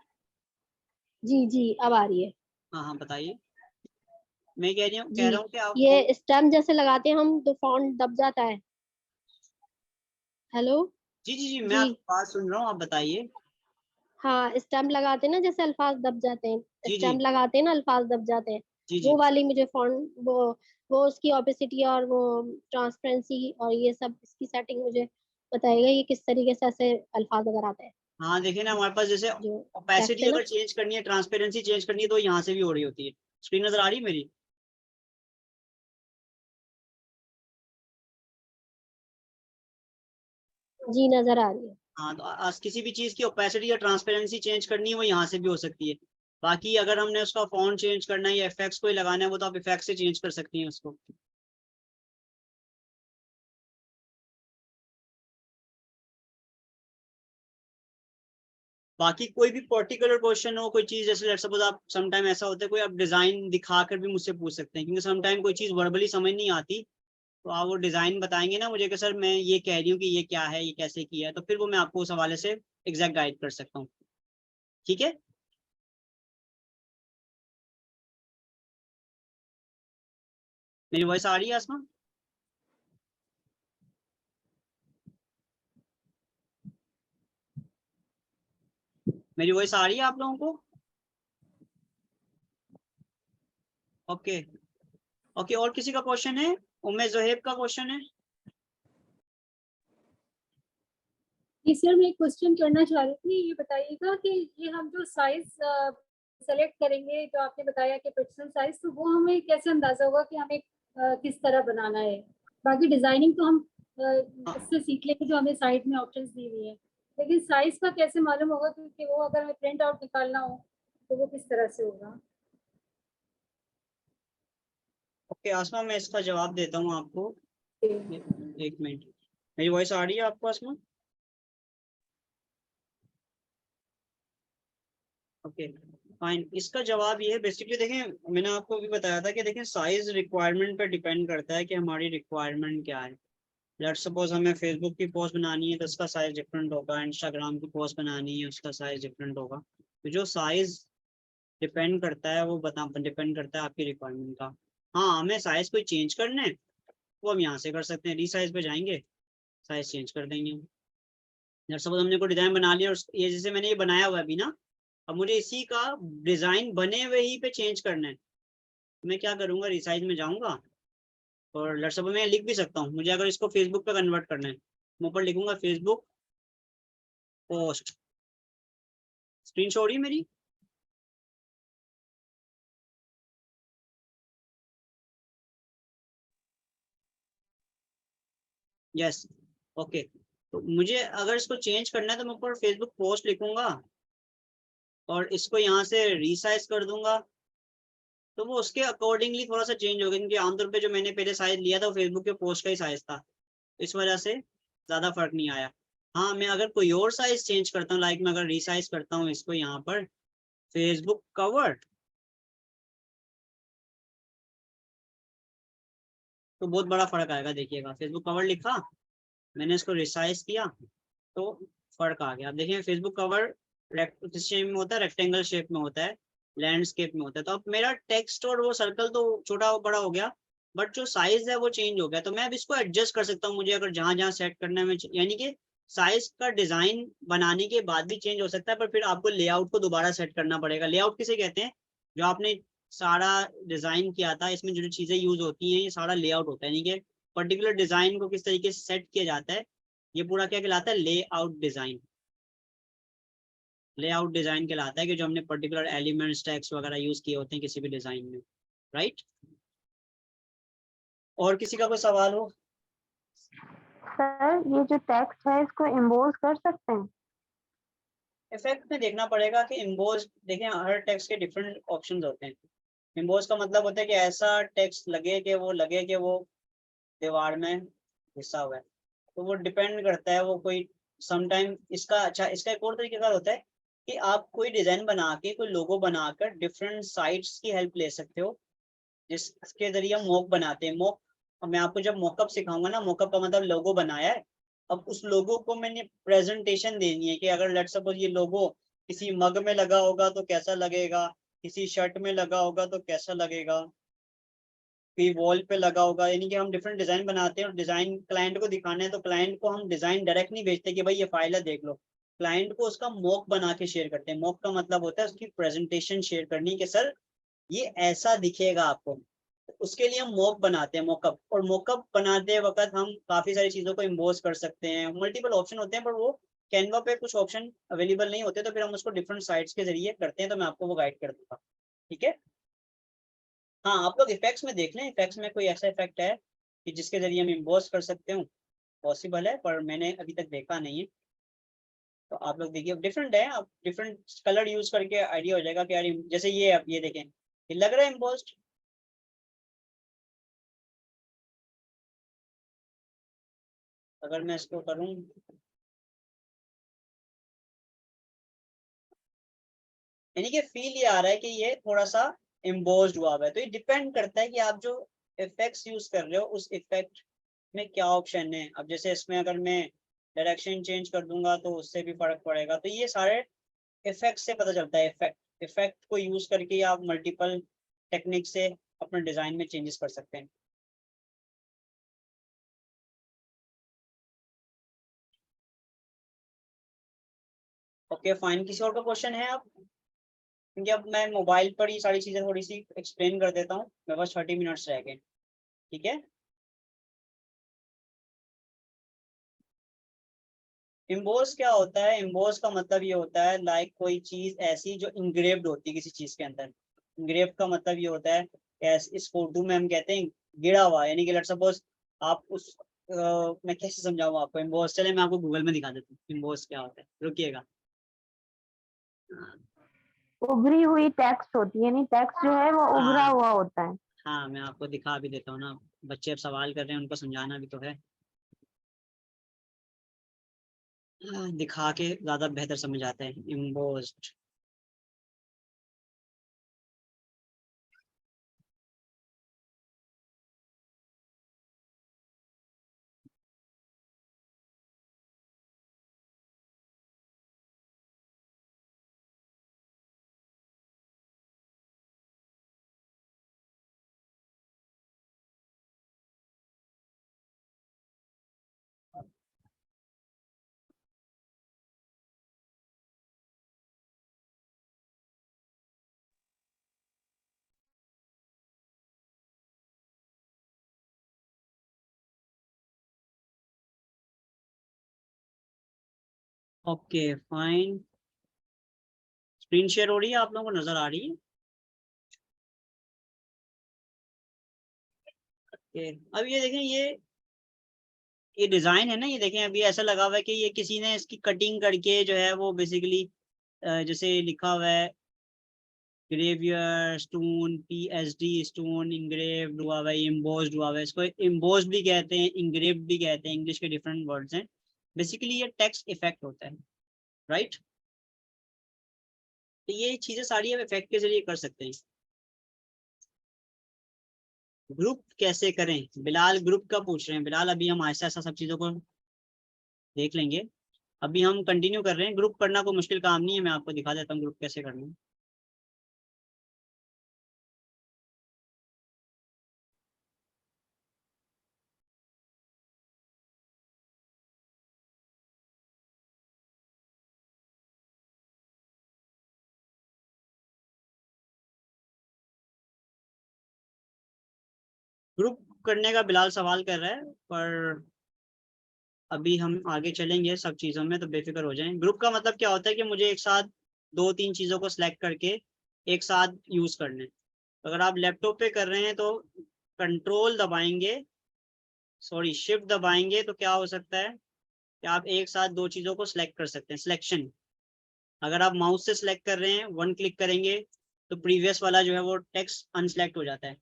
जी जी, अब आ रही है। हाँ हाँ बताइए। मैं कह रहा जी, हूँ कि आप ये स्टैम्प जैसे लगाते हैं हम तो फॉन्ट दब जाता है। हेलो? जी जी जी, मैं जी, आपकी बात सुन रहा हूँ, आप बताइए। हाँ, स्टैम्प लगाते हैं ना, जैसे अल्फाज दब जाते हैं, जी जी स्टैम्प लगाते हैं ना, अल्फाज दब जाते हैं। जी जी। वो वाली मुझे फॉन्ट, वो उसकी ओपेसिटी और वो ट्रांसपेरेंसी और ये सब इसकी सेटिंग मुझे बताइएगा, ये किस तरीके से ऐसे अल्फाज अगर आते हैं हाँ देखिए ना, हमारे पास जैसे जो टेक्स्ट ओपेसिटी है ना। अगर चेंज करनी है, ट्रांसपेरेंसी चेंज करनी है, तो यहाँ से भी हो रही होती है। स्क्रीन नजर आ रही है मेरी? जी, नजर आ रही है। हाँ, तो आज किसी भी चीज की ओपेसिटी या ट्रांसपेरेंसी चेंज करनी है वो यहाँ से भी हो सकती है। बाकी अगर हमने उसका फॉन्ट चेंज करना है या इफेक्ट्स कोई लगाना है, वो तो आप इफेक्ट से चेंज कर सकती हैं उसको। बाकी कोई भी पर्टिकुलर क्वेश्चन हो, कोई चीज जैसे लेट्स सपोज आप समटाइम ऐसा होता है, कोई आप डिजाइन दिखाकर भी मुझसे पूछ सकते हैं, क्योंकि समटाइम कोई चीज वर्बली समझ नहीं आती, तो आप वो डिजाइन बताएंगे ना मुझे कि सर मैं ये कह रही हूँ कि ये क्या है, ये कैसे किया है, तो फिर वो मैं आपको उस हवाले से एग्जैक्ट गाइड कर सकता हूँ। ठीक है? मेरी वॉइस आ रही है आसमा? मेरी वॉइस आ रही है आप लोगों को? ओके ओके, और किसी का क्वेश्चन है? उम्मे जोहेब का क्वेश्चन है? जी सर, मैं एक क्वेश्चन करना चाह रही थी, ये बताइएगा कि ये हम जो साइज सेलेक्ट करेंगे, जो आपने बताया कि पर्सनल साइज, तो वो हमें कैसे अंदाजा होगा कि हमें किस तरह बनाना है? बाकी डिजाइनिंग तो हम हाँ, उससे सीख लेंगे जो हमें साइड में ऑप्शंस दी हुई है, लेकिन साइज का कैसे मालूम होगा? क्योंकि वो अगर हमें प्रिंट आउट निकालना हो तो वो किस तरह से होगा? ओके आसमा, मैं इसका जवाब देता हूँ आपको। जी। एक मिनट, मेरी वॉइस आ रही है आपको आसमा? ओके फाइन, इसका जवाब ये है बेसिकली, देखें मैंने आपको भी बताया था कि देखें साइज रिक्वायरमेंट पर डिपेंड करता है कि हमारी रिक्वायरमेंट क्या है। लेट्स सपोज हमें फेसबुक की पोस्ट बनानी है तो उसका साइज डिफरेंट होगा, इंस्टाग्राम की पोस्ट बनानी है उसका साइज डिफरेंट होगा। तो जो साइज डिपेंड करता है वो डिपेंड करता है आपकी रिक्वायरमेंट का। हाँ, हमें साइज कोई चेंज करना है वो हम यहाँ से कर सकते हैं, रीसाइज पे जाएंगे, साइज चेंज कर देंगे। लेट्स सपोज हमने कोई डिजाइन बना लिया और ये जैसे मैंने ये बनाया हुआ है अभी ना, अब मुझे इसी का डिजाइन बने हुए ही पे चेंज करना है, तो मैं क्या करूंगा, रिसाइज में जाऊंगा और लेट्स सपोज मैं लिख भी सकता हूँ, मुझे अगर इसको फेसबुक पे कन्वर्ट करना है, मैं ऊपर लिखूंगा फेसबुक पोस्ट। स्क्रीन शॉट हो रही है मेरी? यस। ओके, तो मुझे अगर इसको चेंज करना है तो मैं ऊपर फेसबुक पोस्ट लिखूंगा और इसको यहाँ से रीसाइज कर दूंगा, तो वो उसके अकॉर्डिंगली थोड़ा सा चेंज होगा, क्योंकि आमतौर पे जो मैंने पहले साइज लिया था वो फेसबुक के पोस्ट का ही साइज था, इस वजह से ज्यादा फर्क नहीं आया। हाँ, मैं अगर कोई और साइज चेंज करता हूँ, लाइक मैं अगर रीसाइज करता हूँ इसको यहाँ पर फेसबुक कवर, तो बहुत बड़ा फर्क आएगा। देखिएगा फेसबुक कवर लिखा, मैंने इसको रिसाइज किया तो फर्क आ गया। अब देखिए फेसबुक कवर किस शेप में होता है, रेक्टेंगल शेप में होता है, लैंडस्केप में होता है, तो अब मेरा टेक्स्ट और वो सर्कल तो छोटा बड़ा हो गया, बट जो साइज है वो चेंज हो गया। तो मैं अब इसको एडजस्ट कर सकता हूँ, मुझे अगर जहां जहां सेट करना है, यानी कि साइज का डिजाइन बनाने के बाद भी चेंज हो सकता है, पर फिर आपको लेआउट को दोबारा सेट करना पड़ेगा। लेआउट किसे कहते हैं? जो आपने सारा डिजाइन किया था, इसमें जो जो चीजें यूज होती हैं ये सारा लेआउट होता है, यानी कि पर्टिकुलर डिजाइन को किस तरीके से सेट किया जाता है, ये पूरा क्या कहलाता है? Layout design. लेआउट डिजाइन कहलाता है कि जो हमने पर्टिकुलर एलिमेंट्स टेक्स्ट वगैरह यूज किए होते हैं किसी भी डिजाइन में, राइट? और किसी का कोई सवाल हो? सर ये जो टेक्स्ट है इसको एम्बोस कर सकते हैं? इफेक्ट में देखना पड़ेगा कि इम्बोज, देखें हर टेक्स्ट के डिफरेंट ऑप्शंस होते हैं। इम्बोज का मतलब होता है कि ऐसा टेक्स्ट लगे कि वो दीवार में घिसा हुआ है, तो वो डिपेंड करता है, वो कोई समटाइम इसका, अच्छा इसका एक और तरीके का होता है कि आप कोई डिजाइन बना के, कोई लोगो बनाकर डिफरेंट साइट्स की हेल्प ले सकते हो, जिसके जरिए हम मॉक बनाते हैं। मॉक, मैं आपको जब मॉकअप सिखाऊंगा ना, मॉकअप का मतलब लोगो बनाया है, अब उस लोगो को मैंने प्रेजेंटेशन देनी है कि अगर लेट्स सपोज ये लोगो किसी मग में लगा होगा तो कैसा लगेगा, किसी शर्ट में लगा होगा तो कैसा लगेगा, कोई वॉल पे लगा होगा, यानी कि हम डिफरेंट डिजाइन बनाते हैं और डिजाइन क्लाइंट को दिखाने हैं, तो क्लाइंट को हम डिजाइन डायरेक्ट नहीं भेजते कि भाई ये फाइल है देख लो, क्लाइंट को उसका मॉक बना के शेयर करते हैं। मॉक का मतलब होता है उसकी प्रेजेंटेशन शेयर करनी कि सर ये ऐसा दिखेगा आपको। उसके लिए हम मॉक बनाते हैं, मॉकअप, और मॉकअप बनाते वक्त हम काफी सारी चीजों को इम्बोज कर सकते हैं, मल्टीपल ऑप्शन होते हैं, पर वो कैनवा पे कुछ ऑप्शन अवेलेबल नहीं होते, तो फिर हम उसको डिफरेंट साइट्स के जरिए करते हैं, तो मैं आपको वो गाइड कर दूंगा, ठीक है। हाँ, आप लोग इफेक्ट्स में देख लें, इफेक्ट्स में कोई ऐसा इफेक्ट है कि जिसके जरिए हम इम्बोज कर सकते हो, पॉसिबल है, पर मैंने अभी तक देखा नहीं है, तो आप लोग देखिए। डिफरेंट है, आप डिफरेंट कलर यूज करके आइडिया हो जाएगा कि यार जैसे ये आप ये देखें, ये लग रहा है इम्बोस्ड। अगर मैं इसको करूं, यानी कि फील ये आ रहा है कि ये थोड़ा सा एम्बोस्ड हुआ है, तो ये डिपेंड करता है कि आप जो इफेक्ट्स यूज कर रहे हो उस इफेक्ट में क्या ऑप्शन है। अब जैसे इसमें अगर मैं डायरेक्शन चेंज कर दूंगा तो उससे भी फर्क पड़ेगा, तो ये सारे इफेक्ट से पता चलता है। इफेक्ट को यूज करके आप मल्टीपल टेक्निक से अपने डिजाइन में चेंजेस कर सकते हैं। ओके फाइन, किसी और का क्वेश्चन है आप? क्योंकि अब मैं मोबाइल पर ही सारी चीजें थोड़ी सी एक्सप्लेन कर देता हूँ, मेरे पास 30 मिनट्स रह गए, ठीक है। इम्बोस क्या होता है? इम्बोस का मतलब ये होता है लाइक कोई चीज ऐसी जो इंग्रेव्ड होती है किसी चीज के अंदर। इंग्रेव का मतलब ये होता है इस उर्दू में हम कहते हैं गिरा हुआ, यानी कि लेट्स सपोज आप उस मैं कैसे समझाऊँ आपको इम्बोस, चले मैं आपको गूगल में दिखा देता हूँ इम्बोस क्या होता है, रुकिएगा। उभरी हुई टेक्स्ट होती है, नहीं टेक्स्ट जो है वो उभरा हाँ हुआ होता है। हाँ, मैं आपको दिखा भी देता हूँ ना, बच्चे अब सवाल कर रहे हैं उनको समझाना भी तो है। दिखा के ज्यादा बेहतर समझ आता है। Embossed, okay fine. Screen share हो रही है, आप लोगों को नजर आ रही है? अब ये देखें, ये डिजाइन है ना, ये देखें अभी ऐसा लगा हुआ है कि ये किसी ने इसकी कटिंग करके जो है वो बेसिकली जैसे लिखा हुआ है ग्रेवियर स्टोन, PSD स्टोन, इंग्रेव्ड हुआ हुआ है, इम्बोस्ड हुआ हुआ है। इसको इम्बोस्ड भी कहते हैं, इंग्रेव्ड भी कहते हैं, इंग्लिश के डिफरेंट वर्ड्स हैं। बेसिकली ये टेक्स्ट इफेक्ट होता है, राइट। तो ये चीजें सारी हम इफेक्ट के जरिए कर सकते हैं। ग्रुप कैसे करें, बिलाल ग्रुप का पूछ रहे हैं। बिलाल अभी हम ऐसा ऐसा सब चीजों को देख लेंगे, अभी हम कंटिन्यू कर रहे हैं। ग्रुप करना कोई मुश्किल काम नहीं है, मैं आपको दिखा देता हूँ ग्रुप कैसे करना है। ग्रुप करने का बिलाल सवाल कर रहा है, पर अभी हम आगे चलेंगे सब चीज़ों में, तो बेफिक्र हो जाएं। ग्रुप का मतलब क्या होता है कि मुझे एक साथ दो तीन चीज़ों को सिलेक्ट करके एक साथ यूज़ करने। अगर आप लैपटॉप पे कर रहे हैं तो कंट्रोल दबाएंगे, सॉरी शिफ्ट दबाएंगे, तो क्या हो सकता है कि आप एक साथ दो चीज़ों को सिलेक्ट कर सकते हैं, सिलेक्शन। अगर आप माउस से सिलेक्ट कर रहे हैं, वन क्लिक करेंगे तो प्रीवियस वाला जो है वो टेक्स्ट अनसेलेक्ट हो जाता है।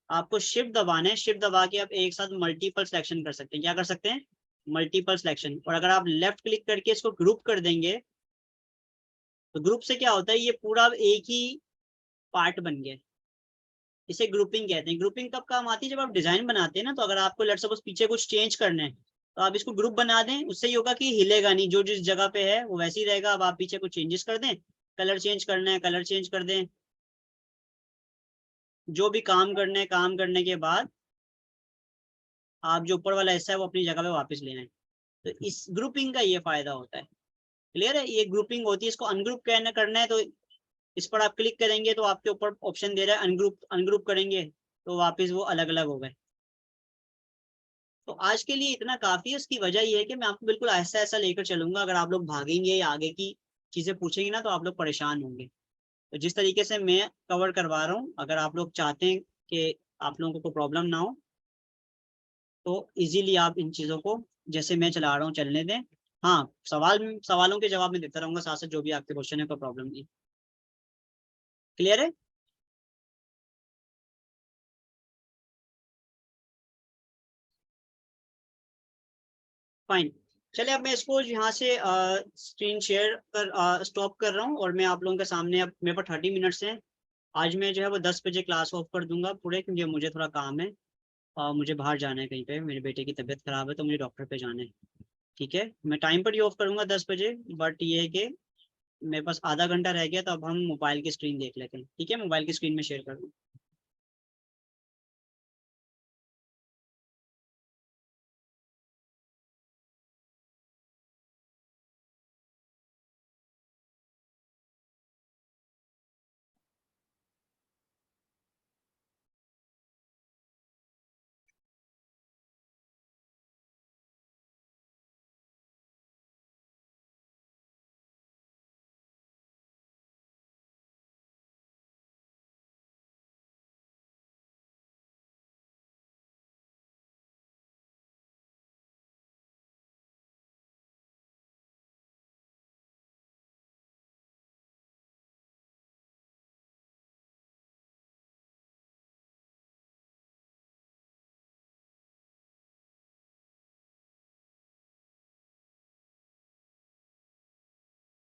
आपको शिफ्ट दबाना है, शिफ्ट दबा के आप एक साथ मल्टीपल सिलेक्शन कर सकते हैं। क्या कर सकते हैं? Multiple selection. और अगर आप लेफ्ट क्लिक करके इसको ग्रुप कर देंगे तो ग्रुप से क्या होता है, ये पूरा एक ही पार्ट बन गया। इसे ग्रुपिंग कहते हैं। ग्रुपिंग कब काम आती है? जब आप डिजाइन बनाते हैं ना, तो अगर आपको लेट्स सपोज पीछे कुछ चेंज करना है, तो आप इसको ग्रुप बना दें, उससे ये होगा कि हिलेगा नहीं, जो जिस जगह पे है वो वैसे ही रहेगा। अब आप पीछे कुछ चेंजेस कर दें, कलर चेंज करना है कलर चेंज कर दें, जो भी काम करना है काम करने के बाद आप जो ऊपर वाला हिस्सा है वो अपनी जगह पे वापस ले आए। तो इस ग्रुपिंग का ये फायदा होता है। क्लियर है, ये ग्रुपिंग होती है। इसको अनग्रुप करना है तो इस पर आप क्लिक करेंगे तो आपके ऊपर ऑप्शन दे रहा है अनग्रुप, अनग्रुप करेंगे तो वापस वो अलग अलग हो गए। तो आज के लिए इतना काफी है। उसकी वजह ये है कि मैं आपको बिल्कुल ऐसा ऐसा लेकर चलूंगा। अगर आप लोग भागेंगे या आगे की चीजें पूछेंगे ना तो आप लोग परेशान होंगे। तो जिस तरीके से मैं कवर करवा रहा हूँ, अगर आप लोग चाहते हैं कि आप लोगों को कोई प्रॉब्लम ना हो तो इजीली आप इन चीज़ों को जैसे मैं चला रहा हूँ चलने दें। हाँ, सवालों के जवाब मैं देता रहूँगा साथ साथ, जो भी आपके क्वेश्चन है कोई प्रॉब्लम नहीं। क्लियर है? फाइन। चलिए अब मैं इसको यहाँ से स्क्रीन शेयर कर स्टॉप कर रहा हूँ और मैं आप लोगों के सामने, अब मेरे पास 30 मिनट्स हैं। आज मैं जो है वो 10 बजे क्लास ऑफ कर दूंगा पूरे, क्योंकि मुझे थोड़ा काम है और मुझे बाहर जाना है कहीं पे, मेरे बेटे की तबीयत खराब है तो मुझे डॉक्टर पे जाना है। ठीक है, मैं टाइम पर ही ऑफ करूंगा 10 बजे, बट ये है कि मेरे पास आधा घंटा रह गया तो अब हम मोबाइल की स्क्रीन देख लेते हैं। ठीक है, मोबाइल की स्क्रीन में शेयर कर दूँ।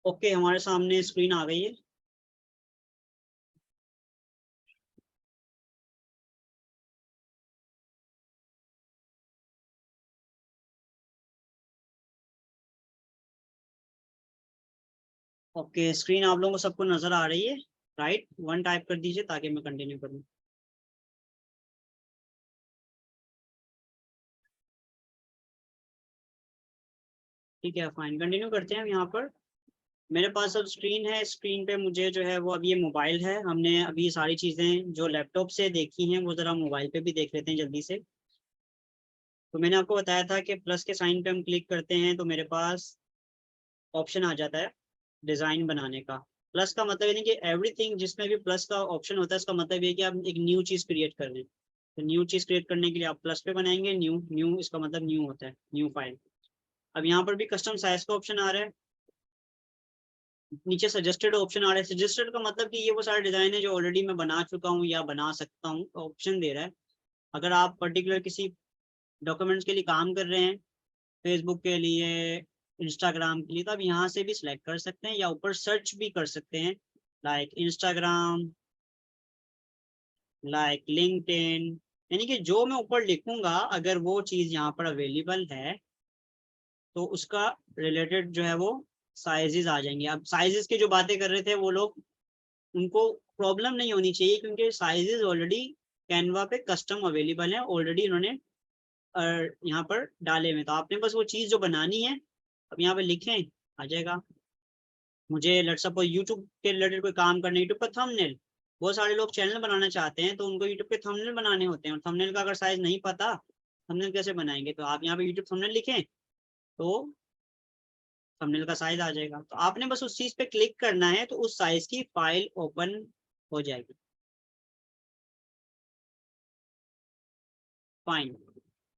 ओके, हमारे सामने स्क्रीन आ गई है। ओके, स्क्रीन आप लोगों को सबको नजर आ रही है? राइट, 1 टाइप कर दीजिए ताकि मैं कंटिन्यू करूँ। ठीक है, फाइन, कंटिन्यू करते हैं। यहाँ पर मेरे पास अब स्क्रीन है, स्क्रीन पे मुझे जो है वो अब ये मोबाइल है। हमने अभी ये सारी चीज़ें जो लैपटॉप से देखी हैं वो ज़रा मोबाइल पे भी देख लेते हैं जल्दी से। तो मैंने आपको बताया था कि प्लस के साइन पे हम क्लिक करते हैं तो मेरे पास ऑप्शन आ जाता है डिज़ाइन बनाने का। प्लस का मतलब ये नहीं कि एवरीथिंग जिसमें भी प्लस का ऑप्शन होता है इसका मतलब ये कि आप एक न्यू चीज़ क्रिएट कर रहे हैं। तो न्यू चीज़ क्रिएट करने के लिए आप प्लस पे बनाएंगे। न्यू, न्यू इसका मतलब न्यू होता है, न्यू फाइल। अब यहाँ पर भी कस्टम साइज का ऑप्शन आ रहा है, नीचे सजेस्टेड ऑप्शन आ रहा है। सजेस्टेड का मतलब कि ये वो सारे डिज़ाइन है जो ऑलरेडी मैं बना चुका हूँ या बना सकता हूँ, तो ऑप्शन दे रहा है। अगर आप पर्टिकुलर किसी डॉक्यूमेंट्स के लिए काम कर रहे हैं, फेसबुक के लिए, इंस्टाग्राम के लिए, तो आप यहाँ से भी सिलेक्ट कर सकते हैं या ऊपर सर्च भी कर सकते हैं, लाइक इंस्टाग्राम, लाइक लिंक्डइन। यानी कि जो मैं ऊपर लिखूंगा अगर वो चीज़ यहाँ पर अवेलेबल है तो उसका रिलेटेड जो है वो साइजेस आ जाएंगे। अब साइजेस की जो बातें कर रहे थे वो लोग, उनको प्रॉब्लम नहीं होनी चाहिए क्योंकि साइजेस ऑलरेडी कैनवा पे कस्टम अवेलेबल है, ऑलरेडी इन्होंने यहाँ पर डाले हुए। तो आपने बस वो चीज़ जो बनानी है अब यहाँ पे लिखें, आ जाएगा। मुझे लेट्स सपोज यूट्यूब के रिलेटेड कोई काम करना है, यूट्यूब का थंबनेल, बहुत सारे लोग चैनल बनाना चाहते हैं तो उनको यूट्यूब के थंबनेल बनाने होते हैं और थंबनेल का अगर साइज नहीं पता थंबनेल कैसे बनाएंगे, तो आप यहाँ पे यूट्यूब थंबनेल लिखें तो थंबनेल का साइज आ जाएगा। तो आपने बस उस चीज पे क्लिक करना है तो उस साइज की फाइल ओपन हो जाएगी। फाइन।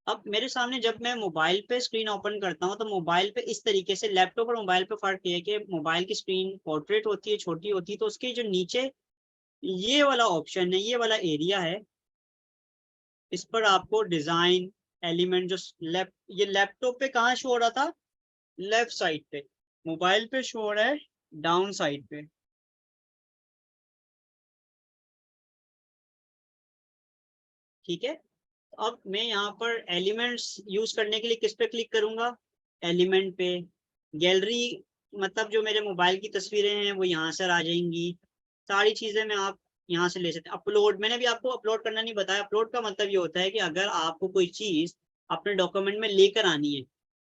अब मेरे सामने जब मैं मोबाइल पे स्क्रीन ओपन करता हूँ तो मोबाइल पे इस तरीके से, लैपटॉप और मोबाइल पे फर्क ये है कि मोबाइल की स्क्रीन पोर्ट्रेट होती है, छोटी होती है, तो उसके जो नीचे ये वाला ऑप्शन है, ये वाला एरिया है, इस पर आपको डिजाइन एलिमेंट जो ये लैपटॉप पे कहाँ शो हो रहा था, लेफ्ट साइड पे, मोबाइल पे शो हो रहा है डाउन साइड पे। ठीक है, अब मैं यहाँ पर एलिमेंट्स यूज करने के लिए किस पे क्लिक करूंगा, एलिमेंट पे। गैलरी मतलब जो मेरे मोबाइल की तस्वीरें हैं वो यहाँ से आ जाएंगी, सारी चीजें मैं आप यहाँ से ले सकते हैं। अपलोड, मैंने भी आपको अपलोड करना नहीं बताया। अपलोड का मतलब ये होता है कि अगर आपको कोई चीज अपने डॉक्यूमेंट में लेकर आनी है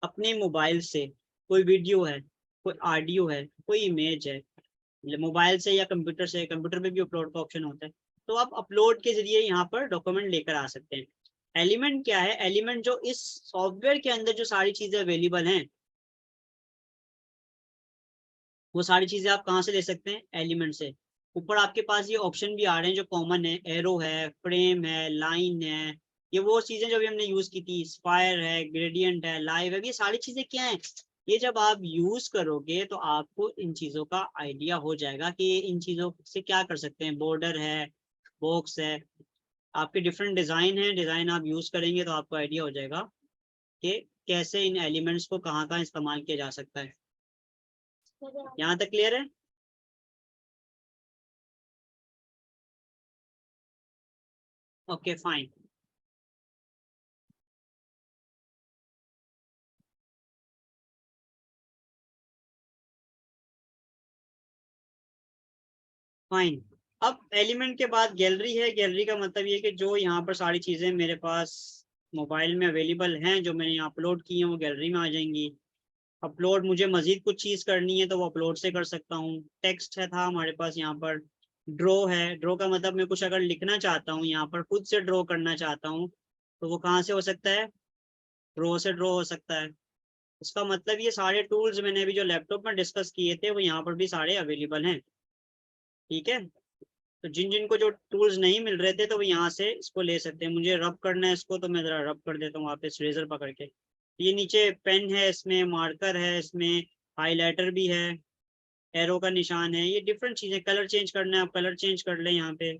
अपने मोबाइल से, कोई वीडियो है, कोई ऑडियो है, कोई इमेज है, मोबाइल से या कंप्यूटर से, कंप्यूटर पे भी अपलोड का ऑप्शन होता है, तो आप अपलोड के जरिए यहाँ पर डॉक्यूमेंट लेकर आ सकते हैं। एलिमेंट क्या है, एलिमेंट जो इस सॉफ्टवेयर के अंदर जो सारी चीजें अवेलेबल हैं वो सारी चीजें आप कहाँ से ले सकते हैं, एलिमेंट से। ऊपर आपके पास ये ऑप्शन भी आ रहे हैं जो कॉमन है, एरो है, फ्रेम है, लाइन है, ये वो चीजें जो भी हमने यूज की थी, स्पायर है, ग्रेडियंट है, लाइव है, ये सारी चीजें क्या है, ये जब आप यूज करोगे तो आपको इन चीजों का आइडिया हो जाएगा कि इन चीजों से क्या कर सकते हैं। बॉर्डर है, बॉक्स है, आपके डिफरेंट डिजाइन है, डिजाइन आप यूज करेंगे तो आपको आइडिया हो जाएगा कि कैसे इन एलिमेंट्स को कहाँ कहाँ इस्तेमाल किया जा सकता है। यहाँ तक क्लियर है? Okay fine. फाइन। अब एलिमेंट के बाद गैलरी है। गैलरी का मतलब ये कि जो यहाँ पर सारी चीजें मेरे पास मोबाइल में अवेलेबल हैं जो मैंने यहाँ अपलोड की हैं वो गैलरी में आ जाएंगी। अपलोड मुझे मजीद कुछ चीज करनी है तो वो अपलोड से कर सकता हूँ। टेक्स्ट है था हमारे पास यहाँ पर। ड्रॉ है, ड्रॉ का मतलब मैं कुछ अगर लिखना चाहता हूँ यहाँ पर, खुद से ड्रॉ करना चाहता हूँ तो वो कहाँ से हो सकता है, ड्रॉ से ड्रॉ हो सकता है। उसका मतलब ये सारे टूल्स मैंने अभी जो लैपटॉप में डिस्कस किए थे वो यहाँ पर भी सारे अवेलेबल हैं। ठीक है, तो जिन जिन को जो टूल्स नहीं मिल रहे थे तो वो यहाँ से इसको ले सकते हैं। मुझे रब करना है इसको तो मैं जरा रब कर देता हूँ वापस रेजर पकड़ के। ये नीचे पेन है, इसमें मार्कर है, इसमें हाइलाइटर भी है, एरो का निशान है, ये डिफरेंट चीजें। कलर चेंज करना है आप कलर चेंज कर लें यहाँ पे।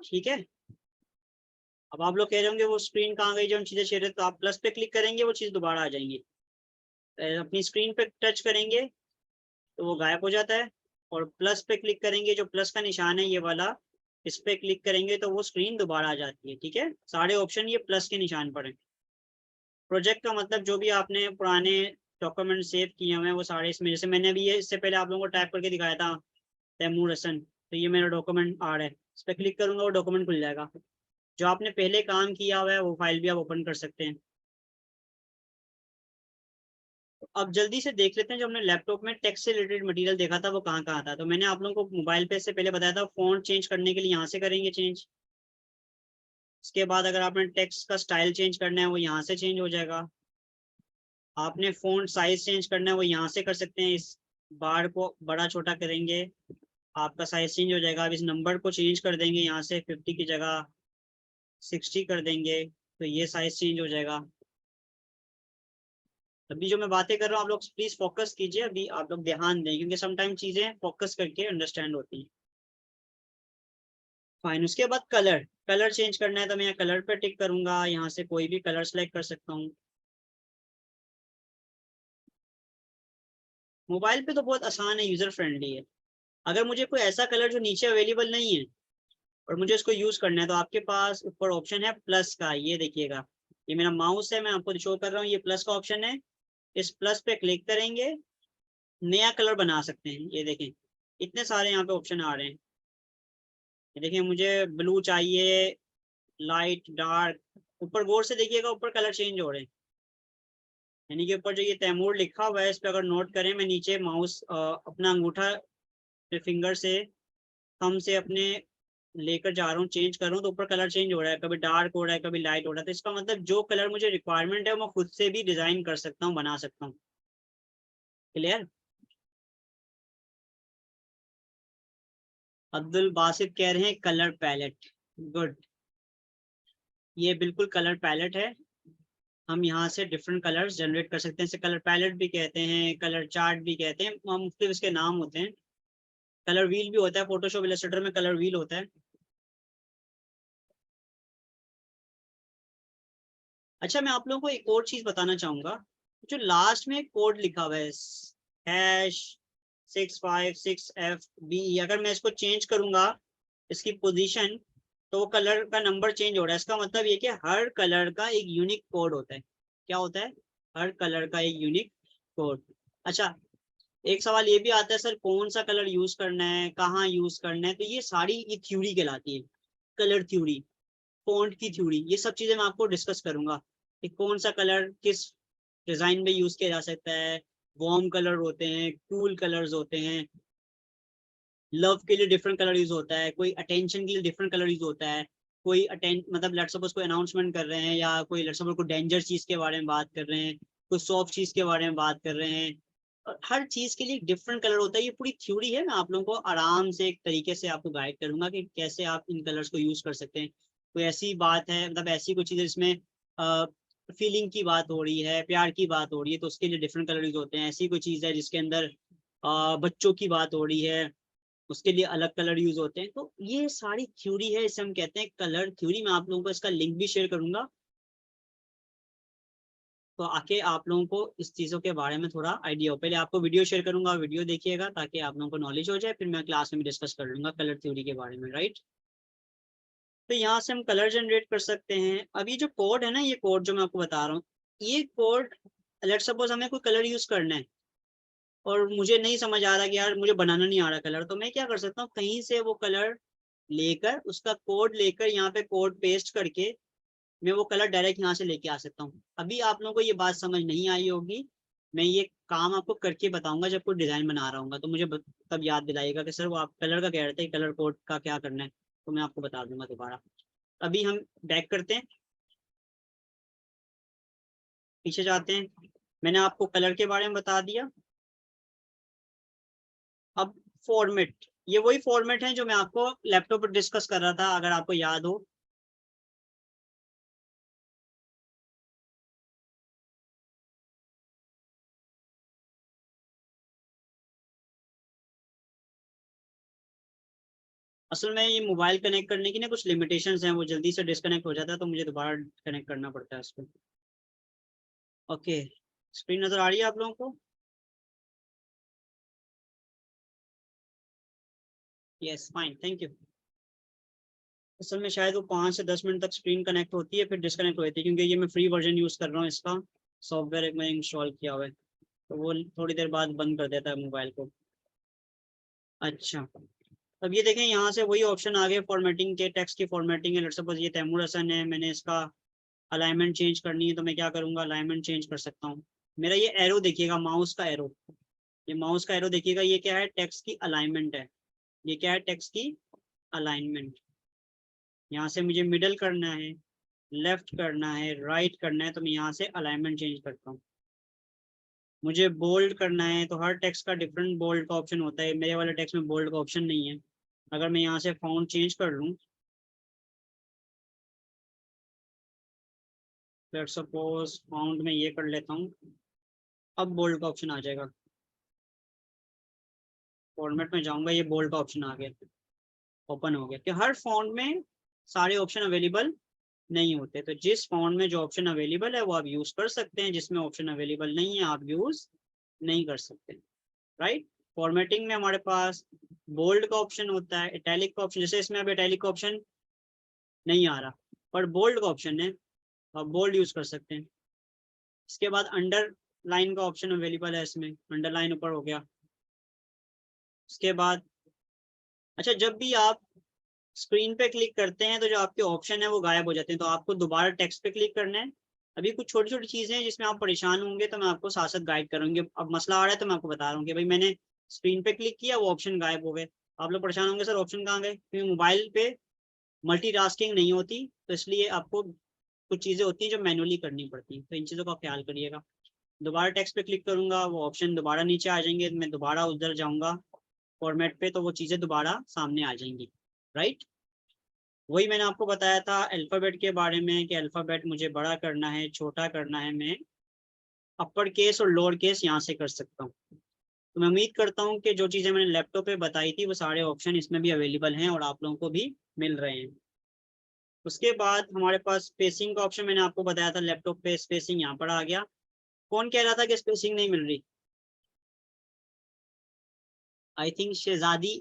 ठीक है, अब आप लोग कह रहे होंगे वो स्क्रीन कहाँ गई जो हम चीजें शेयर, तो आप प्लस पे क्लिक करेंगे वो चीज दोबारा आ जाएंगी। अपनी स्क्रीन पे टच करेंगे तो वो गायब हो जाता है, और प्लस पे क्लिक करेंगे, जो प्लस का निशान है ये वाला, इस पे क्लिक करेंगे तो वो स्क्रीन दोबारा आ जाती है। ठीक है, सारे ऑप्शन ये प्लस के निशान पर है। प्रोजेक्ट का मतलब जो भी आपने पुराने डॉक्यूमेंट सेव किए हुए हैं वो सारे इसमें, जैसे मैंने अभी ये इससे पहले आप लोगों को टाइप करके दिखाया था तैमूर हसन, तो ये मेरा डॉक्यूमेंट आ रहा है, इस पर क्लिक करूंगा वो डॉक्यूमेंट खुल जाएगा। जो आपने पहले काम किया हुआ है वो फाइल भी आप ओपन कर सकते हैं। अब जल्दी से देख लेते हैं जो हमने लैपटॉप में टेक्स्ट से रिलेटेड मटेरियल देखा था वो कहाँ कहाँ था। तो मैंने आप लोगों को मोबाइल पे से पहले बताया था फॉन्ट चेंज करने के लिए यहाँ से करेंगे चेंज। इसके बाद अगर आपने टेक्स्ट का स्टाइल चेंज करना है वो यहाँ से चेंज हो जाएगा। आपने फॉन्ट साइज चेंज करना है वो यहाँ से कर सकते हैं, इस बार को बड़ा छोटा करेंगे आपका साइज चेंज हो जाएगा। अब इस नंबर को चेंज कर देंगे, यहाँ से 50 की जगह 60 कर देंगे तो ये साइज चेंज हो जाएगा। अभी जो मैं बातें कर रहा हूँ आप लोग प्लीज फोकस कीजिए, अभी आप लोग ध्यान दें क्योंकि समटाइम चीजें फोकस करके अंडरस्टैंड होती हैं। फाइन। उसके बाद कलर, कलर चेंज करना है तो मैं यहाँ कलर पे टिक करूंगा, यहाँ से कोई भी कलर सेलेक्ट कर सकता हूँ। मोबाइल पे तो बहुत आसान है, यूजर फ्रेंडली है। अगर मुझे कोई ऐसा कलर जो नीचे अवेलेबल नहीं है और मुझे इसको यूज करना है तो आपके पास ऊपर ऑप्शन है प्लस का, ये देखिएगा, ये मेरा माउस है, मैं आपको शो कर रहा हूँ, ये प्लस का ऑप्शन है। इस प्लस पे क्लिक करेंगे, नया कलर बना सकते हैं। ये देखें इतने सारे यहाँ पे ऑप्शन आ रहे हैं। ये देखिए मुझे ब्लू चाहिए, लाइट, डार्क, ऊपर गौर से देखिएगा ऊपर कलर चेंज हो रहे हैं। यानी कि ऊपर जो ये तैमूर लिखा हुआ है इस पे अगर नोट करें, मैं नीचे माउस अपना अंगूठा फिंगर से, थंब से अपने लेकर जा रहा हूँ, चेंज कर रहा हूँ तो ऊपर कलर चेंज हो रहा है, कभी डार्क हो रहा है, कभी लाइट हो रहा है। तो इसका मतलब जो कलर मुझे रिक्वायरमेंट है मैं खुद से भी डिजाइन कर सकता हूँ, बना सकता हूँ। क्लियर? अब्दुल बासित कह रहे हैं कलर पैलेट, गुड। ये बिल्कुल कलर पैलेट है, हम यहाँ से डिफरेंट कलर्स जनरेट कर सकते हैं। इसे कलर पैलेट भी कहते हैं, कलर चार्ट भी कहते हैं, मुख्तलिफ इसके नाम होते हैं। कलर व्हील भी होता है, फोटोशॉप इलस्ट्रेटर में कलर व्हील होता है। अच्छा मैं आप लोगों को एक और चीज बताना चाहूंगा, जो लास्ट में कोड लिखा हुआ है #656FBE। अगर मैं इसको चेंज करूंगा इसकी पोजीशन तो वो कलर का नंबर चेंज हो रहा है। इसका मतलब ये कि हर कलर का एक यूनिक कोड होता है। क्या होता है? हर कलर का एक यूनिक कोड। अच्छा, एक सवाल ये भी आता है सर कौन सा कलर यूज करना है, कहाँ यूज करना है, तो ये सारी ये थ्योरी कहलाती है, कलर थ्योरी, फॉन्ट की थ्योरी। ये सब चीजें मैं आपको डिस्कस करूंगा कि कौन सा कलर किस डिजाइन में यूज किया जा सकता है। वार्म कलर होते हैं, कूल कलर्स होते हैं, लव के लिए डिफरेंट कलर यूज होता है, कोई अटेंशन के लिए डिफरेंट कलर यूज होता है, कोई मतलब लेट्स सपोज कोई अनाउंसमेंट कर रहे हैं या कोई लेट्स सपोज कोई डेंजर चीज के बारे में बात कर रहे हैं, कोई सॉफ्ट चीज के बारे में बात कर रहे हैं, और हर चीज के लिए डिफरेंट कलर होता है। ये पूरी थ्योरी है, मैं आप लोगों को आराम से एक तरीके से आपको गाइड करूंगा कि कैसे आप इन कलर्स को यूज कर सकते हैं। कोई ऐसी बात है, मतलब ऐसी कोई चीज है जिसमें फीलिंग की बात हो रही है, प्यार की बात हो रही है, तो उसके लिए डिफरेंट कलर यूज होते हैं। ऐसी कोई चीज है जिसके अंदर बच्चों की बात हो रही है, उसके लिए अलग कलर यूज होते हैं। तो ये सारी थ्योरी है, इसे हम कहते हैं कलर थ्योरी। मैं आप लोगों को इसका लिंक भी शेयर करूंगा, तो आके आप लोगों को इस चीज़ों के बारे में थोड़ा आइडिया हो। पहले आपको वीडियो शेयर करूंगा, वीडियो देखिएगा ताकि आप लोगों को नॉलेज हो जाए, फिर मैं क्लास में भी डिस्कस कर लूंगा कलर थ्योरी के बारे में, राइट। तो यहाँ से हम कलर जनरेट कर सकते हैं। अब ये जो कोड है ना, ये कोड जो मैं आपको बता रहा हूँ, ये कोड लेट्स सपोज हमें कोई कलर यूज करना है और मुझे नहीं समझ आ रहा कि यार मुझे बनाना नहीं आ रहा कलर, तो मैं क्या कर सकता हूँ, कहीं से वो कलर लेकर उसका कोड लेकर यहाँ पे कोड पेस्ट करके मैं वो कलर डायरेक्ट यहाँ से लेके आ सकता हूँ। अभी आप लोगों को ये बात समझ नहीं आई होगी, मैं ये काम आपको करके बताऊंगा जब कोई डिजाइन बना रहा हूँ, तो मुझे तब याद दिलाइएगा कि सर वो आप कलर का कह रहे थे, कलर कोड का क्या करना है, तो मैं आपको बता दूंगा दोबारा। अभी हम बैक करते हैं, पीछे जाते हैं। मैंने आपको कलर के बारे में बता दिया। अब फॉर्मेट, ये वही फॉर्मेट है जो मैं आपको लैपटॉप पर डिस्कस कर रहा था, अगर आपको याद हो। असल में ये मोबाइल कनेक्ट करने की ना कुछ लिमिटेशंस हैं, वो जल्दी से डिस्कनेक्ट हो जाता है, तो मुझे दोबारा कनेक्ट करना पड़ता है उसको। ओके, स्क्रीन नजर आ रही है आप लोगों को? Yes, fine, thank you. असल में शायद वो 5 से 10 मिनट तक स्क्रीन कनेक्ट होती है, फिर डिस्कनेक्ट हो जाती है, क्योंकि ये मैं फ्री वर्जन यूज़ कर रहा हूँ, इसका सॉफ्टवेयर एक मैंने इंस्टॉल किया हुआ है, तो वो थोड़ी देर बाद बंद कर देता है मोबाइल को। अच्छा, अब ये देखें यहाँ से वही ऑप्शन आ गए फॉर्मेटिंग के, टेक्स्ट की फॉर्मेटिंग है। लेट्स सपोज ये तैमूर हसन है, मैंने इसका अलाइनमेंट चेंज करनी है, तो मैं क्या करूँगा, अलाइनमेंट चेंज कर सकता हूँ। मेरा ये एरो देखिएगा, माउस का एरो, ये माउस का एरो देखिएगा, ये क्या है, टेक्स्ट की अलाइनमेंट है। ये क्या है, टेक्स्ट की अलाइनमेंट। यहाँ से मुझे मिडल करना है, लेफ्ट करना है, राइट करना है, तो मैं यहाँ से अलाइनमेंट चेंज करता हूँ। मुझे बोल्ड करना है, तो हर टेक्स्ट का डिफरेंट बोल्ड का ऑप्शन होता है, मेरे वाले टेक्स्ट में बोल्ड का ऑप्शन नहीं है। अगर मैं यहाँ से फॉन्ट चेंज कर लूँ, लेट्स सपोज फॉन्ट में ये कर लेता हूँ, अब बोल्ड का ऑप्शन आ जाएगा। फॉर्मेट में जाऊंगा, ये बोल्ड का ऑप्शन आ गया, ओपन हो गया। कि हर फॉन्ट में सारे ऑप्शन अवेलेबल नहीं होते, तो जिस फॉन्ट में जो ऑप्शन अवेलेबल है वो आप यूज कर सकते हैं, जिसमें ऑप्शन अवेलेबल नहीं है आप यूज नहीं कर सकते, राइट। फॉर्मेटिंग में हमारे पास बोल्ड का ऑप्शन होता है, इटैलिक का ऑप्शन, जैसे इसमें अब इटैलिक का ऑप्शन नहीं आ रहा, पर बोल्ड का ऑप्शन है, आप बोल्ड यूज कर सकते हैं। इसके बाद अंडर लाइन का ऑप्शन अवेलेबल है, इसमें अंडरलाइन ऊपर हो गया। उसके बाद अच्छा, जब भी आप स्क्रीन पे क्लिक करते हैं तो जो आपके ऑप्शन है वो गायब हो जाते हैं, तो आपको दोबारा टेक्स्ट पे क्लिक करना है। अभी कुछ छोटी छोटी चीजें हैं जिसमें आप परेशान होंगे, तो मैं आपको साथ साथ गाइड करूंगी। अब मसला आ रहा है तो मैं आपको बता रहा हूँ कि भाई मैंने स्क्रीन पे क्लिक किया, वो ऑप्शन गायब हो गए। आप लोग परेशान होंगे सर ऑप्शन कहाँ गए, क्योंकि मोबाइल पे मल्टीटास्किंग नहीं होती, तो इसलिए आपको कुछ चीजें होती हैं जो मैनुअली करनी पड़ती हैं, तो इन चीज़ों का ख्याल करिएगा। दोबारा टेक्स्ट पे क्लिक करूंगा, वो ऑप्शन दोबारा नीचे आ जाएंगे, मैं दोबारा उधर जाऊंगा फॉर्मेट पे, तो वो चीज़ें दोबारा सामने आ जाएंगी, राइट। वही मैंने आपको बताया था अल्फ़ाबेट के बारे में कि अल्फ़ाबेट मुझे बड़ा करना है, छोटा करना है, मैं अपर केस और लोअर केस यहाँ से कर सकता हूँ। तो मैं उम्मीद करता हूँ कि जो चीज़ें मैंने लैपटॉप पे बताई थी वो सारे ऑप्शन इसमें भी अवेलेबल हैं और आप लोगों को भी मिल रहे हैं। उसके बाद हमारे पास स्पेसिंग का ऑप्शन मैंने आपको बताया था, लैपटॉप पे स्पेसिंग यहाँ पर आ गया। कौन कह रहा था कि स्पेसिंग नहीं मिल रही? आई थिंक शहजादी,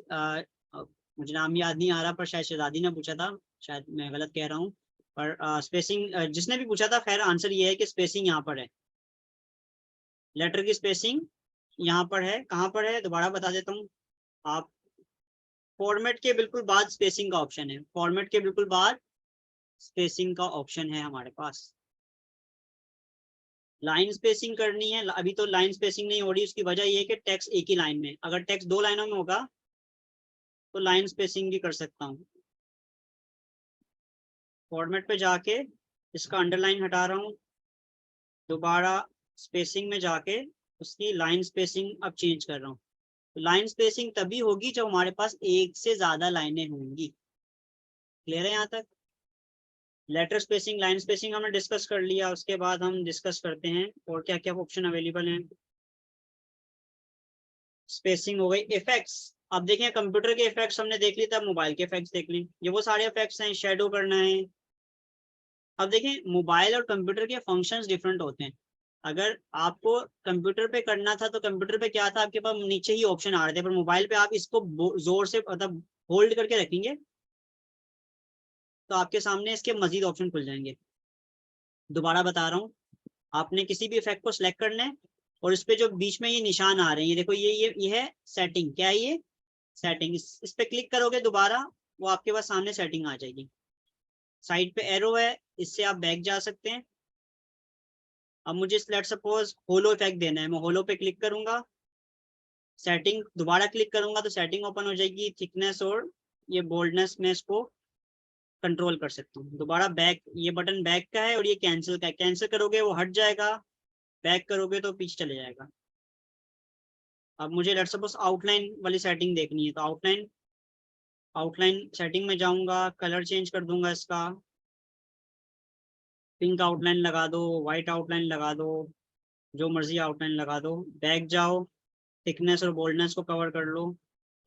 मुझे नाम याद नहीं आ रहा, पर शायद शहजादी ने पूछा था, शायद मैं गलत कह रहा हूँ, पर स्पेसिंग जिसने भी पूछा था, खैर आंसर ये है कि स्पेसिंग यहाँ पर है, लेटर की स्पेसिंग यहाँ पर है। कहाँ पर है दोबारा बता देता हूँ, आप फॉर्मेट के बिल्कुल बाद स्पेसिंग का ऑप्शन है, फॉर्मेट के बिल्कुल बाद स्पेसिंग का ऑप्शन है हमारे पास। लाइन स्पेसिंग करनी है, अभी तो लाइन स्पेसिंग नहीं हो रही, उसकी वजह ये है कि टेक्स्ट एक ही लाइन में, अगर टेक्स्ट 2 लाइनों में होगा तो लाइन स्पेसिंग भी कर सकता हूँ। फॉर्मेट पे जाके इसका अंडरलाइन हटा रहा हूँ, दोबारा स्पेसिंग में जाके उसकी लाइन स्पेसिंग अब चेंज कर रहा हूँ। तो लाइन स्पेसिंग तभी होगी जब हमारे पास एक से ज्यादा लाइनें होंगी। क्लियर है यहाँ तक? लेटर स्पेसिंग, लाइन स्पेसिंग हमने डिस्कस कर लिया, उसके बाद हम डिस्कस करते हैं और क्या क्या ऑप्शन अवेलेबल हैं। स्पेसिंग हो गई। इफेक्ट्स, अब देखें कंप्यूटर के इफेक्ट्स हमने देख ली, तब मोबाइल के इफेक्ट्स देख ली, ये वो सारे इफेक्ट्स हैं। शेडो करना है, अब देखें मोबाइल और कंप्यूटर के फंक्शंस डिफरेंट होते हैं। अगर आपको कंप्यूटर पे करना था तो कंप्यूटर पे क्या था, आपके पास नीचे ही ऑप्शन आ रहे थे, पर मोबाइल पे आप इसको जोर से मतलब होल्ड करके रखेंगे तो आपके सामने इसके मजीद ऑप्शन खुल जाएंगे। दोबारा बता रहा हूँ, आपने किसी भी इफेक्ट को सिलेक्ट करना है और इस पे जो बीच में ये निशान आ रहे हैं, ये देखो, ये है सेटिंग, क्या है ये सेटिंग, इस पे क्लिक करोगे दोबारा वो आपके पास सामने सेटिंग आ जाएगी। साइड पे एरो है, इससे आप बैक जा सकते हैं। अब मुझे लेट सपोज होलो इफेक्ट देना है, मैं होलो पे क्लिक करूंगा, सेटिंग दोबारा क्लिक करूंगा तो सेटिंग ओपन हो जाएगी। थिकनेस और ये बोल्डनेस में इसको कंट्रोल कर सकता हूँ। दोबारा बैक, ये बटन बैक का है और ये कैंसिल का है, कैंसिल करोगे वो हट जाएगा, बैक करोगे तो पीछे चले जाएगा। अब मुझे लेट सपोज आउटलाइन वाली सेटिंग देखनी है, तो आउटलाइन सेटिंग में जाऊंगा, कलर चेंज कर दूंगा इसका, पिंक आउटलाइन लगा दो, व्हाइट आउटलाइन लगा दो, जो मर्जी आउटलाइन लगा दो। बैक जाओ, थिकनेस और बोल्डनेस को कवर कर लो।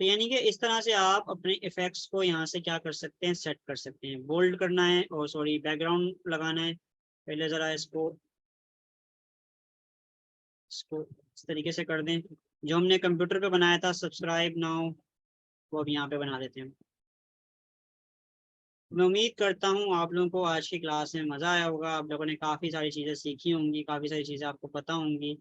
तो यानी कि इस तरह से आप अपने इफेक्ट्स को यहाँ से क्या कर सकते हैं, सेट कर सकते हैं। बोल्ड करना है और सॉरी बैकग्राउंड लगाना है, पहले ज़रा इसको इस तरीके से कर दें। जो हमने कंप्यूटर पे बनाया था सब्सक्राइब नाउ, वो अब यहाँ पे बना देते हैं। मैं उम्मीद करता हूँ आप लोगों को आज की क्लास में मज़ा आया होगा, आप लोगों ने काफ़ी सारी चीज़ें सीखी होंगी, काफ़ी सारी चीज़ें आपको पता होंगी।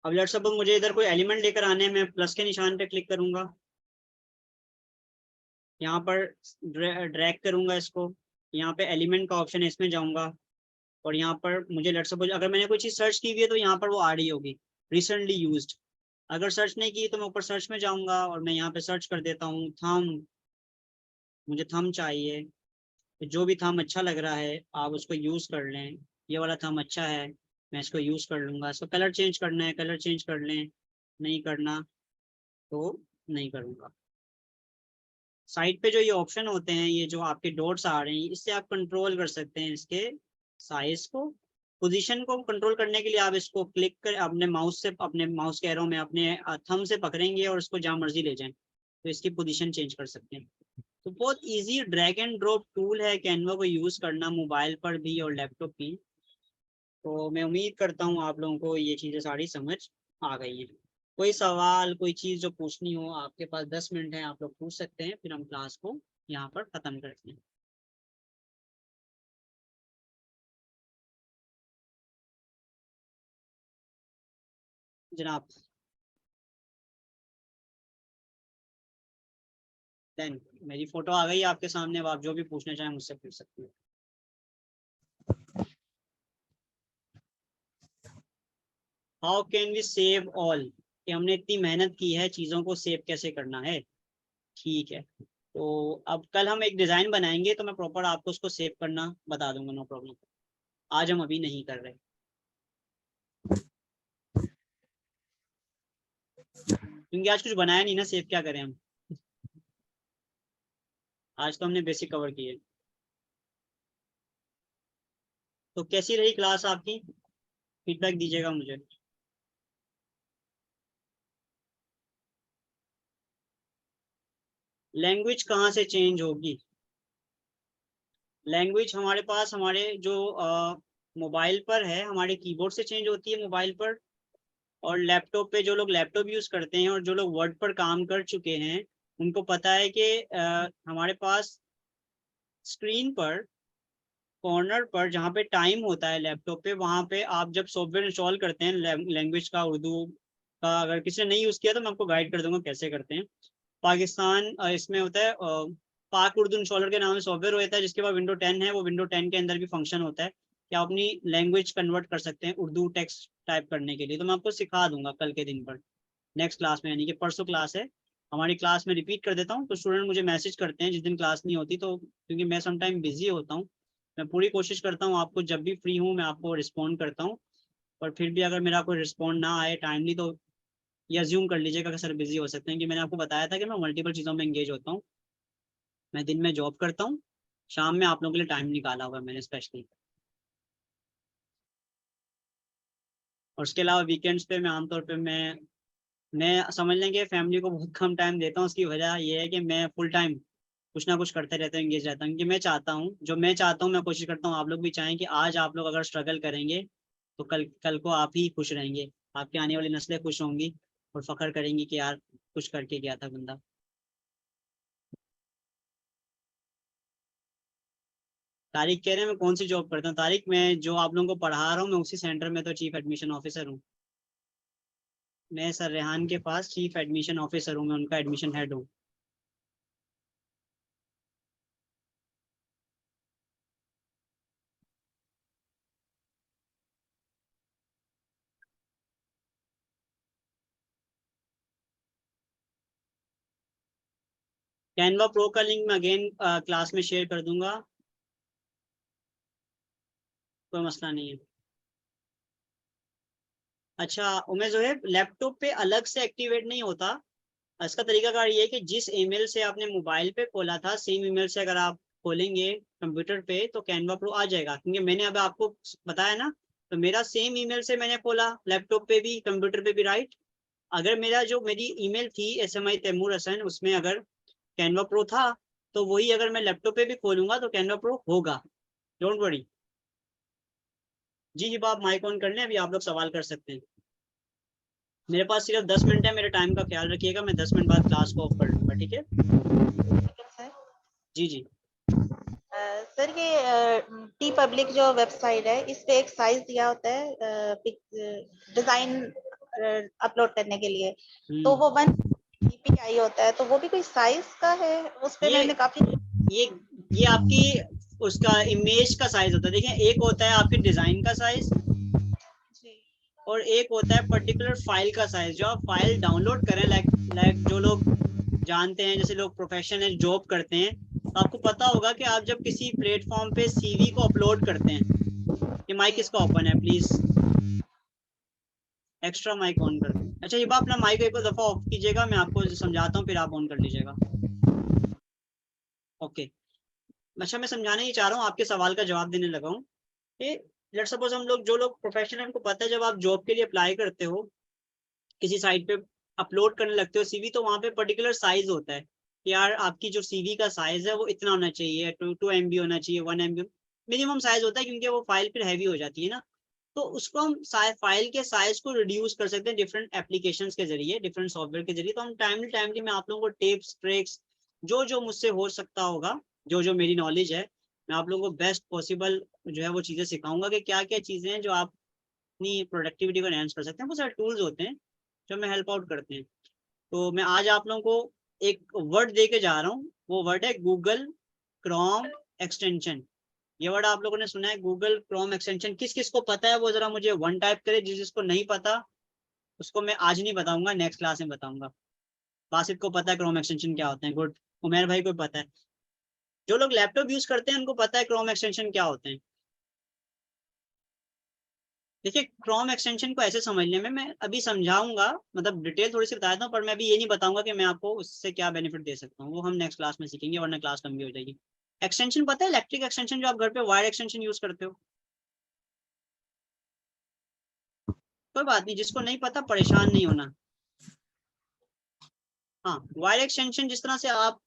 अब लेट्स सपोज मुझे इधर कोई एलिमेंट लेकर आने हैं, मैं प्लस के निशान पे क्लिक करूंगा, यहाँ पर ड्रैग करूंगा इसको, यहाँ पे एलिमेंट का ऑप्शन है, इसमें जाऊंगा और यहाँ पर मुझे लेट्स सपोज अगर मैंने कोई चीज़ सर्च की हुई है तो यहाँ पर वो आ रही होगी रिसेंटली यूज्ड। अगर सर्च नहीं की तो मैं ऊपर सर्च में जाऊंगा और मैं यहाँ पे सर्च कर देता हूँ थम, मुझे थम चाहिए, तो जो भी थम अच्छा लग रहा है आप उसको यूज़ कर लें। ये वाला थम अच्छा है, मैं इसको यूज़ कर लूँगा। इसको कलर चेंज करना है, कलर चेंज कर लें, नहीं करना तो नहीं करूँगा। साइड पे जो ये ऑप्शन होते हैं, ये जो आपके डॉट्स आ रहे हैं, इससे आप कंट्रोल कर सकते हैं इसके साइज को। पोजीशन को कंट्रोल करने के लिए आप इसको क्लिक कर अपने माउस से, अपने माउस के एरो में अपने थंब से पकड़ेंगे और इसको जहाँ मर्जी ले जाएं तो इसकी पोजीशन चेंज कर सकते हैं। तो बहुत easy drag and drop tool है कैनवा को यूज़ करना, मोबाइल पर भी और लैपटॉप भी। तो मैं उम्मीद करता हूँ आप लोगों को ये चीज़ें सारी समझ आ गई हैं। कोई सवाल, कोई चीज़ जो पूछनी हो, आपके पास 10 मिनट है, आप लोग पूछ सकते हैं, फिर हम क्लास को यहाँ पर ख़त्म करते हैं। जनाब, देन मेरी फ़ोटो आ गई आपके सामने, अब आप जो भी पूछना चाहें मुझसे पूछ सकते हैं। How can we save all, कि हमने इतनी मेहनत की है, चीज़ों को सेव कैसे करना है। ठीक है, तो अब कल हम एक डिज़ाइन बनाएंगे तो मैं प्रॉपर आपको उसको सेव करना बता दूंगा, नो प्रॉब्लम। आज हम अभी नहीं कर रहे क्योंकि आज कुछ बनाया नहीं ना, सेव क्या करें हम। आज तो हमने बेसिक कवर किए। तो कैसी रही क्लास आपकी, फीडबैक दीजिएगा मुझे। लैंग्वेज कहाँ से चेंज होगी? लैंग्वेज हमारे पास हमारे जो मोबाइल पर है, हमारे कीबोर्ड से चेंज होती है मोबाइल पर, और लैपटॉप पे जो लोग लैपटॉप यूज करते हैं और जो लोग वर्ड पर काम कर चुके हैं उनको पता है कि हमारे पास स्क्रीन पर कॉर्नर पर जहाँ पे टाइम होता है लैपटॉप पे, वहाँ पे आप जब सॉफ्टवेयर इंस्टॉल करते हैं लैंग्वेज का, उर्दू का, अगर किसी ने नहीं यूज़ किया तो मैं आपको गाइड कर दूंगा कैसे करते हैं। पाकिस्तान इसमें होता है पाक उर्दू इंस्टॉलर के नाम से सॉफ्टवेयर होता है, जिसके बाद विंडो 10 है, वो विंडो 10 के अंदर भी फंक्शन होता है कि आप अपनी लैंग्वेज कन्वर्ट कर सकते हैं उर्दू टेक्स्ट टाइप करने के लिए। तो मैं आपको सिखा दूंगा कल के दिन पर, नेक्स्ट क्लास में, यानी कि परसों क्लास है हमारी क्लास में। रिपीट कर देता हूँ, तो स्टूडेंट मुझे मैसेज करते हैं जिस दिन क्लास नहीं होती, तो क्योंकि मैं समटाइम बिजी होता हूँ, मैं पूरी कोशिश करता हूँ आपको जब भी फ्री हूँ मैं आपको रिस्पॉन्ड करता हूँ, पर फिर भी अगर मेरा कोई रिस्पॉन्ड ना आए टाइमली तो ये अज्यूम कर लीजिएगा कि सर बिजी हो सकते हैं, कि मैंने आपको बताया था कि मैं मल्टीपल चीज़ों में एंगेज होता हूँ। मैं दिन में जॉब करता हूँ, शाम में आप लोगों के लिए टाइम निकाला हुआ है मैंने स्पेशली, और उसके अलावा वीकेंड्स पे मैं आमतौर पे मैं समझ लें कि फैमिली को बहुत कम टाइम देता हूँ। उसकी वजह ये है कि मैं फुल टाइम कुछ ना कुछ करते रहता हूँ, एंगेज रहता हूँ, कि मैं चाहता हूँ जो मैं चाहता हूँ मैं कोशिश करता हूँ आप लोग भी चाहें कि आज आप लोग अगर स्ट्रगल करेंगे तो कल कल को आप ही खुश रहेंगे, आपकी आने वाली नस्लें खुश होंगी और फख्र करेंगी कि यार कुछ करके गया था बंदा। तारिक कह रहे हैं मैं कौन सी जॉब करता हूँ? तारिक, मैं जो आप लोगों को पढ़ा रहा हूँ मैं उसी सेंटर में तो चीफ एडमिशन ऑफिसर हूँ। मैं सर रेहान के पास चीफ एडमिशन ऑफिसर हूँ, मैं उनका एडमिशन हेड हूँ। कैनवा प्रो का लिंक मैं अगेन क्लास में शेयर कर दूंगा, कोई मसला नहीं है। अच्छा उमें जो है लैपटॉप पे अलग से एक्टिवेट नहीं होता, इसका तरीकाकार ये है कि जिस ईमेल से आपने मोबाइल पे खोला था सेम ईमेल से अगर आप खोलेंगे कंप्यूटर पे तो कैनवा प्रो आ जाएगा, क्योंकि मैंने अब आपको बताया ना, तो मेरा सेम ईमेल से मैंने खोला लैपटॉप पे भी कंप्यूटर पे भी, राइट। अगर मेरा जो मेरी ईमेल थी SMI तैमूर हसन, उसमें अगर कैनवा प्रो था तो वही अगर मैं लैपटॉप पे भी खोलूंगा तो कैनवा प्रो होगा, डोंट वरी। जी जी आप माइक ऑन कर लें, अभी आप लोग सवाल कर सकते हैं। मेरे पास सिर्फ 10 मिनट है, मेरे टाइम का ख्याल रखिएगा, मैं 10 मिनट बाद क्लास को ऑफ कर लूंगा, ठीक है? सर जी जी सर ये टी पब्लिक जो वेबसाइट है इस पे एक साइज दिया होता है डिजाइन अपलोड करने के लिए, तो वो 1 DPI होता है, तो वो भी कोई साइज का है? उस पे मैंने काफी ये आपकी उसका इमेज का साइज होता है। देखिए एक होता है आपके डिजाइन का साइज और एक होता है पर्टिकुलर फाइल का साइज, जो आप फाइल डाउनलोड करें, लाइक जो लोग जानते हैं, जैसे लोग प्रोफेशनल जॉब करते हैं, तो आपको पता होगा कि आप जब किसी प्लेटफॉर्म पे CV को अपलोड करते हैं, ये माइक किसका ओपन है प्लीज, एक्स्ट्रा माइक ऑन कर दें। अच्छा ये बात अपना माइक एक दफा ऑफ कीजिएगा, मैं आपको समझाता हूँ फिर आप ऑन कर लीजिएगा, ओके। अच्छा मैं समझाने ही चाह रहा हूँ, आपके सवाल का जवाब देने लगा हूँ कि लेट सपोज हम लोग जो लोग प्रोफेशनल, उनको पता है जब आप जॉब के लिए अप्लाई करते हो किसी साइट पे अपलोड करने लगते हो CV, तो वहाँ पे पर्टिकुलर साइज होता है कि यार आपकी जो CV का साइज है वो इतना होना चाहिए, 2 MB होना चाहिए, 1 MB मिनिमम साइज होता है, क्योंकि वो फाइल फिर हैवी हो जाती है ना। तो उसको हम फाइल के साइज को रिड्यूस कर सकते हैं डिफरेंट एप्लीकेशंस के जरिए, डिफरेंट सॉफ्टवेयर के जरिए। तो हम टाइमली मैं आप लोगों को टिप्स ट्रिक्स जो जो मुझसे हो सकता होगा, जो जो मेरी नॉलेज है, मैं आप लोगों को बेस्ट पॉसिबल जो है वो चीज़ें सिखाऊंगा कि क्या क्या चीज़ें हैं जो आप अपनी प्रोडक्टिविटी को एनहांस कर सकते हैं। बहुत सारे टूल्स होते हैं जो हमें हेल्प आउट करते हैं। तो मैं आज आप लोगों को एक वर्ड दे के जा रहा हूँ, वो वर्ड है गूगल क्रोम एक्सटेंशन। ये वर्ड आप लोगों ने सुना है, गूगल क्रोम एक्सटेंशन। किस किस को पता है वो जरा मुझे 1 टाइप करे, जिसको नहीं पता उसको मैं आज नहीं बताऊंगा, नेक्स्ट क्लास में बताऊंगा। बासित को पता है क्रोम एक्सटेंशन क्या होते हैं, गुड। उमेर भाई को पता है, जो लोग लैपटॉप यूज करते हैं उनको पता है क्रोम एक्सटेंशन क्या होते हैं। देखिए क्रोम एक्सटेंशन को ऐसे समझने में मैं अभी समझाऊंगा, मतलब डिटेल थोड़ी सी बताता हूँ, पर मैं अभी ये नहीं बताऊंगा कि मैं आपको उससे क्या बेनिफिट दे सकता हूँ, वो हम नेक्स्ट क्लास में सीखेंगे, वरना क्लास लंबी हो जाएगी। एक्सटेंशन पता है, इलेक्ट्रिक एक्सटेंशन जो आप घर पे वायर एक्सटेंशन यूज करते हो? कोई बात नहीं, जिसको नहीं पता परेशान नहीं होना। हाँ वायर एक्सटेंशन जिस तरह से आप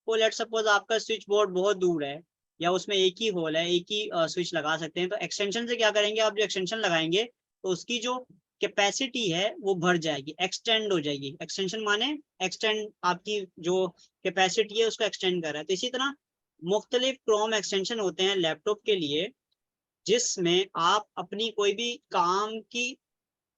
वो लेट सपोज आपका स्विच बोर्ड बहुत दूर है या उसमें एक ही होल है, एक ही स्विच लगा सकते हैं, तो एक्सटेंशन से क्या करेंगे, आप जो एक्सटेंशन लगाएंगे तो उसकी जो कैपेसिटी है वो बढ़ जाएगी, एक्सटेंड हो जाएगी। एक्सटेंशन माने एक्सटेंड, आपकी जो कैपेसिटी है उसको एक्सटेंड कर रहा है। तो इसी तरह मुख्तलिफ क्रोम एक्सटेंशन होते हैं लैपटॉप के लिए, जिसमें आप अपनी कोई भी काम की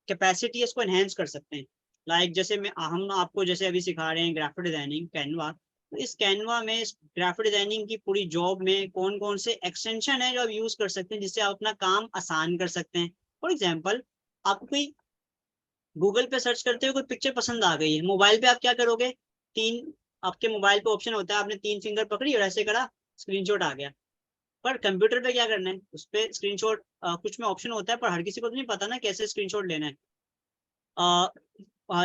कैपेसिटी है उसको एनहेंस कर सकते हैं। लाइक जैसे हम आपको जैसे अभी सिखा रहे हैं ग्राफिक डिजाइनिंग कैनवा, तो इस कैनवा में इस ग्राफिक डिजाइनिंग की पूरी जॉब में कौन कौन से एक्सटेंशन है जो आप यूज कर सकते हैं जिससे आप अपना काम आसान कर सकते हैं। फॉर एग्जाम्पल, आपको कोई गूगल पे सर्च करते हुए कोई पिक्चर पसंद आ गई है, मोबाइल पे आप क्या करोगे, आपके मोबाइल पे ऑप्शन होता है, आपने 3 फिंगर पकड़ी और ऐसे करा, स्क्रीनशॉट आ गया। पर कंप्यूटर पे क्या करना है, उस पर स्क्रीनशॉट कुछ में ऑप्शन होता है पर हर किसी को तो नहीं पता ना कैसे स्क्रीनशॉट लेना है।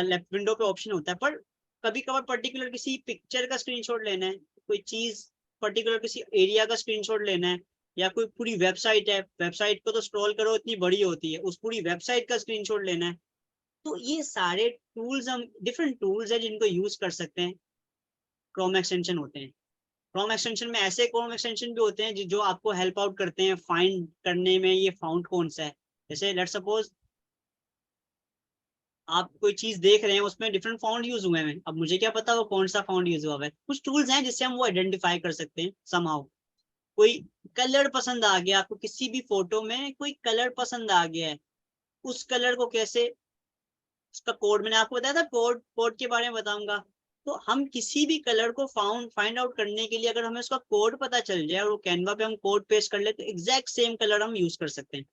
लेफ्ट विंडो पे ऑप्शन होता है, पर कभी कभार पर्टिकुलर किसी पिक्चर का स्क्रीनशॉट लेना है, कोई चीज पर्टिकुलर किसी एरिया का स्क्रीनशॉट लेना है, या कोई पूरी वेबसाइट है, वेबसाइट को तो स्क्रॉल करो इतनी बड़ी होती है, उस पूरी वेबसाइट का स्क्रीनशॉट लेना है। तो ये सारे टूल्स, हम डिफरेंट टूल्स है जिनको यूज कर सकते हैं, क्रोम एक्सटेंशन होते हैं। क्रोम एक्सटेंशन में ऐसे क्रोम एक्सटेंशन भी होते हैं जो आपको हेल्प आउट करते हैं फाइंड करने में, ये फाउंड कौन सा है। जैसे लेट सपोज आप कोई चीज देख रहे हैं, उसमें डिफरेंट फाउंड यूज हुए हैं, अब मुझे क्या पता वो कौन सा फाउंड यूज हुआ है। कुछ टूल्स हैं जिससे हम वो आइडेंटिफाई कर सकते हैं समहाउ। कोई कलर पसंद आ गया आपको, किसी भी फोटो में कोई कलर पसंद आ गया है, उस कलर को कैसे, उसका कोड मैंने आपको बताया था, कोड के बारे में बताऊंगा। तो हम किसी भी कलर को फाइंड आउट करने के लिए अगर हमें उसका कोड पता चल जाए और वो कैनवा पे हम कोड पेस्ट कर ले, तो एग्जैक्ट सेम कलर हम यूज कर सकते हैं।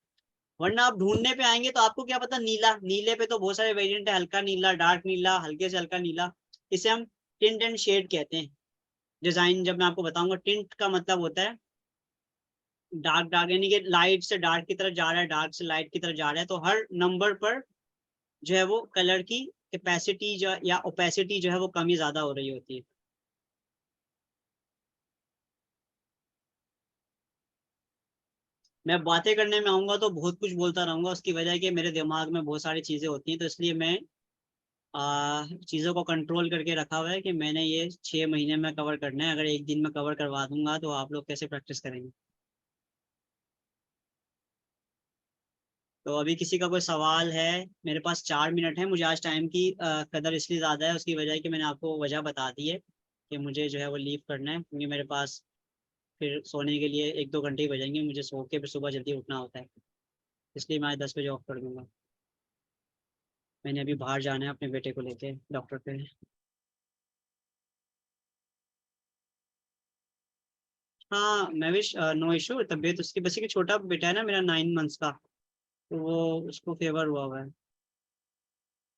वरना आप ढूंढने पे आएंगे तो आपको क्या पता, नीला, नीले पे तो बहुत सारे वेरिएंट है, हल्का नीला, डार्क नीला, हल्के से हल्का नीला, इसे हम टिंट एंड शेड कहते हैं। डिजाइन जब मैं आपको बताऊंगा, टिंट का मतलब होता है डार्क डार्क, यानी कि लाइट से डार्क की तरफ जा रहा है, डार्क से लाइट की तरफ जा रहा है, तो हर नंबर पर जो है वो कलर की कैपेसिटी जो या ओपेसिटी जो है वो कम ही ज्यादा हो रही होती है। मैं बातें करने में आऊंगा तो बहुत कुछ बोलता रहूंगा, उसकी वजह है कि मेरे दिमाग में बहुत सारी चीजें होती हैं, तो इसलिए मैं चीज़ों को कंट्रोल करके रखा हुआ है कि मैंने ये 6 महीने में कवर करना है। अगर एक दिन में कवर करवा दूंगा तो आप लोग कैसे प्रैक्टिस करेंगे। तो अभी किसी का कोई सवाल है, मेरे पास 4 मिनट है, मुझे आज टाइम की कदर इसलिए ज़्यादा है, उसकी वजह है कि मैंने आपको वजह बता दी है कि मुझे जो है वो लीव करना है, क्योंकि मेरे पास फिर सोने के लिए 1-2 घंटे ही बजेंगे, मुझे सो के फिर सुबह जल्दी उठना होता है, इसलिए मैं आज 10 बजे ऑफ कर दूंगा। मैंने अभी बाहर जाना है अपने बेटे को लेके डॉक्टर पे। हाँ मैं भी नो इशू, तबीयत उसकी, बस कि छोटा बेटा है ना मेरा 9 मंथ्स का, तो वो उसको फेवर हुआ है।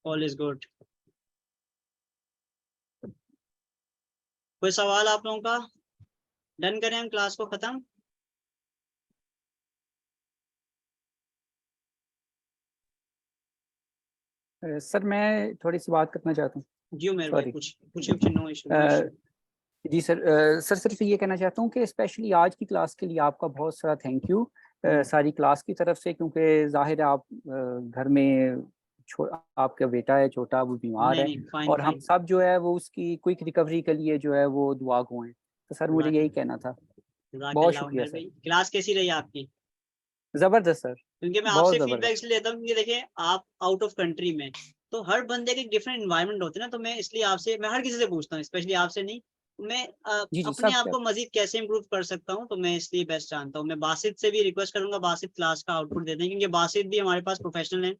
All is good. कोई सवाल आप लोगों का? डन करें हम क्लास को खत्म? सर मैं थोड़ी सी बात करना चाहता हूँ। जी मेरे भाई, सॉरी कुछ नो इशू। जी सर, सर सिर्फ ये कहना चाहता हूँ कि स्पेशली आज की क्लास के लिए आपका बहुत सारा थैंक यू सारी क्लास की तरफ से, क्योंकि जाहिर है आप घर में आपका बेटा है छोटा, वो बीमार है, फाइन और हम फाइन। सब जो है वो उसकी क्विक रिकवरी के लिए जो है वो दुआ गो हैं। तो सर मुझे यही कहना था। बहुत शुक्रिया सर। क्लास कैसी रही आपकी? जबरदस्त सर, क्योंकि मैं बहुत आपसे फीडबैक जबरदस्त। इसलिए लेता हूँ क्योंकि देखिए आप आउट ऑफ कंट्री में, तो हर बंदे के डिफरेंट इन्वायरमेंट होते हैं ना, तो मैं इसलिए आपसे, मैं हर किसी से पूछता हूँ, स्पेशली आपसे नहीं, मैं जी जी अपने सब आप को मजीद कैसे इंप्रूव कर सकता हूँ, तो मैं इसलिए बेस्ट जानता हूँ। मैं बासित से भी रिक्वेस्ट करूंगा, बासित क्लास का आउटपुट देते हैं, क्योंकि बासित भी हमारे पास प्रोफेशनल है,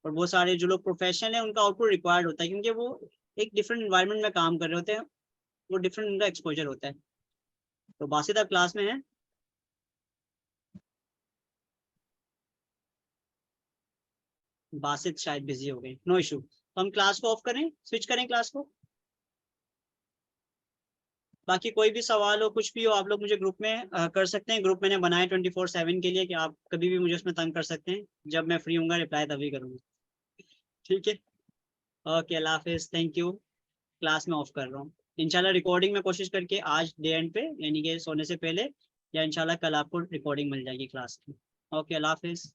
और बहुत सारे जो लोग प्रोफेशनल है उनका आउटपुट रिक्वायर्ड होता है, क्योंकि वो एक डिफरेंट इन्वायरमेंट में काम कर रहे होते हैं, वो डिफरेंट उनका एक्सपोजर होता है। तो बासित आप क्लास में है? बासित शायद बिजी हो गए, नो इशू। तो हम क्लास को ऑफ करें, स्विच करें क्लास को। बाकी कोई भी सवाल हो, कुछ भी हो, आप लोग मुझे ग्रुप में कर सकते हैं। ग्रुप मैंने बनाया 24/7 के लिए कि आप कभी भी मुझे उसमें तंग कर सकते हैं, जब मैं फ्री हूँगा रिप्लाई तभी करूँगा। ठीक है, ओके, अल्लाह हाफिज़, थैंक यू। क्लास में ऑफ कर रहा हूँ। इंशाल्लाह रिकॉर्डिंग में कोशिश करके आज डे एंड पे, यानी कि सोने से पहले, या इंशाल्लाह कल आपको रिकॉर्डिंग मिल जाएगी क्लास की। ओके, अल्लाह हाफिज़।